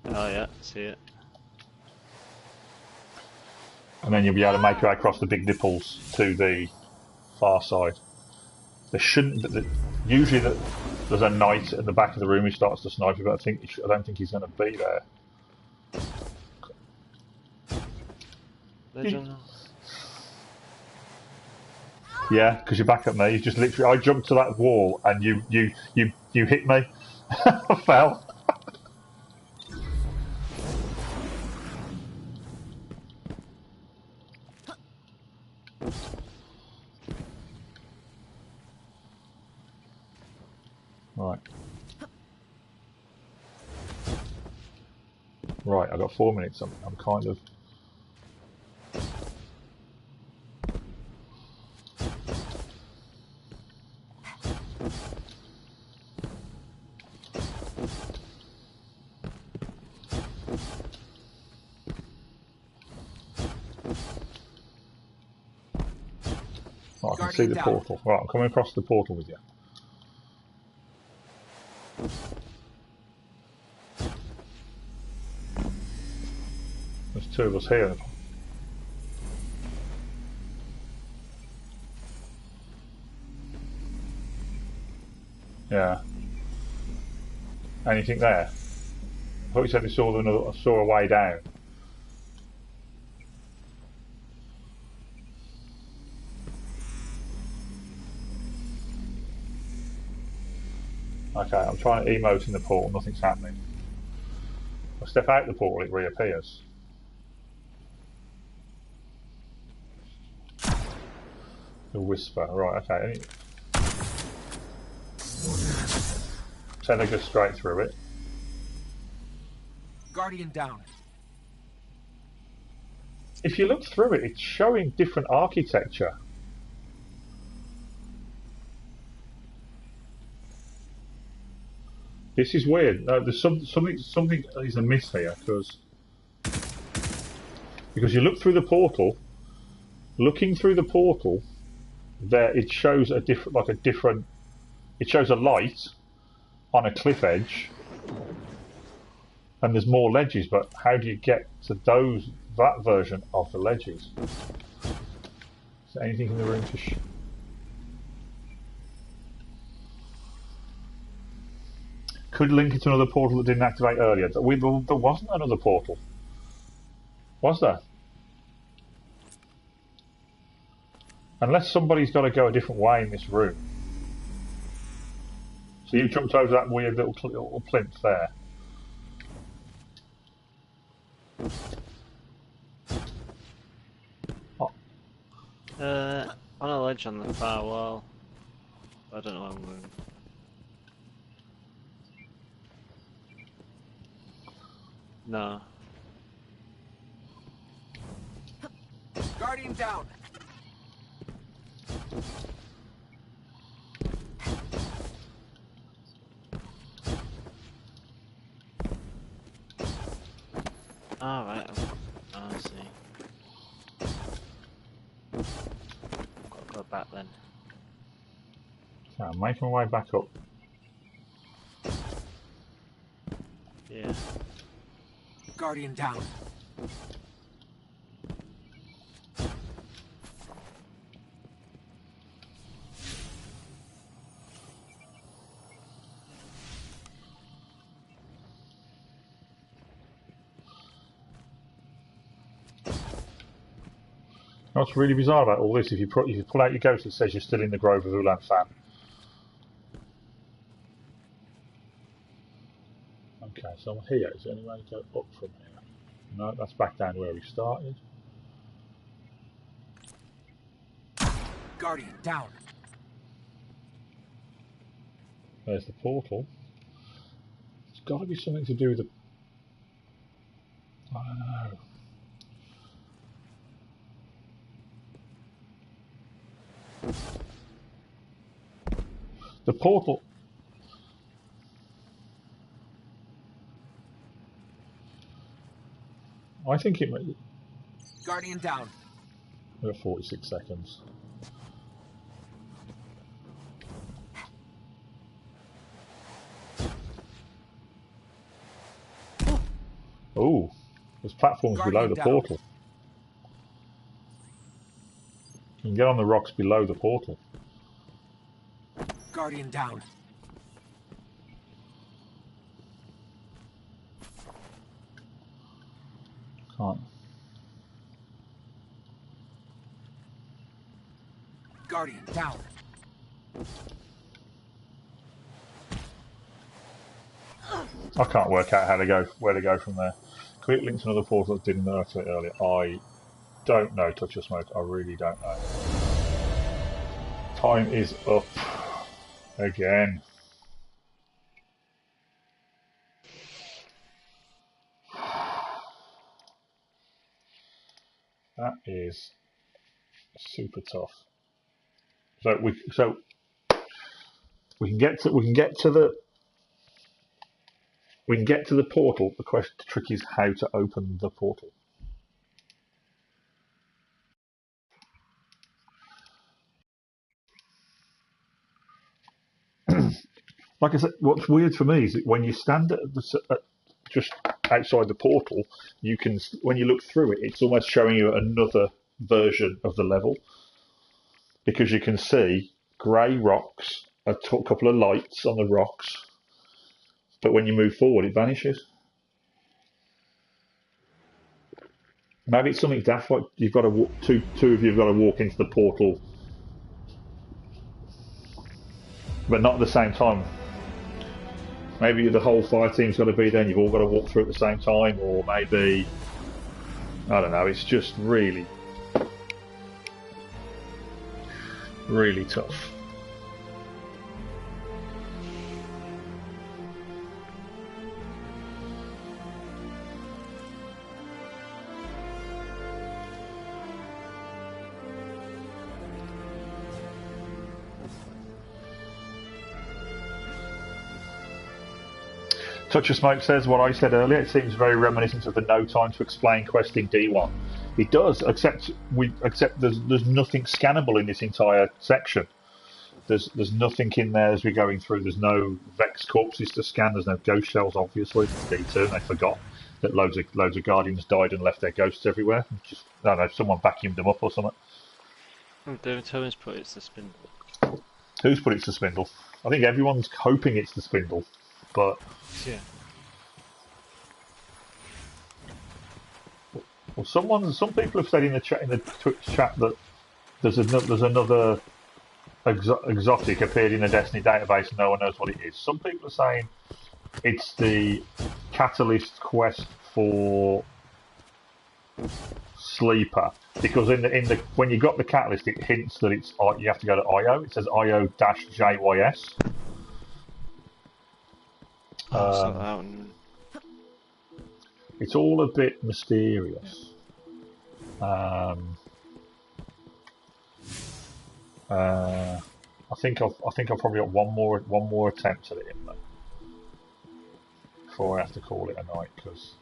Oh yeah, see it. And then you'll be able to make your way across the big nipples to the far side. There shouldn't. Usually, there's a knight at the back of the room who starts to snipe you, but I don't think he's going to be there. Yeah, because you're back at me. You just literally. I jumped to that wall and you hit me. I fell. Right. Right, I've got 4 minutes. I'm kind of... Oh, I can see the portal. Right, I'm coming across the portal with you. There's two of us here. Yeah. Anything there? I thought you said you saw a way down. Okay, I'm trying to emote in the portal, nothing's happening. I step out the portal, it reappears. The whisper, right, okay. So they go straight through it. Guardian down. if you look through it, it's showing different architecture. This is weird. There's something is amiss here because you look through the portal. Looking through the portal, there it shows a different. It shows a light on a cliff edge, and there's more ledges. But how do you get to that version of the ledges? Is there anything in the room to? Could link it to another portal that didn't activate earlier. There wasn't another portal, was there? Unless somebody's got to go a different way in this room. So you jumped over that weird little plinth there. Oh. On a ledge on the far wall. I don't know where I'm going. No. Guardian down. Alright, I see. Gotta go back then. So I'm making my way back up. Yeah. Guardian down. What's really bizarre about all this, if you pull out your ghost, it says you're still in the Grove of Ulan Fan. Okay, so I'm here. Is there any way to go up from here? No, that's back down where we started. Guardian down. There's the portal. It's got to be something to do with the... I don't know. The portal... I think it might... Guardian down. We're at 46 seconds. Oh, there's platforms below the portal. You can get on the rocks below the portal. Guardian down. Can't. Guardian down. I can't work out where to go from there. Quick link to another portal that didn't activate earlier. I don't know, Touch of Smoke. I really don't know. Time is up again. That is super tough. So we can get to the portal. The trick is how to open the portal. Like I said, what's weird for me is that when you stand just outside the portal, you can, when you look through it, it's almost showing you another version of the level, because you can see grey rocks, a couple of lights on the rocks, but when you move forward, it vanishes. Maybe it's something daft, like you've got to two of you've got to walk into the portal, but not at the same time. Maybe the whole fire team's got to be there and you've all got to walk through at the same time, or maybe, I don't know, it's just really, really tough. Touch of Smoke says what I said earlier. It seems very reminiscent of the No Time to Explain quest in D1. It does, except there's nothing scannable in this entire section. There's nothing in there as we're going through. There's no Vex corpses to scan. There's no ghost shells, obviously. It's D2, and they forgot that loads of Guardians died and left their ghosts everywhere. Just, I don't know, someone vacuumed them up or something. David Tobin's put it's the spindle. Who's put it's the spindle? I think everyone's hoping it's the spindle, but Yeah. Well, some people have said in the Twitch chat that there's another exotic appeared in the Destiny database and no one knows what it is. Some people are saying it's the catalyst quest for Sleeper, because in the when you got the catalyst, it hints that it's you have to go to IO. It says IO-JYS. It's all a bit mysterious. I think I've probably got one more attempt at it in there before I have to call it a night, because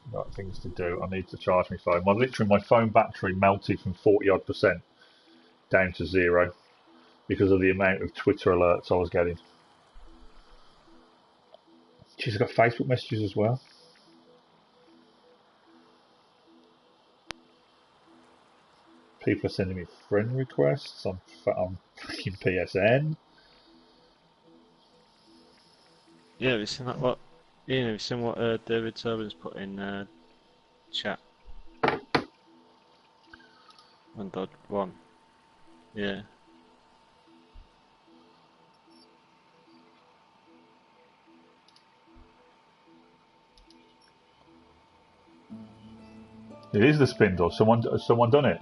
I've got things to do. I need to charge my phone. My phone battery melted from 40% down to 0 because of the amount of Twitter alerts I was getting. She's got Facebook messages as well. People are sending me friend requests on fucking PSN. Yeah, have you seen that? What? Ian, have you seen what David Tobin's put in chat? $1.1. Yeah. It is the spindle. Someone done it.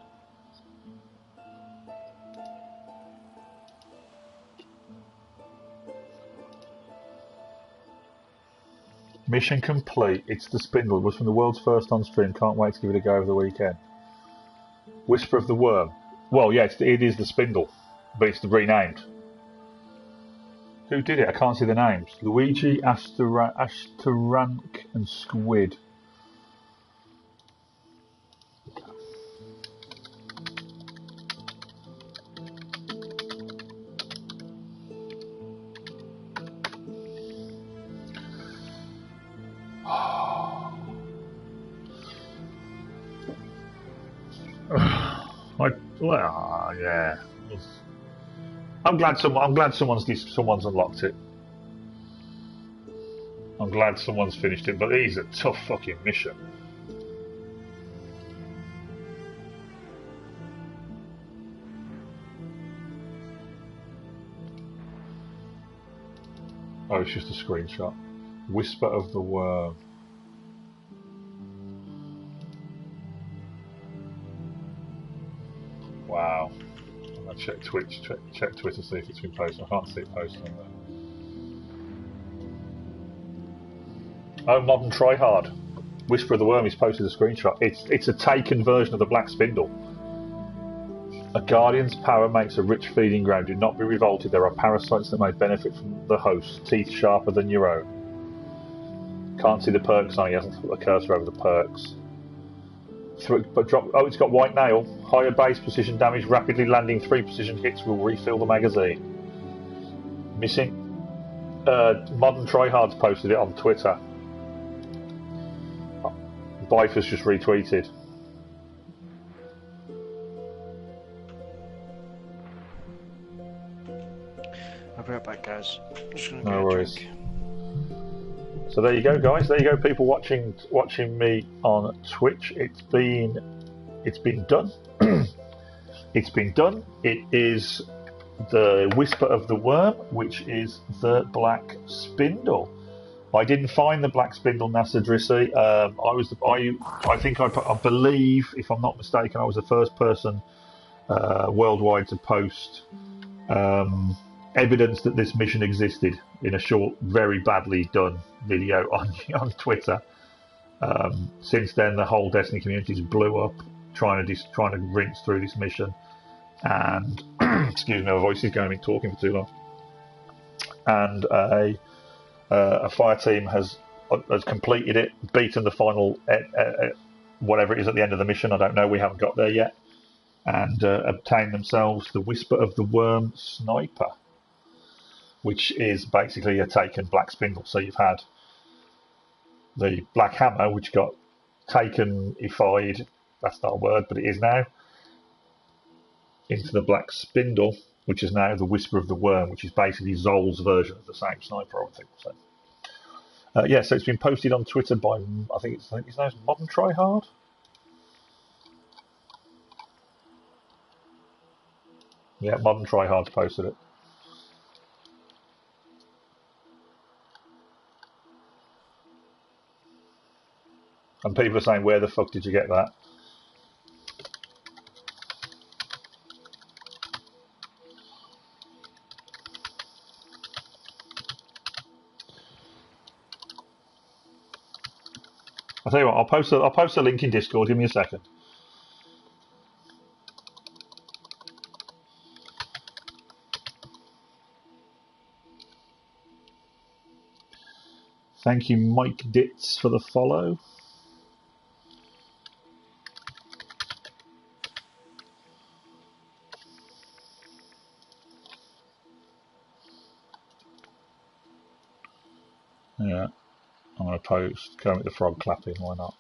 Mission complete. It's the spindle. It was from the world's first on stream. Can't wait to give it a go over the weekend. Whisper of the Worm. Well, yeah, it is the spindle, but it's renamed. Who did it? I can't see the names. Luigi, Ashtarank, and Squid. Yeah. I'm glad someone's unlocked it. I'm glad someone's finished it, but it is a tough fucking mission. Oh, it's just a screenshot. Whisper of the Worm. Wow. I'm gonna check Twitch, check Twitter, see if it's been posted. I can't see it posted on there. Oh, Modern Tryhard. Whisper of the Worm is posted a screenshot. It's a taken version of the Black Spindle. A Guardian's power makes a rich feeding ground. Do not be revolted. There are parasites that may benefit from the host. Teeth sharper than your own. Can't see the perks on. He hasn't put the cursor over the perks. It's got White Nail. Higher base precision damage. Rapidly landing 3 precision hits will refill the magazine. Missing. Modern Tryhard's posted it on Twitter. Bifer's just retweeted. I'll be right back, guys. Just gonna no worries. So there you go, guys. There you go, people watching me on Twitch. It's been done. It's been done. It is the Whisper of the Worm, which is the Black Spindle. I didn't find the Black Spindle, Nasser Drissi. I believe, if I'm not mistaken, I was the first person worldwide to post evidence that this mission existed in a short, very badly done video on Twitter. Since then, the whole Destiny community blew up trying to rinse through this mission. And excuse me, my voice is going to be talking for too long. And a fire team has completed it, beaten the final whatever it is at the end of the mission. I don't know. We haven't got there yet, and obtained themselves the Whisper of the Worm Sniper, which is basically a taken black spindle. So you've had the black hammer, which got taken-ified. That's not a word, but it is now. Into the black spindle, which is now the Whisper of the Worm, which is basically Zol's version of the same sniper, I would think. So, yeah, so it's been posted on Twitter by, I think his name's Modern Tryhard. Yeah, Modern Tryhard's posted it. And people are saying, where the fuck did you get that? I'll tell you what, I'll post a link in Discord, give me a second. Thank you, Mike Ditz, for the follow. Yeah, I'm going to post Kermit the Frog clapping, why not?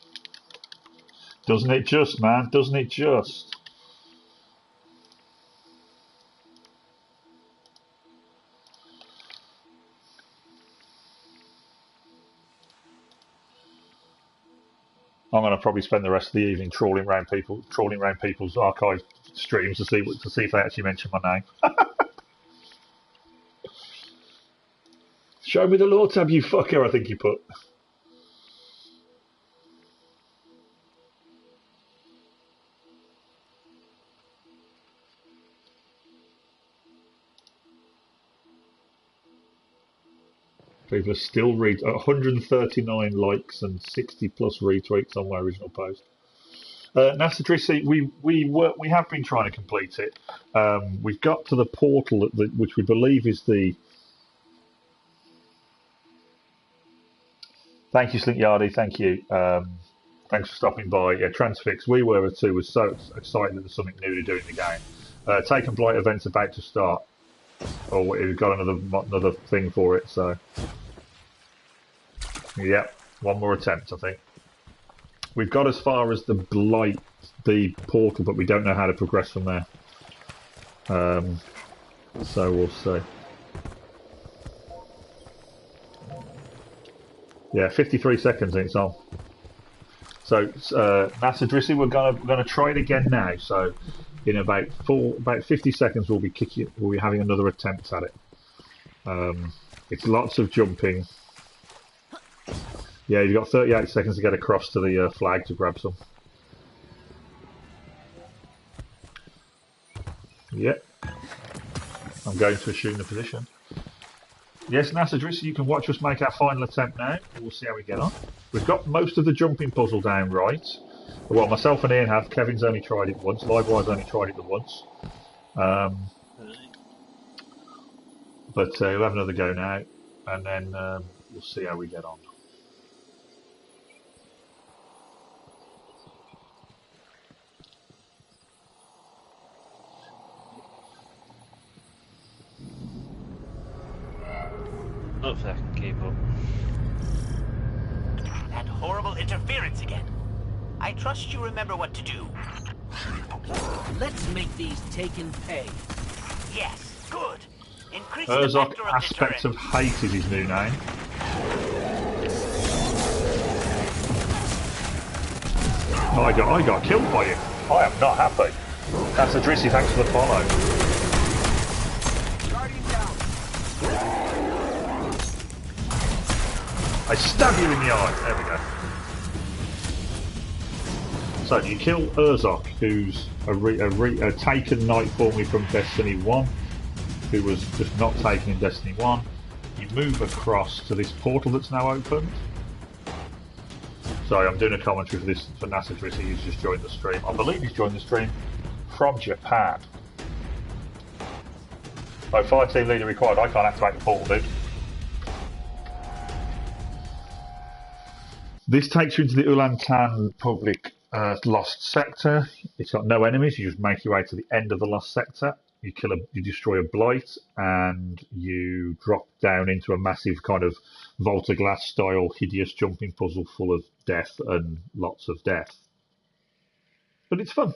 Doesn't it just, man? Doesn't it just? I'm going to probably spend the rest of the evening trawling around people's archive streams to see if they actually mention my name. Show me the lore tab, you fucker, I think you put. People are still 139 likes and 60 plus retweets on my original post. NASA Drissy, we have been trying to complete it. We've got to the portal which we believe is the. Thank you, Slinkyardy. Thank you. Thanks for stopping by. Yeah, Transfix. We were too. Was so excited that there's something new to do in the game. Taken Blight event's about to start. Oh, we've got another thing for it. So, yeah, one more attempt, I think. We've got as far as the Blight, the portal, but we don't know how to progress from there. So we'll see. Yeah, 53 seconds and it's on. So, NASA Drissy, we're gonna try it again now. So, in about 50 seconds, we'll be having another attempt at it. It's lots of jumping. Yeah, you've got 38 seconds to get across to the flag to grab some. Yep. I'm going to assume the position. Yes, NASA Drissy, you can watch us make our final attempt now. We'll see how we get on. We've got most of the jumping puzzle down right. Well, myself and Ian have. Kevin's only tried it once. Livewire's only tried it the once. But we'll have another go now. And then we'll see how we get on. Hopefully I can keep up. That horrible interference again. I trust you remember what to do. Let's make these taken pay. Yes, good. Increase the Herzog factor of Aspects of deterrence. Hate is his new name. Oh, I got killed by him. I am not happy. That's a Drissy, thanks for the follow. I stab you in the eye. There we go. So you kill Herzog, who's a taken knight formerly from Destiny 1, who was just not taken in Destiny 1. You move across to this portal that's now opened. Sorry, I'm doing a commentary for NASA Drissy, who's just joined the stream. I believe he's joined the stream from Japan. Oh, fire team leader required. I can't activate the portal, dude. This takes you into the Ulantan public lost sector. It's got no enemies. You just make your way to the end of the lost sector. You destroy a blight, and you drop down into a massive kind of Volta Glass style hideous jumping puzzle full of death and lots of death. But it's fun.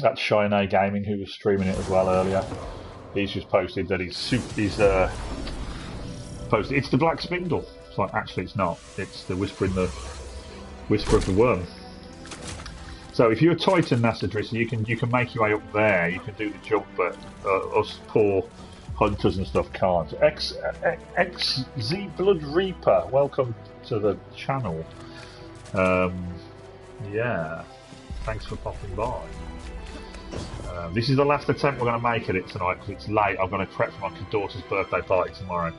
That's Shine Gaming, who was streaming it as well earlier. He's just posted that he's posted. It's the Black Spindle. It's like, actually, it's not. It's the Whisper of the Worm. So if you're a Titan, Nasadrissa, you can make your way up there. You can do the jump, but us poor hunters and stuff can't. XZ Blood Reaper, welcome to the channel. Yeah, thanks for popping by. This is the last attempt we're going to make at it tonight because it's late. I've got to prep for my daughter's birthday party tomorrow,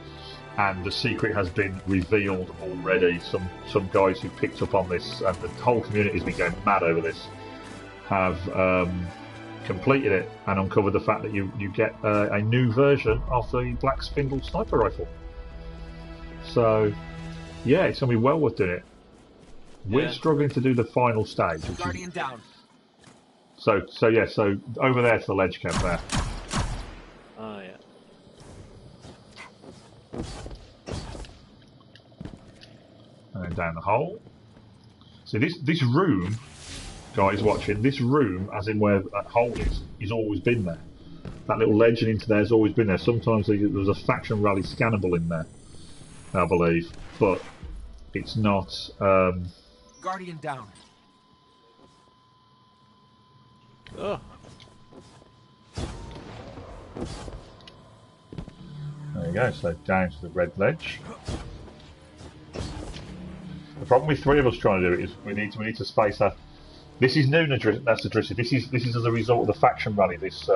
and the secret has been revealed already. Some guys who picked up on this, and the whole community has been going mad over this, have completed it and uncovered the fact that you get a new version of the Black Spindle sniper rifle. So, yeah, it's going to be well worth doing it. We're struggling to do the final stage. Guardian down. So over there to the ledge camp there. Oh yeah. And then down the hole. So this room, guys watching, this room, as in where that hole is always been there. That little legend into there has always been there. Sometimes there's a faction rally scannable in there, I believe, but it's not. Guardian down. Oh. There you go, so down to the red ledge. The problem with three of us trying to do it is we need to space that. This is new, Nasadrissa. This is as a result of the faction rally this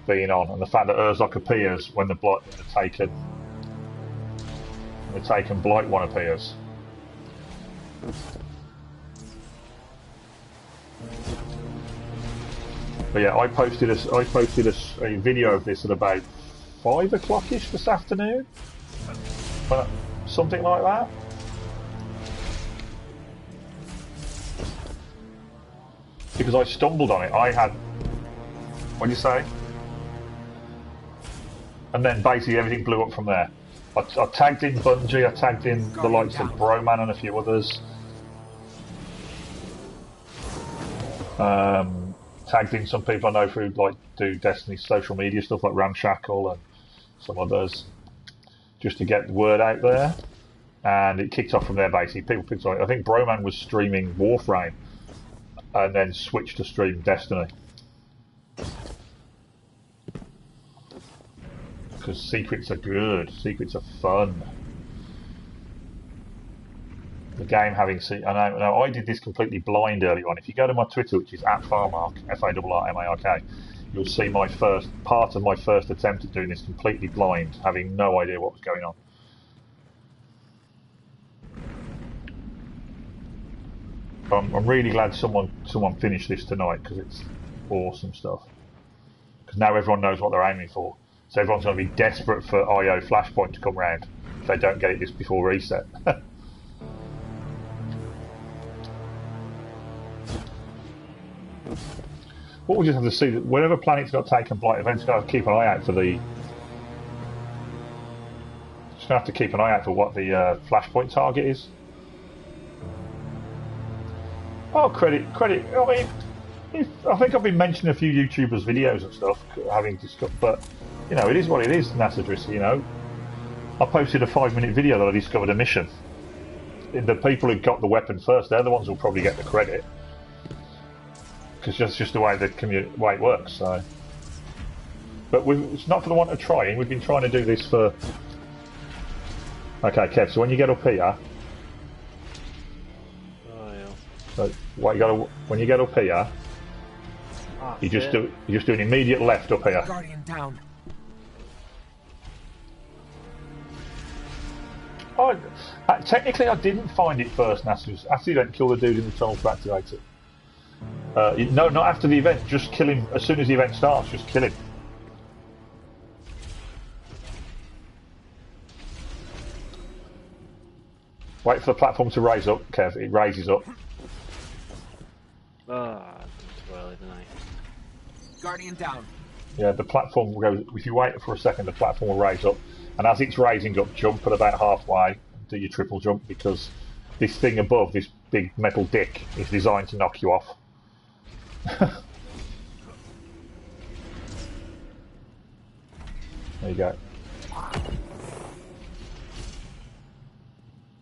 being on, and the fact that Urzok appears when the taken blight one appears. But yeah, I posted a video of this at about 5 o'clock-ish this afternoon, something like that. Because I stumbled on it. I had, what do you say? And then basically everything blew up from there. I tagged in Bungie, I tagged in the likes of Broman and a few others. Tagged in some people I know who like do Destiny social media stuff like Ramshackle and some others, just to get the word out there. And it kicked off from there basically. People picked on it. I think Broman was streaming Warframe and then switched to stream Destiny. Because secrets are good, secrets are fun. The game having I did this completely blind early on. If you go to my Twitter, which is @Farmark, FARRMARK, you'll see my first attempt at doing this completely blind, having no idea what was going on. I'm really glad someone finished this tonight because it's awesome stuff. Because now everyone knows what they're aiming for. So everyone's going to be desperate for IO Flashpoint to come round if they don't get it just before reset. What we'll just have to see, that whenever planet's got taken blight, eventually got to keep an eye out for the. Just gonna have to keep an eye out for what the flashpoint target is. Oh, credit! I mean, I think I've been mentioning a few YouTubers' videos and stuff, having discussed, but you know, it is what it is, Nasadrissa. You know, I posted a 5-minute video that I discovered a mission. The people who got the weapon first, they're the ones who'll probably get the credit. Because that's just the way way it works. So, but it's not for the want of trying. We've been trying to do this for. Okay, Kev. So when you get up here, oh yeah. so when you get up here, You're just doing immediate left up here. Guardian down. Technically, I didn't find it first, Nasus. After the event, kill the dude in the tunnel to activate it. No, not after the event. Just kill him as soon as the event starts. Just kill him. Wait for the platform to raise up, Kev. It raises up. Well, didn't I? Guardian down. Yeah, the platform will go. If you wait for a second, the platform will raise up, and as it's raising up, jump at about halfway. Do your triple jump because this thing above, this big metal dick, is designed to knock you off. There you go.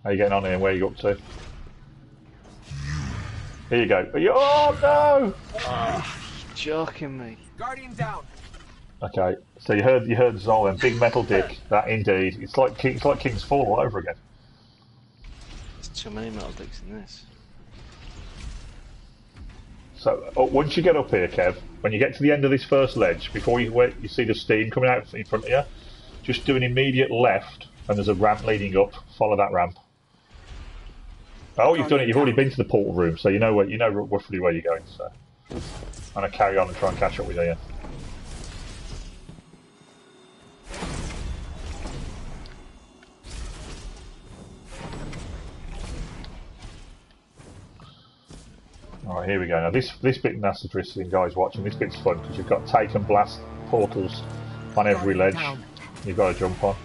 How you getting on here? Where you up to? Here you go. Oh no! Oh, joking me. Guardian down. Okay, so you heard Zol then. Big metal dick. That indeed. It's like King's Fall all over again. There's too many metal dicks in this. So once you get up here, Kev, when you get to the end of this first ledge, before you see the steam coming out in front of you, just do an immediate left, and there's a ramp leading up. Follow that ramp. Oh, you've done it. You've already been to the portal room, so you know roughly where you're going. So I'm gonna carry on and try and catch up with you. Alright, here we go. Now this bit, Nasadris and guys watching, this bit's fun because you've got take and blast portals on every ledge. You've got to jump on.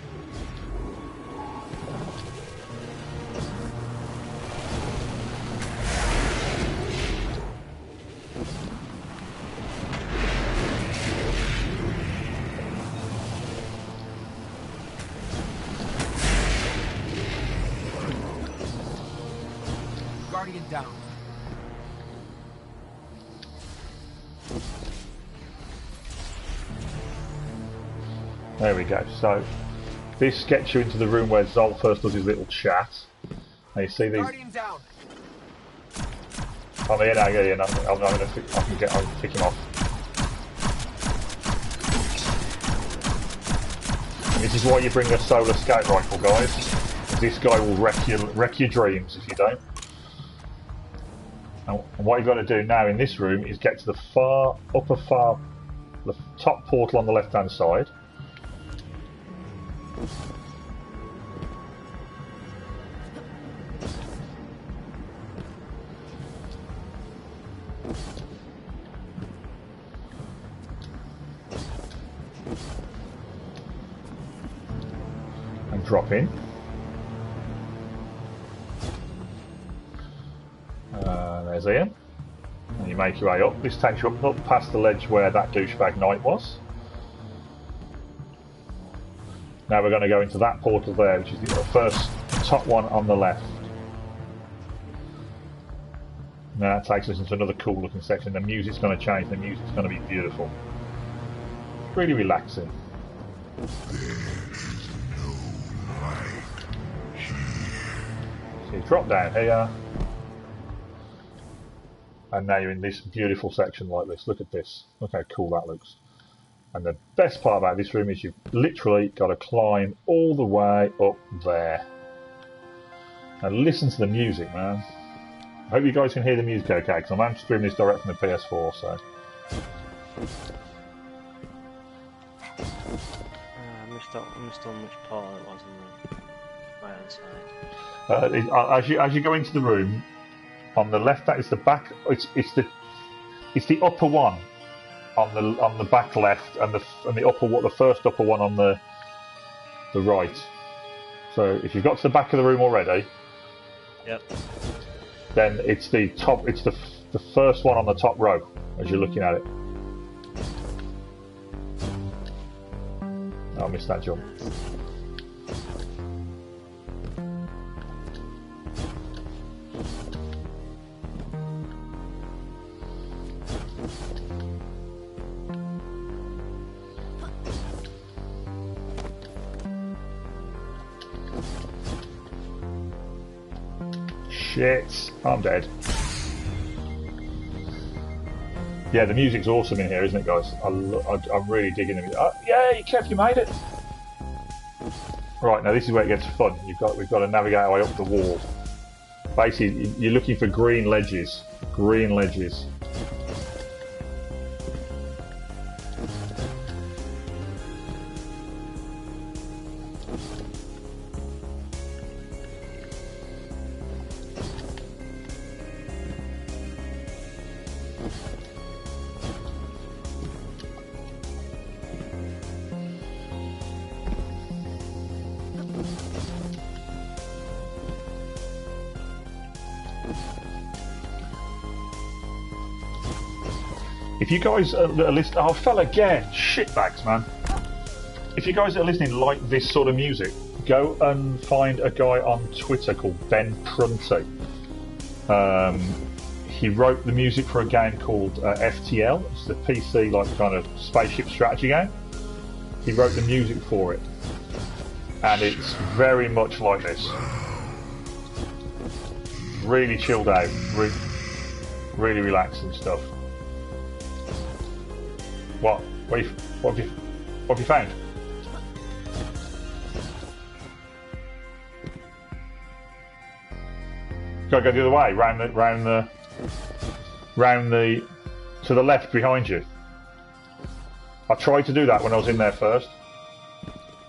Guardian down. There we go. So this gets you into the room where Zol first does his little chat. Now you see these. Guardian down. Oh yeah, no, yeah, no, I'll pick him off. This is why you bring a solar scout rifle, guys. This guy will wreck your dreams if you don't. And what you've got to do now in this room is get to the the top portal on the left-hand side. And drop in. There's Ian. And you make your way up. This takes you up past the ledge where that douchebag knight was. Now we're going to go into that portal there, which is the first top one on the left. Now that takes us into another cool looking section. The music's going to change, the music's going to be beautiful. Really relaxing. So you drop down here. And now you're in this beautiful section like this. Look at this. Look how cool that looks. And the best part about this room is you've literally got to climb all the way up there. And listen to the music, man. I hope you guys can hear the music okay, because I'm streaming this direct from the PS4, so... I missed how much part it was on the right hand side. As you go into the room, on the left, that is the back. It's the upper one on the back left, and the first upper one on the right. So if you've got to the back of the room already, yep. Then it's the top. It's the first one on the top row as you're looking at it. Oh, I missed that jump. Shit, I'm dead. Yeah, the music's awesome in here, isn't it, guys? I'm really digging the music. Yay, Kev, you made it! Right, now this is where it gets fun. We've got to navigate our way up the wall. Basically, you're looking for green ledges. Green ledges. If you guys are listening, oh, I fell again, shitbags, man. If you guys are listening like this sort of music, go and find a guy on Twitter called Ben Prunty. He wrote the music for a game called FTL. It's the PC like kind of spaceship strategy game. He wrote the music for it, and it's very much like this. Really chilled out, really relaxing stuff. What? What have you found? Gotta go the other way, round the to the left behind you. I tried to do that when I was in there first.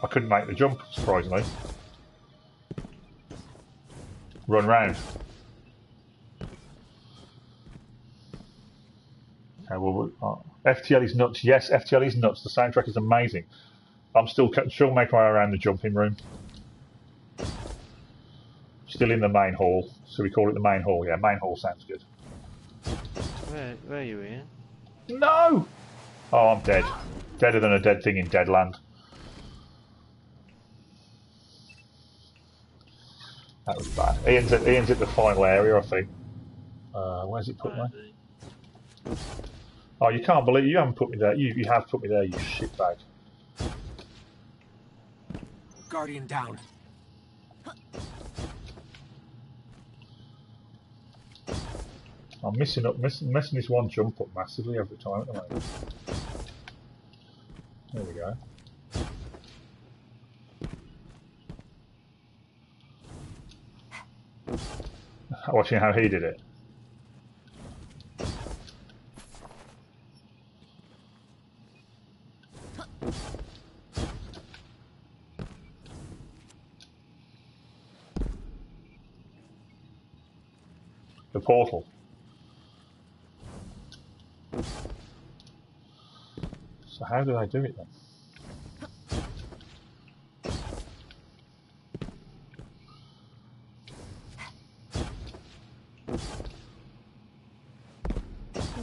I couldn't make the jump, surprisingly. Run round. Okay, well, FTL is nuts. Yes, FTL is nuts. The soundtrack is amazing. I'm still making my way around the jumping room. Still in the main hall, so we call it the main hall. Yeah, main hall sounds good. Where are you, Ian? No! Oh, I'm dead. Deader than a dead thing in Deadland. That was bad. Ian's at the final area, I think. Where's it put me? Oh, you can't believe you haven't put me there. You have put me there, you shitbag. Guardian down. I'm messing this one jump up massively every time at the moment. There we go. Watching how he did it. The portal. So how do I do it then?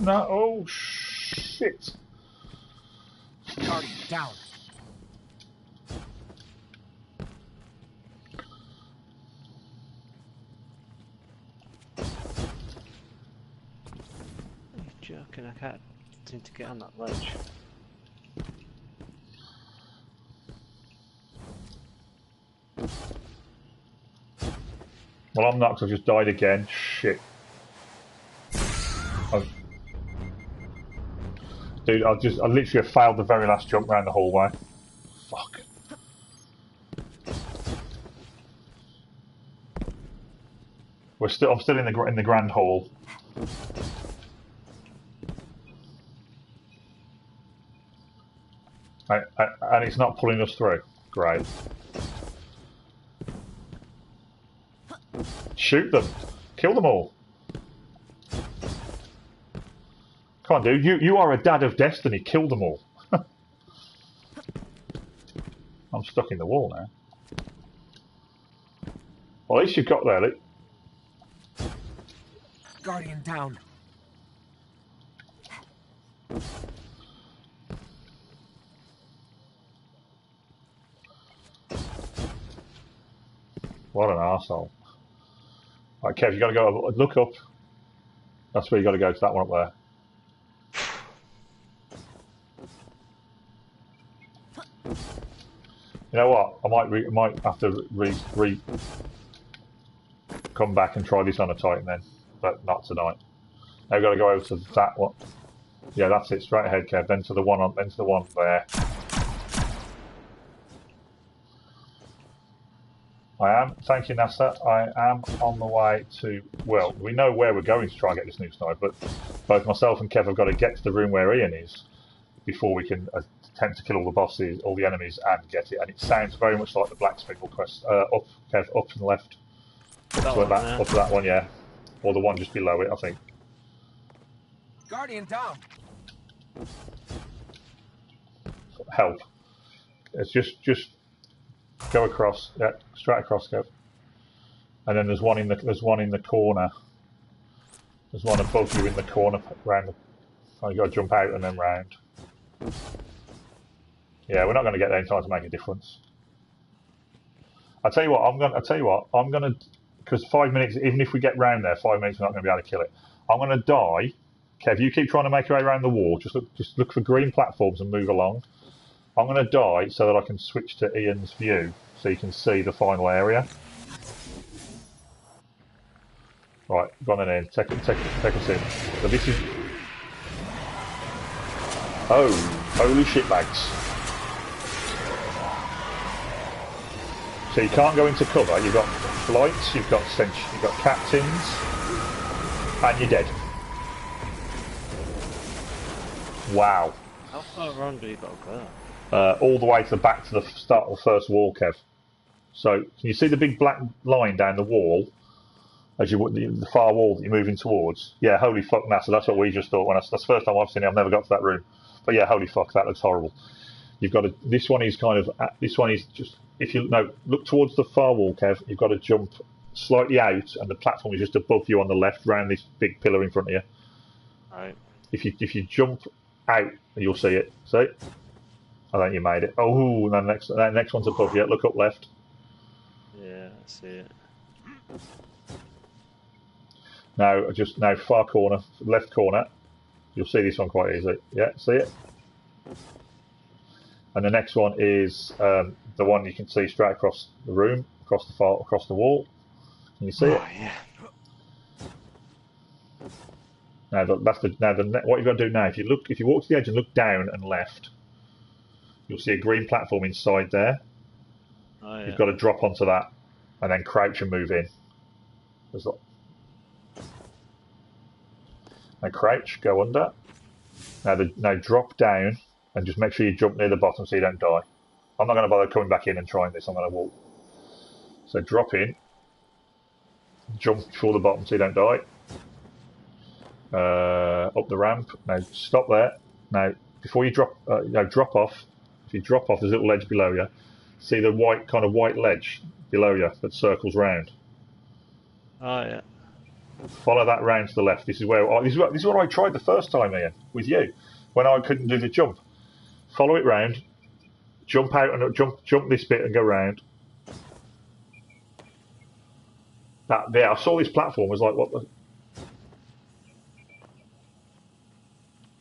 No, oh shit. Guardian down. You're joking, I can't seem to get on that ledge. Well, I'm not because I just died again. Shit. Dude, I literally have failed the very last jump around the hallway. Fuck. I'm still in the grand hall. And it's not pulling us through. Great. Shoot them. Kill them all. Come on, dude. You are a dad of destiny. Kill them all. I'm stuck in the wall now. Well, at least you got there, Luke. Guardian down. What an arsehole. Right, Kev, you gotta go look up. That's where you gotta go, to that one up there. You know what? I might have to come back and try this on a Titan then, but not tonight. Now we've got to go over to that one. Yeah, that's it. Straight ahead, Kev. Then to the one on. Then to the one there. I am. Thank you, NASA. I am on the way to. Well, we know where we're going to try and get this nuke snipe, but both myself and Kev have got to get to the room where Ian is before we can attempt to kill all the bosses, all the enemies, and get it. And it sounds very much like the blacksmith quest. Up, Kev, up and left. Up to that one, yeah. Or the one just below it, I think. Guardian down. Help. It's just go across. Yeah, straight across, Kev. And then there's one in the corner. There's one above you in the corner round the. Oh, you got to jump out and then round. Yeah, we're not going to get there in time to make a difference. I'll tell you what. I'm going to because 5 minutes. Even if we get round there, 5 minutes we're not going to be able to kill it. I'm going to die. Kev, you keep trying to make your way around the wall. Just look for green platforms and move along. I'm going to die so that I can switch to Ian's view, so you can see the final area. Right, go on in. Take us in. So this is. Oh, holy shitbags! So you can't go into cover. You've got flights. You've got captains, and you're dead. Wow. How far around do you got to go? All the way to the back to the start of the first wall, Kev. So, can you see the big black line down the wall? As the far wall that you're moving towards? Yeah, holy fuck, NASA. That's what we just thought. That's the first time I've seen it. I've never got to that room. But yeah, holy fuck, that looks horrible. You've got to. This one is just. If you look towards the far wall, Kev, you've got to jump slightly out, and the platform is just above you on the left, round this big pillar in front of you. Right. If you jump out, you'll see it. See? I think you made it. Oh, and the next one's above you. Look up left. Yeah, I see it. Now far corner, left corner. You'll see this one quite easily. Yeah, see it? And the next one is the one you can see straight across the room, across the wall. Can you see it? Yeah. Now what you've got to do now, if you walk to the edge and look down and left, you'll see a green platform inside there. Oh, yeah. You've got to drop onto that, and then crouch and move in. Now crouch, go under. Now drop down, and just make sure you jump near the bottom so you don't die. I'm not going to bother coming back in and trying this. I'm going to walk. So drop in, jump before the bottom so you don't die. Up the ramp. Now stop there. Now before you drop, drop off. If you drop off, there's a little ledge below you. See the white ledge below you that circles round. Oh yeah. Follow that round to the left. This is what I tried the first time, Ian, with you, when I couldn't do the jump. Follow it round, jump out and jump this bit and go round. There, I saw this platform. Was like, what the?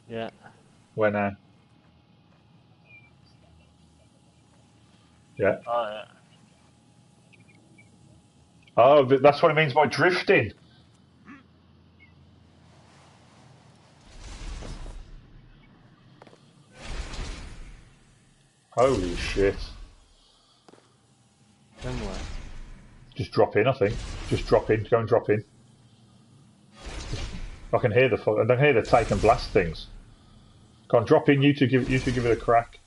Yeah. Where now? Yeah. Oh yeah. Oh, that's what it means by drifting. Holy shit. Then where? Just drop in, I think. Just drop in. Go and drop in. I can hear the take and blast things. Go on, drop in. You two give it a crack.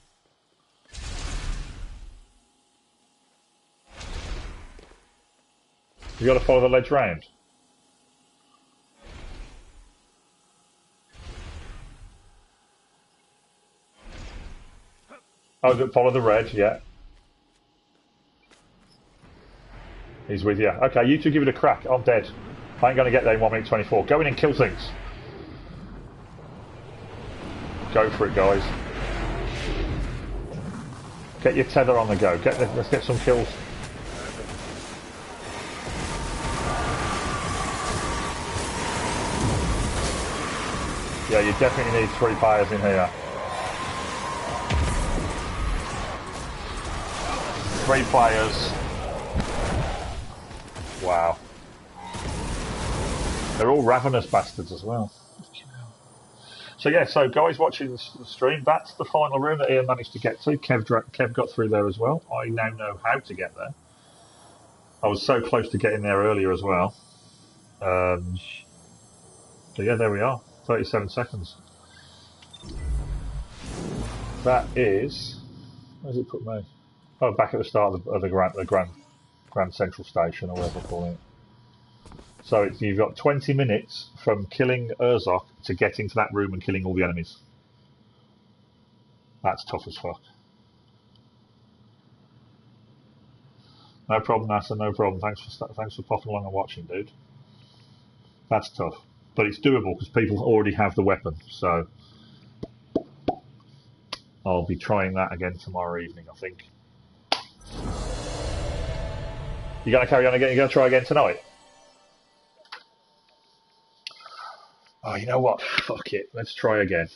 You got to follow the ledge round. Oh, follow the red, yeah. He's with you. Okay, you two give it a crack. I'm dead. I ain't going to get there in 1 minute 24. Go in and kill things. Go for it, guys. Get your tether on the go. Let's get some kills. Yeah, you definitely need 3 players in here. 3 players. Wow. They're all ravenous bastards as well. So yeah, so guys watching the stream, that's the final room that Ian managed to get to. Kev got through there as well. I now know how to get there. I was so close to getting there earlier as well. So yeah, there we are. 37 seconds. That is. Where's it put me? Oh, back at the start of the Grand Central Station, or whatever they call it. So you've got 20 minutes from killing Urzok to getting to that room and killing all the enemies. That's tough as fuck. No problem, NASA. No problem. Thanks for popping along and watching, dude. That's tough, but it's doable because people already have the weapon. So I'll be trying that again tomorrow evening, I think. You gonna carry on again? You gonna try again tonight? Oh, you know what? Fuck it. Let's try again.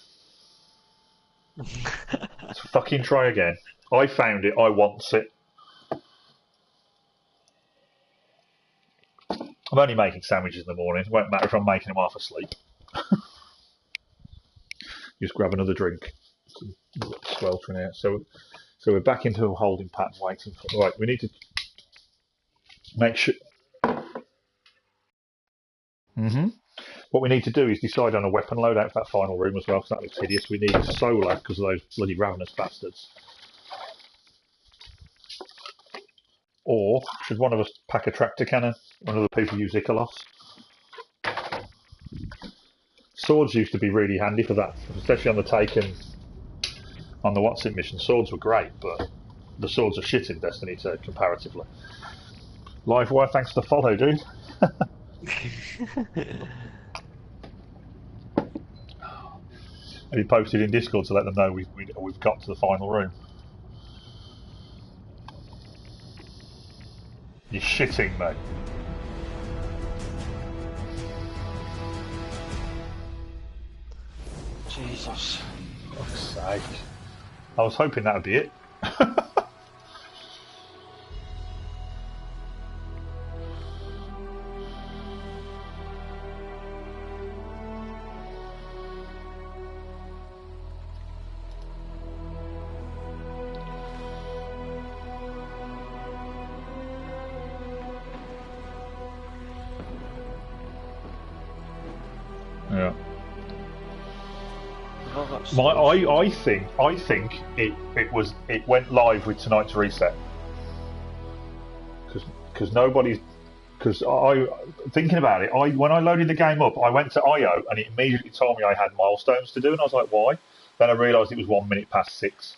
Let's fucking try again. I found it. I want it. I'm only making sandwiches in the morning. It won't matter if I'm making them half asleep. Just grab another drink. Sweltering out. So we're back into a holding pattern, waiting for. Right, we need to make sure. What we need to do is decide on a weapon loadout for that final room as well, because that looks hideous. We need solar because of those bloody ravenous bastards. Or should one of us pack a tractor cannon? One of the people use Ikalos. Swords used to be really handy for that, especially on the Taken, on the What's It mission. Swords were great, but the swords are shit in Destiny 2 comparatively. Livewire, thanks for the follow, dude. Have you posted in Discord to let them know we've got to the final room? You're shitting me. Jesus. Fuck's sake. I was hoping that would be it. Yeah. I think it went live with tonight's reset because thinking about it, when I loaded the game up, I went to IO and it immediately told me I had milestones to do, and I was like, why? Then I realised it was 1 minute past 6.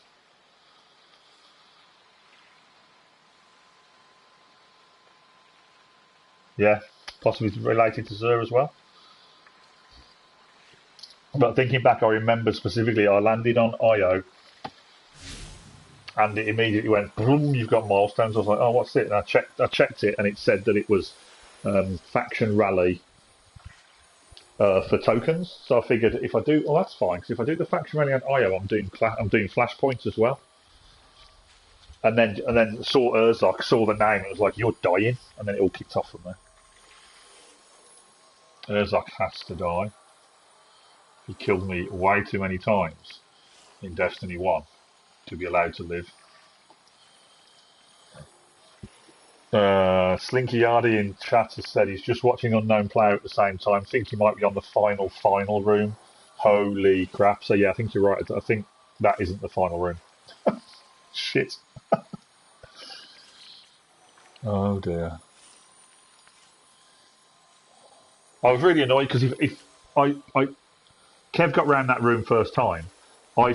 Yeah, possibly related to Zur as well. But thinking back, I remember specifically I landed on IO and it immediately went, boom, you've got milestones. I was like, oh, what's it? And I checked it and it said that it was faction rally for tokens. So I figured if I do, that's fine, because if I do the faction rally on IO, I'm doing flashpoints as well. And then saw Urzok, saw the name, and was like, you're dying. And then it all kicked off from there. Urzok has to die. He killed me way too many times in Destiny 1 to be allowed to live. Slinky Yardy in chat has said he's just watching Unknown Player at the same time. Think he might be on the final room. Holy crap. So yeah, I think you're right. I think that isn't the final room. Shit. Oh dear. I was really annoyed because if Kev got round that room first time, I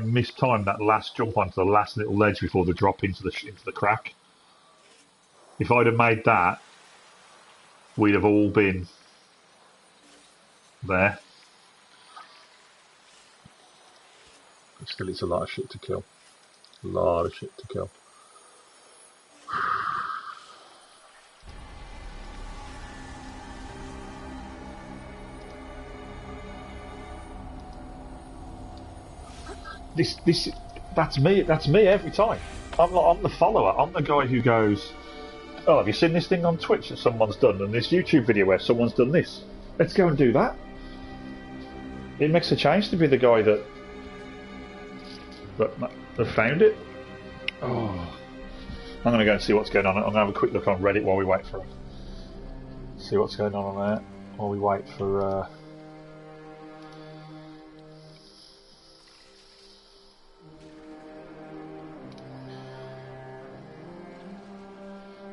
mistimed that last jump onto the last little ledge before the drop into the crack. If I'd have made that, we'd have all been there. But still, it's a lot of shit to kill. A lot of shit to kill. That's me every time. I'm the follower. I'm the guy who goes, oh, have you seen this thing on Twitch that someone's done, and this YouTube video where someone's done this? Let's go and do that. It makes a change to be the guy that found it. Oh. I'm going to go and see what's going on. I'm going to have a quick look on Reddit while we wait for it. See what's going on there while we wait for.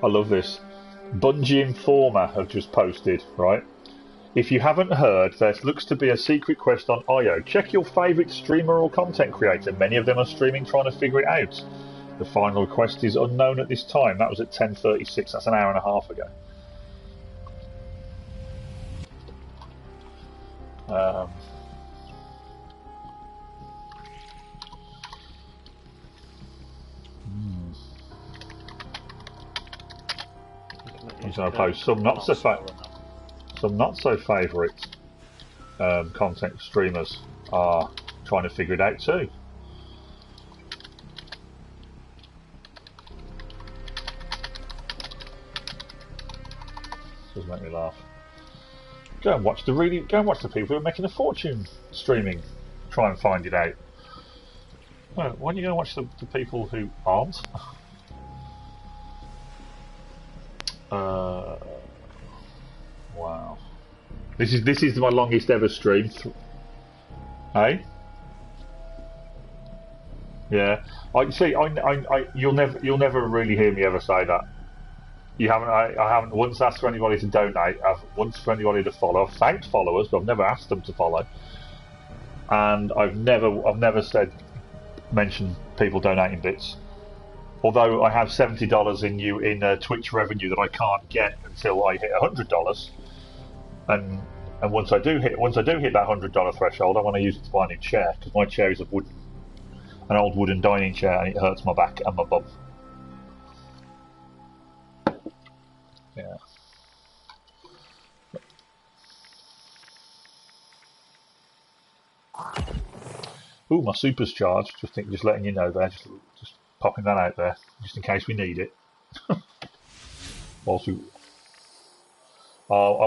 I love this. Bungie Informer have just posted, right? If you haven't heard, there looks to be a secret quest on IO. Check your favourite streamer or content creator. Many of them are streaming trying to figure it out. The final quest is unknown at this time. That was at 10:36. That's an hour and a half ago. I'm going to post some not so favourite content streamers are trying to figure it out too. Does make me laugh. Go and watch the people who are making a fortune streaming. Try and find it out. Well, why are you going to watch the people who aren't? Wow. This is my longest ever stream. Hey? Yeah. You'll never really hear me ever say that. You haven't. I haven't once asked for anybody to donate. I've once for anybody to follow. I've thanked followers, but I've never asked them to follow. And I've never mentioned people donating bits. Although I have $70 in Twitch revenue that I can't get until I hit $100, and once I do hit that $100 threshold, I want to use it to buy a new chair because my chair is an old wooden dining chair, and it hurts my back and my bum. Yeah. Ooh, my super's charged. Just letting you know there. Just popping that out there, just in case we need it. I'm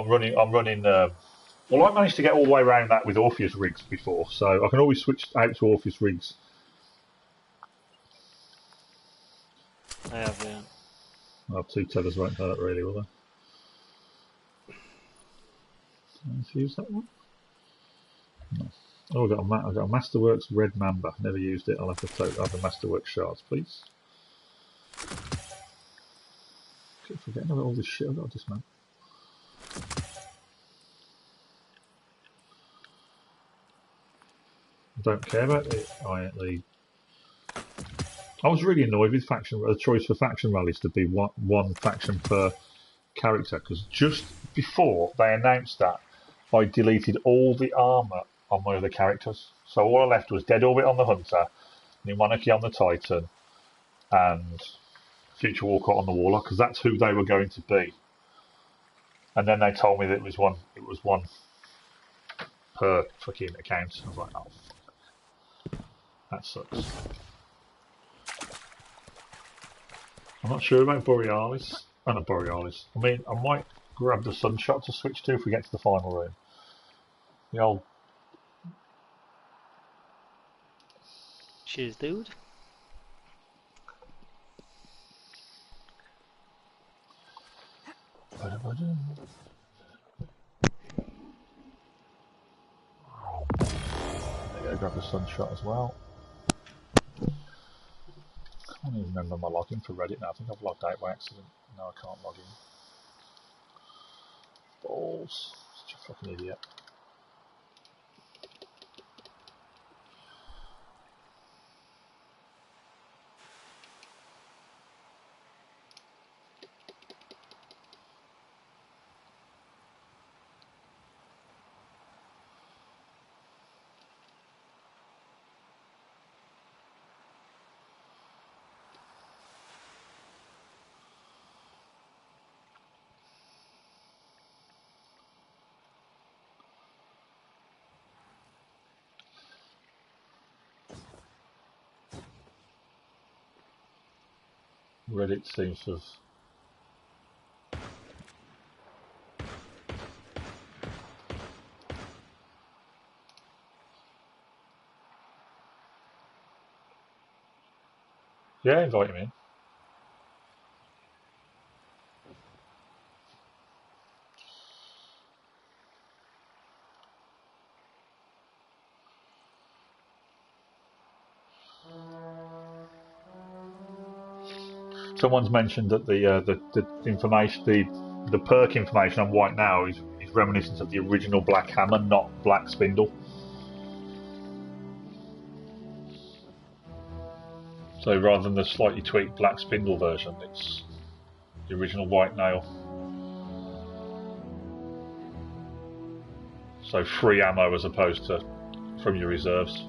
running. Well, I managed to get all the way around that with Orpheus rigs before, so I can always switch out to Orpheus rigs. I have, yeah. Well, 2 tethers won't hurt really, will they? Let's use that one. No. Oh, I've got a Masterworks Red Mamba. Never used it. I'll have to have the Masterworks shards, please. Keep forgetting about all this shit I've got to dismount. I don't care about it. I was really annoyed with the choice for faction rallies to be one faction per character, because just before they announced that, I deleted all the armour on my other characters. So all I left was Dead Orbit on the Hunter, New Monarchy on the Titan, and Future Walcott on the Warlock, because that's who they were going to be. And then they told me that it was one per fucking account. I was like, oh, that sucks. I'm not sure about Borealis. Oh, not Borealis. I mean, I might grab the Sunshot to switch to if we get to the final room. The old... Cheers, dude. I gotta grab the Sunshot as well. I can't even remember my login for Reddit now. I think I've logged out by accident. No, I can't log in. Balls. Such a fucking idiot. Reddit seems to have... Yeah, invite him in. Someone's mentioned that the information, the perk information on White now is reminiscent of the original Black Hammer, not Black Spindle. So rather than the slightly tweaked Black Spindle version, it's the original White Nail. So free ammo as opposed to from your reserves.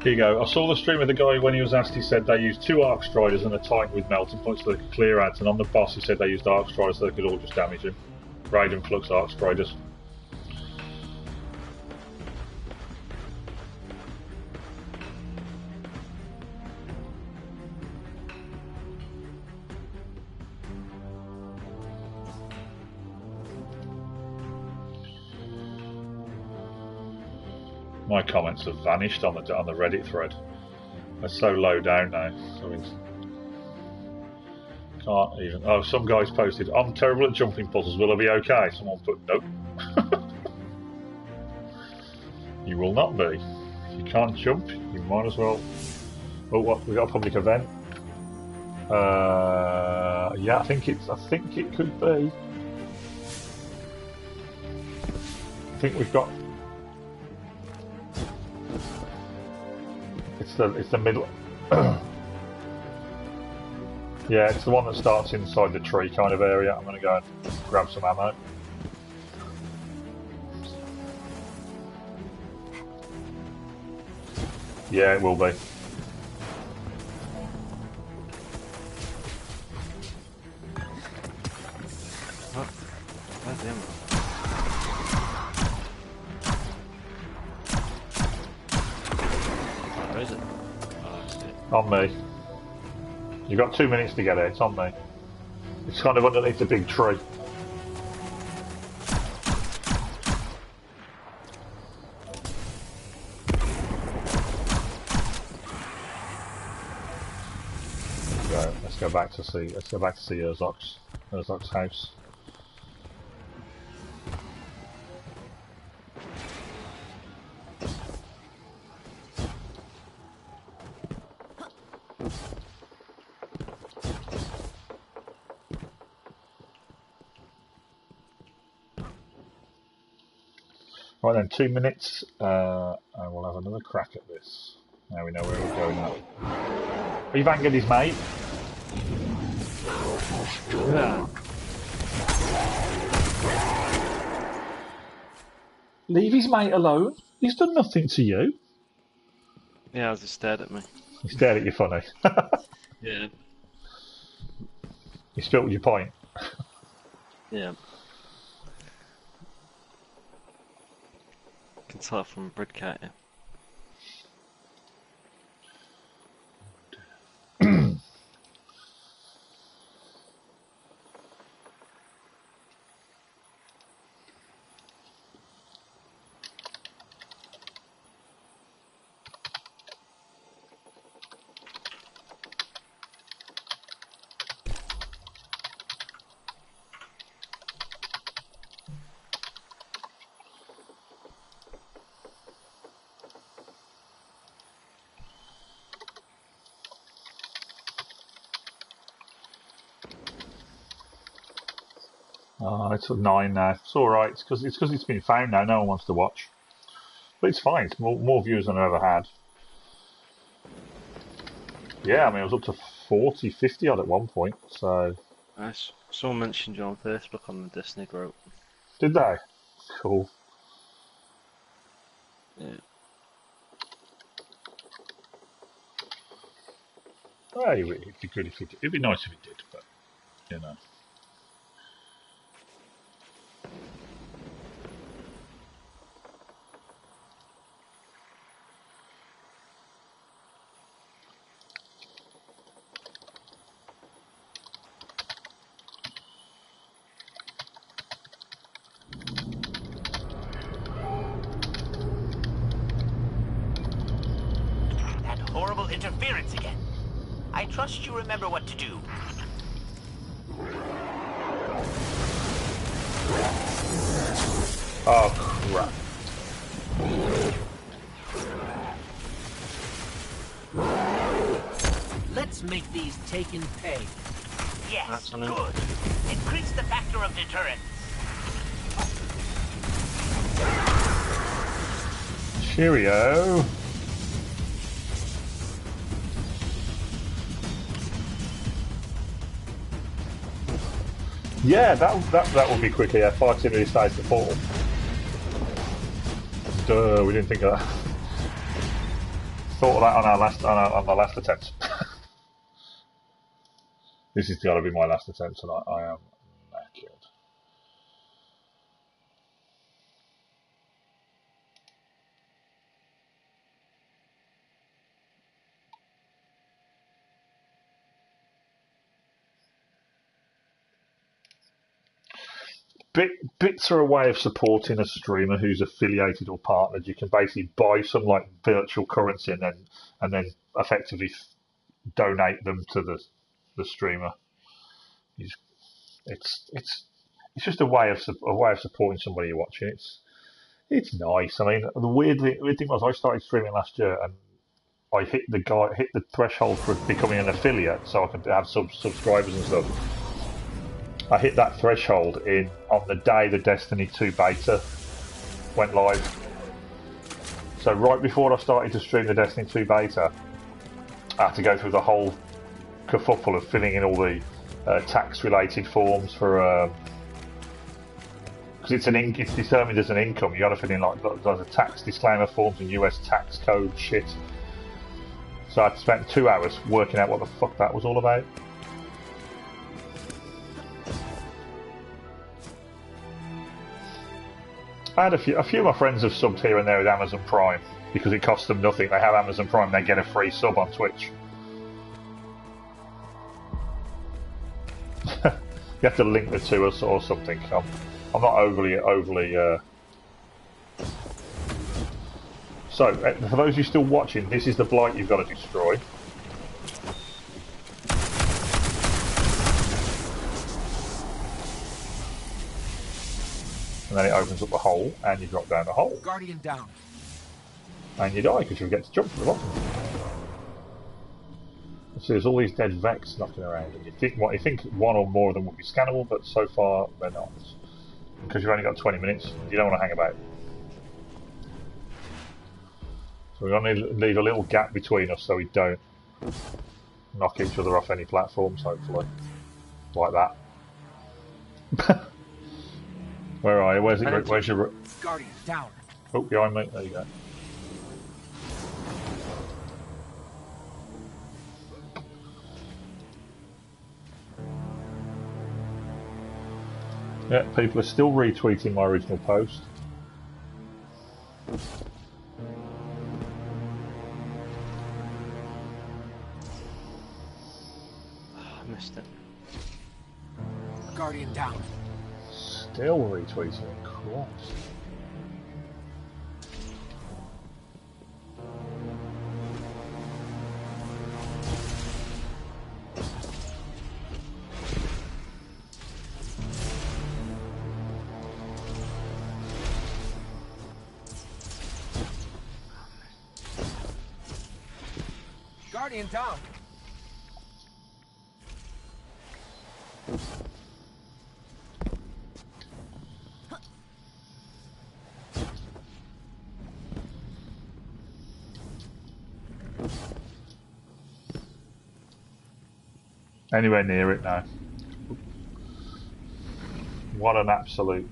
Here you go. I saw the stream of the guy when he was asked, he said they used 2 Arc Striders and a Titan with melting points so they could clear ads, and on the boss he said they used Arc Striders so they could all just damage him. Raid and Flux Arc Striders. My comments have vanished on the Reddit thread. They're so low down now. So can't even. Oh, some guys posted, "I'm terrible at jumping puzzles. Will I be okay?" Someone put, "Nope." You will not be. If you can't jump, you might as well. Oh, what? We got a public event. Yeah, I think it could be. I think we've got. It's the middle. Yeah, it's the one that starts inside the tree kind of area. I'm going to go and grab some ammo. Yeah, it will be. What? Where's the ammo? Where is it? Oh, I see it. On me. You've got 2 minutes to get it. It's on me. It's kind of underneath the big tree. So let's go back to see Urzok's house. Right then, 2 minutes, and we'll have another crack at this. Now we know where we're going now. Are you angered his mate? Leave his mate alone. He's done nothing to you. Yeah, I was just stared at me. He stared at you funny. Yeah. You spilt your pint. Yeah. I can tell from Bread Cat, yeah. Oh, it's at 9 now. It's alright. It's because it's been found now. No one wants to watch. But it's fine. It's more views than I've ever had. Yeah, I mean, it was up to 40, 50 odd at one point. So. Nice. Someone mentioned you on Facebook on the Disney group. Did they? Cool. Yeah. Well, it'd be good if it did. It'd be nice if it did, but you know. horrible interference again. I trust you remember what to do. Oh, crap. Let's make these taken pay. Yes, That's on him. good. Increase the factor of deterrence. Cheerio. Yeah, that would be quicker. Yeah, far too many sides to portal. Duh, we didn't think of that. Thought of that on our last attempt. This has got to be my last attempt tonight. I am knackered. Bits are a way of supporting a streamer who's affiliated or partnered. You can basically buy some like virtual currency and then effectively donate them to the streamer. It's just a way of supporting somebody you're watching. It's nice. I mean, the weird thing was I started streaming last year and I hit the threshold for becoming an affiliate, so I could have subscribers and stuff. I hit that threshold on the day the Destiny 2 beta went live. So right before I started to stream the Destiny 2 beta, I had to go through the whole kerfuffle of filling in all the tax-related forms for because it's determined as an income. You got to fill in like the tax disclaimer forms and US tax code shit. So I spent 2 hours working out what the fuck that was all about. I had a few of my friends have subbed here and there with Amazon Prime because it costs them nothing. They have Amazon Prime, they get a free sub on Twitch. You have to link the two or something. I'm not overly. So, for those of you still watching, this is the blight you've got to destroy. And then it opens up the hole, and you drop down the hole. Guardian down. And you die because you forget to jump to the bottom. So there's all these dead Vex knocking around, and you think one or more of them will be scannable, but so far they're not. Because you've only got 20 minutes, you don't want to hang about. So we only leave a little gap between us so we don't knock each other off any platforms, hopefully. Like that. Where are you? Where's your... Guardian down. Oh, behind me. There you go. Yeah, people are still retweeting my original post. I missed it. Guardian down. Still retweeting, Christ. Guardian down. Anywhere near it now. What an absolute...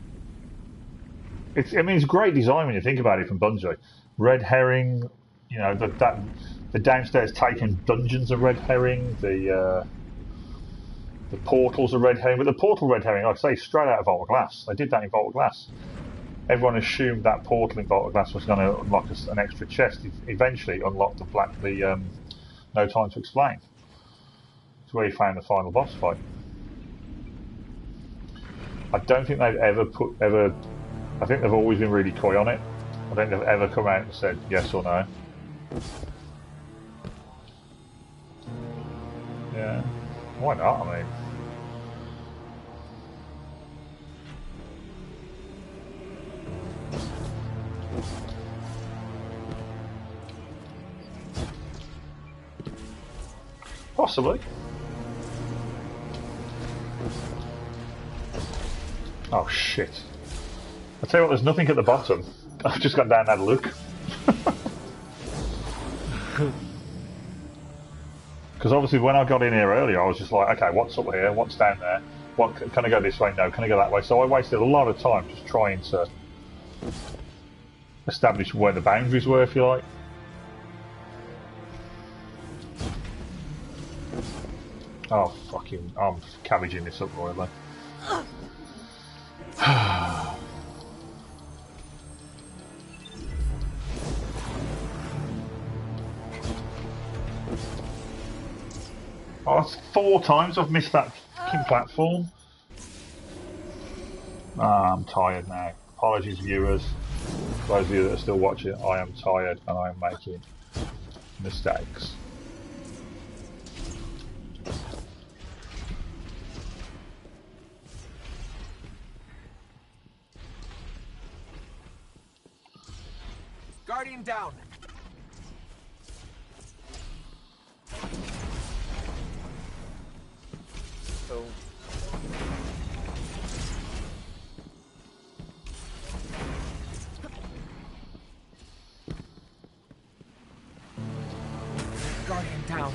it's great design when you think about it from Bungie. Red herring, you know, the downstairs taken dungeons are red herring, the portals are red herring, but the portal red herring, like I say, straight out of Vault of Glass. They did that in Vault of Glass. Everyone assumed that portal in Vault of Glass was going to unlock an extra chest. It eventually unlocked the No Time to Explain. It's where you found the final boss fight. I don't think they've I think they've always been really coy on it. I don't think they've ever come out and said yes or no. Yeah. Why not? I mean. Possibly. Oh shit. I tell you what, there's nothing at the bottom. I've just gone down and had a look. Because obviously when I got in here earlier I was just like, okay, what's up here, what's down there, what can I go this way, no, can I go that way? So I wasted a lot of time just trying to establish where the boundaries were, if you like. Oh fucking, I'm cabbaging this up royally. Oh, that's 4 times I've missed that fucking platform. I'm tired now. Apologies, viewers. Those of you that are still watching, I am tired and I am making mistakes. Guardian down. Oh. Guardian down.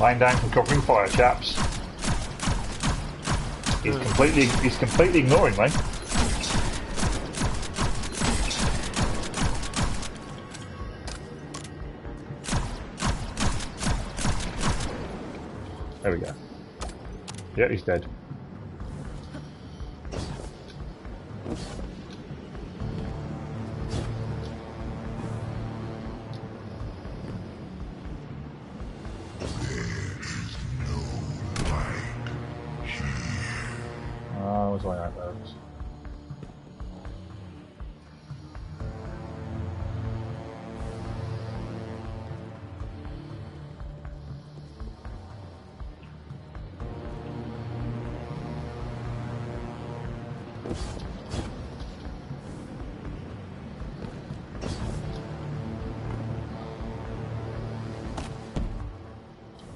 Lying down from covering fire, chaps. He's completely ignoring me. There we go. Yeah, he's dead. Was I out there?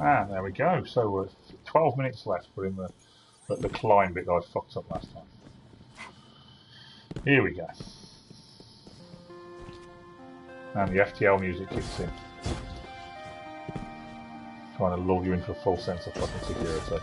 Ah, there we go. So we're 12 minutes left. We're in the climb bit that I fucked up last time. Here we go. And the FTL music kicks in. Trying to lull you into a full sense of fucking security.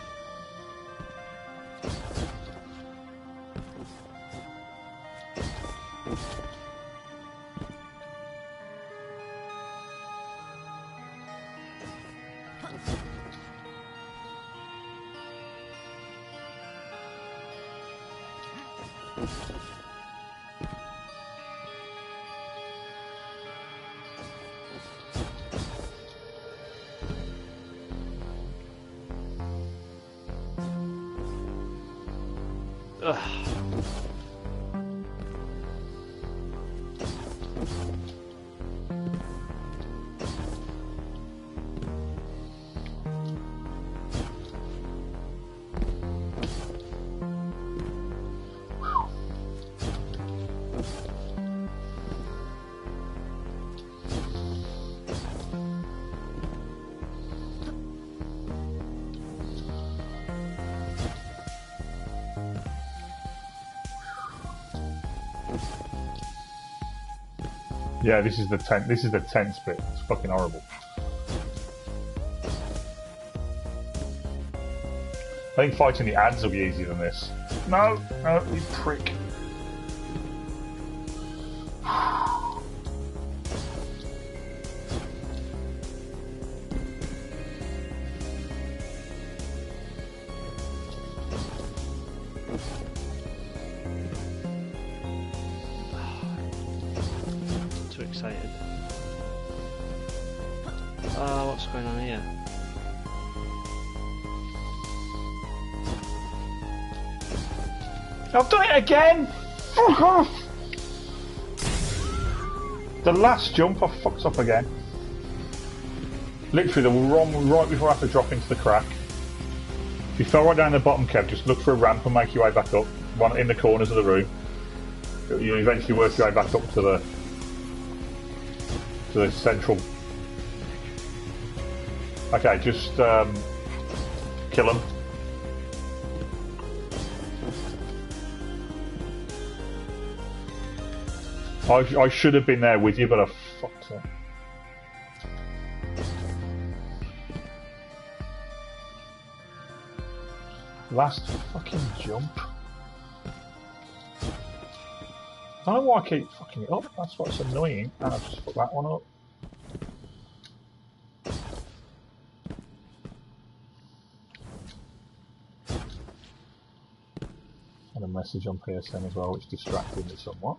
Yeah, this is the tent. This is the tense bit. It's fucking horrible. I think fighting the ads will be easier than this. No, no, you prick. Too excited. Oh, what's going on here? I've done it again! Fuck off! The last jump I fucked up again. Literally, the wrong right before I have to drop into the crack. If you fell right down the bottom, Kev, just look for a ramp and make your way back up. One in the corners of the room. You'll eventually work your way back up to the central. Okay, just kill him. I should have been there with you, but I fucked up. Last fucking jump. I don't know why I keep fucking it up. That's what's annoying. And I've just put that one up. And a message on PSN as well, which distracted me somewhat.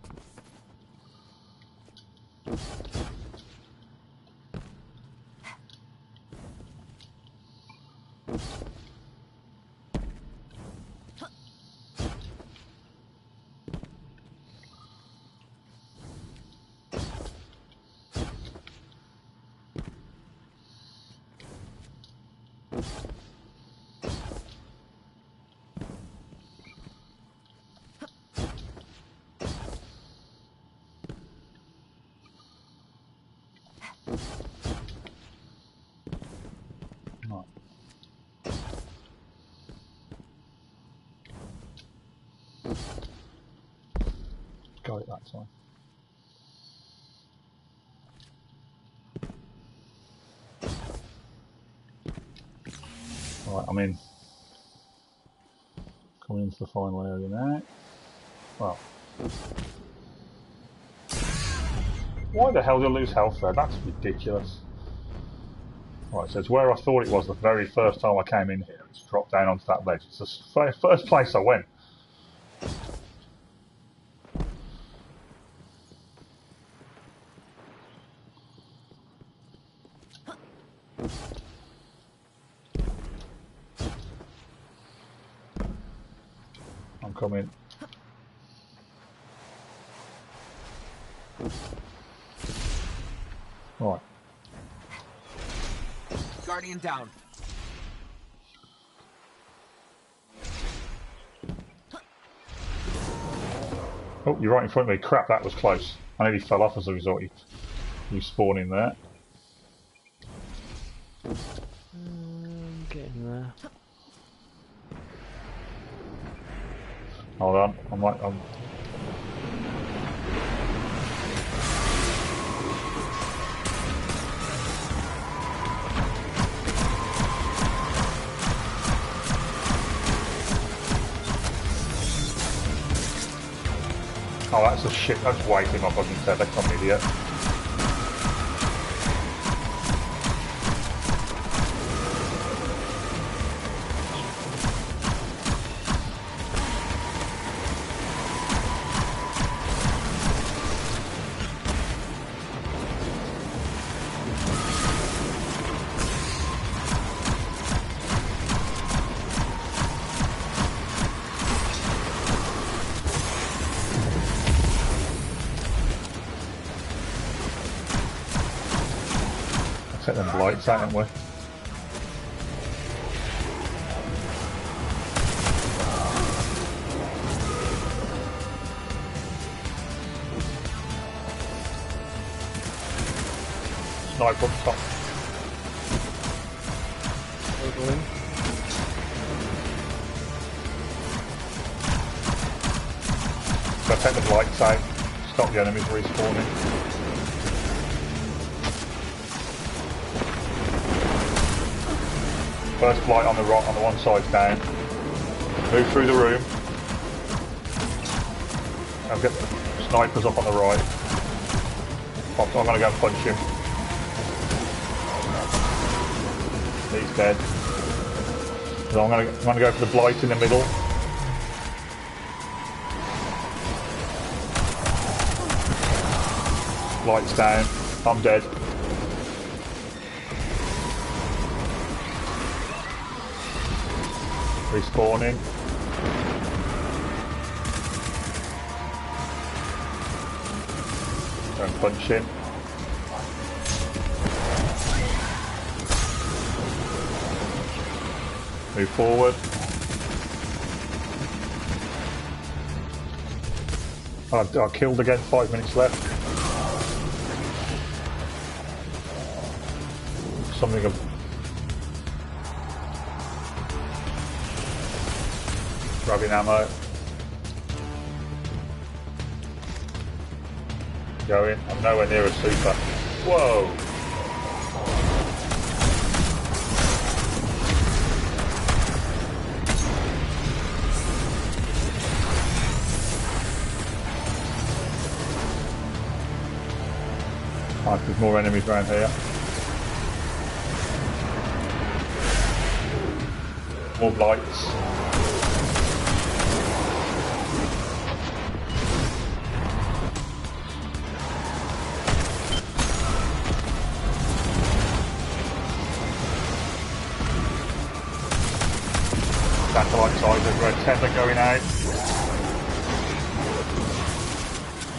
Got it that time. Right, I'm in. Coming into the final area now. Well. Why the hell did I lose health there? That's ridiculous. Right, so it's where I thought it was the very first time I came in here. It's dropped down onto that ledge. It's the first place I went. I'm coming. Right. Guardian down. Oh, you're right in front of me. Crap, that was close. I nearly fell off as a result of you spawning there. Getting there. Hold on, I'm oh, that's a shit. That's way too much fucking set. That's not an idiot. Set them lights out, haven't we? Sniper up top. So take the lights out, stop the enemies respawning. First blight on the right, on the one side down. Move through the room. I'll get the snipers up on the right. I'm going to go and punch him. He's dead. So I'm going to go for the blight in the middle. Blight's down. I'm dead. Respawning. Don't punch him. Move forward. I killed again, 5 minutes left. Something grabbing ammo. Going. I'm nowhere near a super. Whoa! Oh, there's more enemies around here. More blights. Satellite size of red tether going out.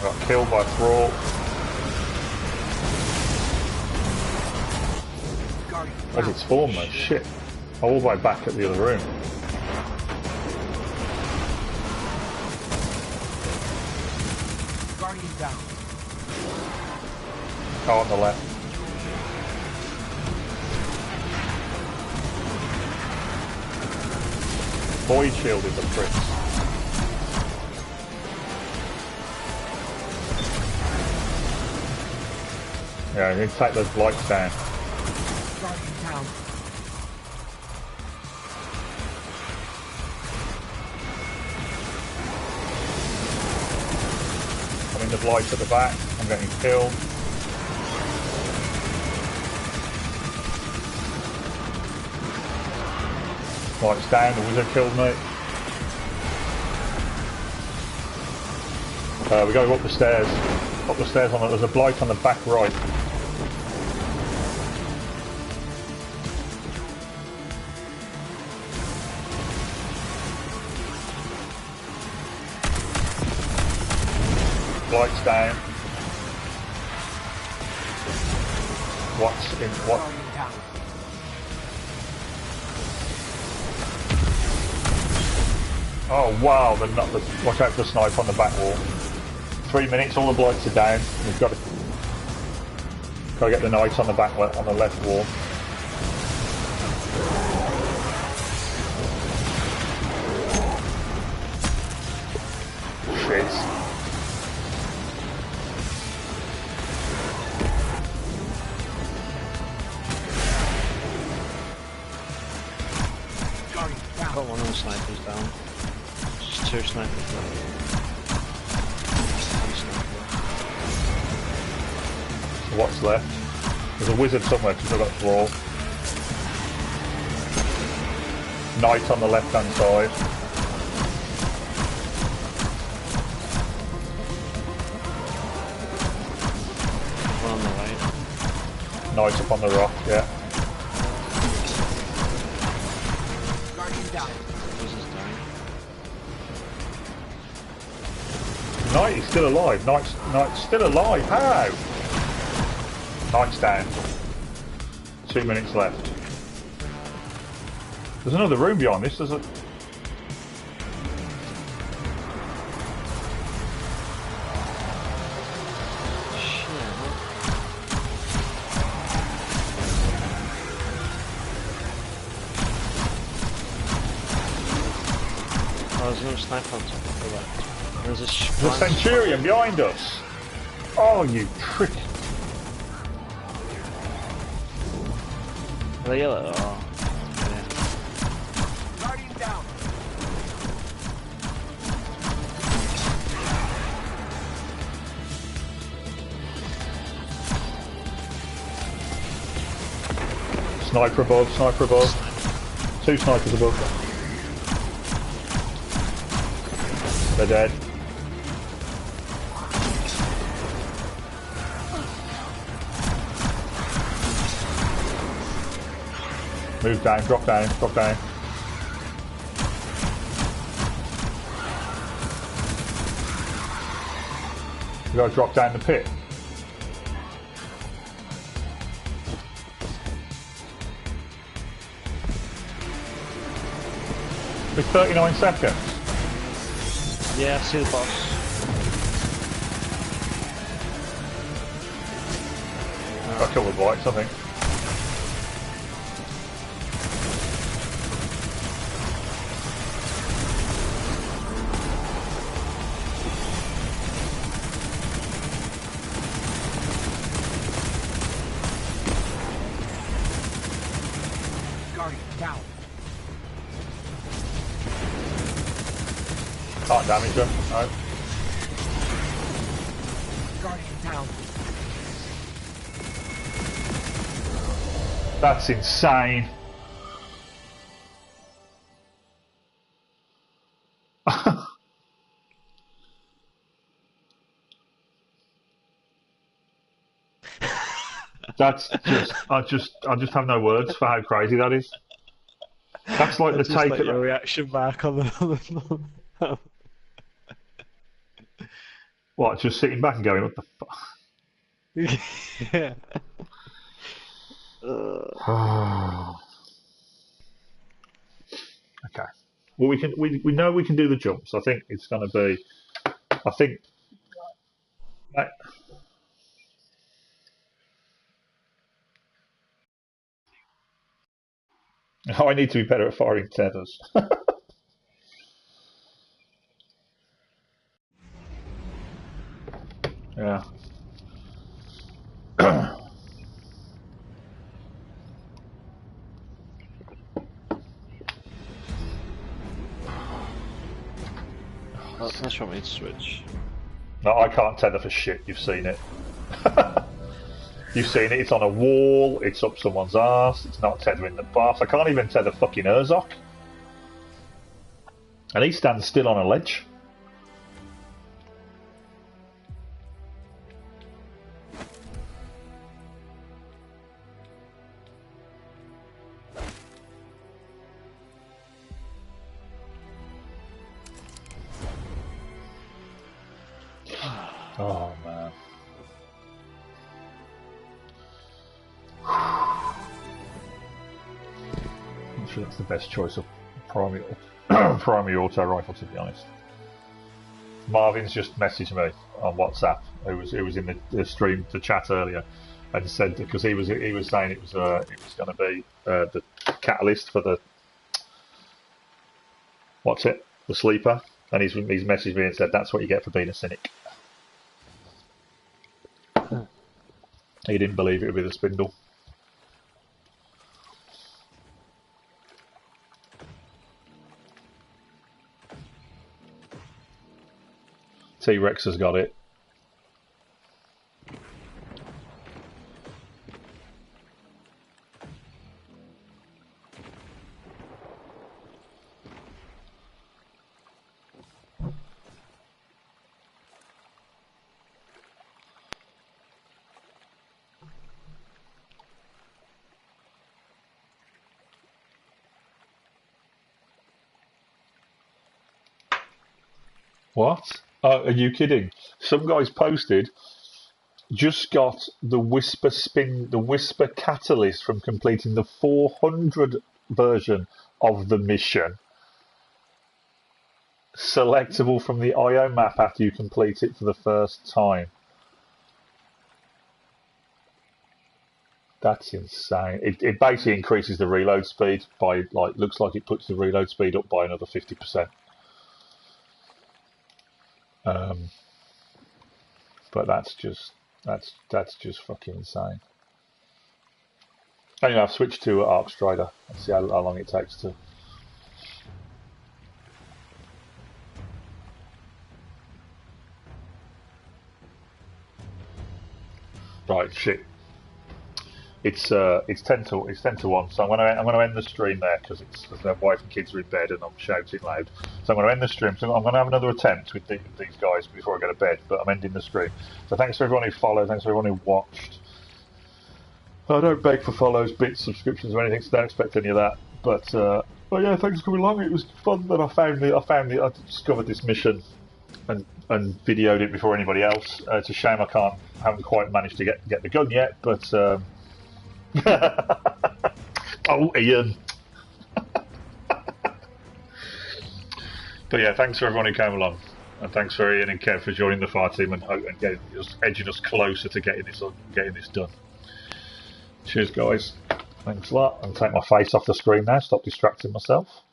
Got killed by Thrall. Where's it spawned though? Shit. All the way back at the other room. Guardian down. Oh, on the left. Void shield is a prick. Yeah, you need to take those blights down. Guardian down. I mean, the blights at the back. I'm getting killed. Blights down. The wizard killed me. We go up the stairs. Up the stairs on it. There's a blight on the back right. Blights down. What's in what? Guardian down. Oh wow! Watch out for the snipe on the back wall. 3 minutes. All the blights are down. We've got to get the knights on the back on the left wall. Shit. Got one of the snipers down. Just 2 snipers left. What's left? There's a wizard somewhere because I've got Thrall. Knight on the left hand side. One on the right. Knight up on the rock, yeah. Guardian down. Wizard's down. Knight is still alive. Knight's still alive. How? Knight's down. 2 minutes left. There's another room beyond this. There's a... Oh, there's another sniper on top of the left. There's a There's a Centurion behind us. Oh, you prick. The yellow. Oh, yeah. Sniper above, sniper above. 2 snipers above. They're dead. Move down, drop down, drop down. You gotta drop down the pit. With 39 seconds. Yeah, I see the boss. Got killed with whites, I think. Guardian, down. Can't damage them, no. Guardian, down. That's insane. That's just I just have no words for how crazy that is. That's like the Just take like of your reaction back on the what, just sitting back and going, what the fuck? yeah. Okay. Well, we know we can do the jumps. I think it's going to be. I think. I need to be better at firing tethers. Yeah. That's what I mean to switch. No, I can't tether for shit. You've seen it. You've seen it. It's on a wall. It's up someone's arse. It's not tethering the boss. I can't even tether fucking Herzog. And he stands still on a ledge. Oh man. I'm sure that's the best choice of primary primary auto rifle, to be honest. Marvin's just messaged me on WhatsApp. Who was in the stream, the chat earlier, and said because he was saying it was going to be the catalyst for the the sleeper, and he's messaged me and said that's what you get for being a cynic. He didn't believe it would be the spindle. T-Rex has got it. What? Are you kidding? Some guys posted, just got the Whisper catalyst from completing the 400 version of the mission. Selectable from the IO map after you complete it for the first time. That's insane. It basically increases the reload speed by, like, looks like it puts the reload speed up by another 50%. But that's just fucking insane. Anyway, I've switched to Arc Strider and see how long it takes to. Right, shit. it's 10 to 1. So I'm gonna end the stream there because my wife and kids are in bed and I'm shouting loud. So I'm gonna end the stream. So I'm gonna have another attempt with these guys before I go to bed. But I'm ending the stream. So thanks for everyone who followed. Thanks for everyone who watched. I don't beg for follows, bits, subscriptions, or anything. So don't expect any of that. But yeah, thanks for coming along. It was fun that I discovered this mission and videoed it before anybody else. It's a shame I haven't quite managed to get the gun yet, but oh, Ian. But yeah, thanks for everyone who came along, and thanks for Ian and Kev for joining the fire team and edging us closer to getting this done. Cheers, guys. Thanks a lot. I'll take my face off the screen now. Stop distracting myself.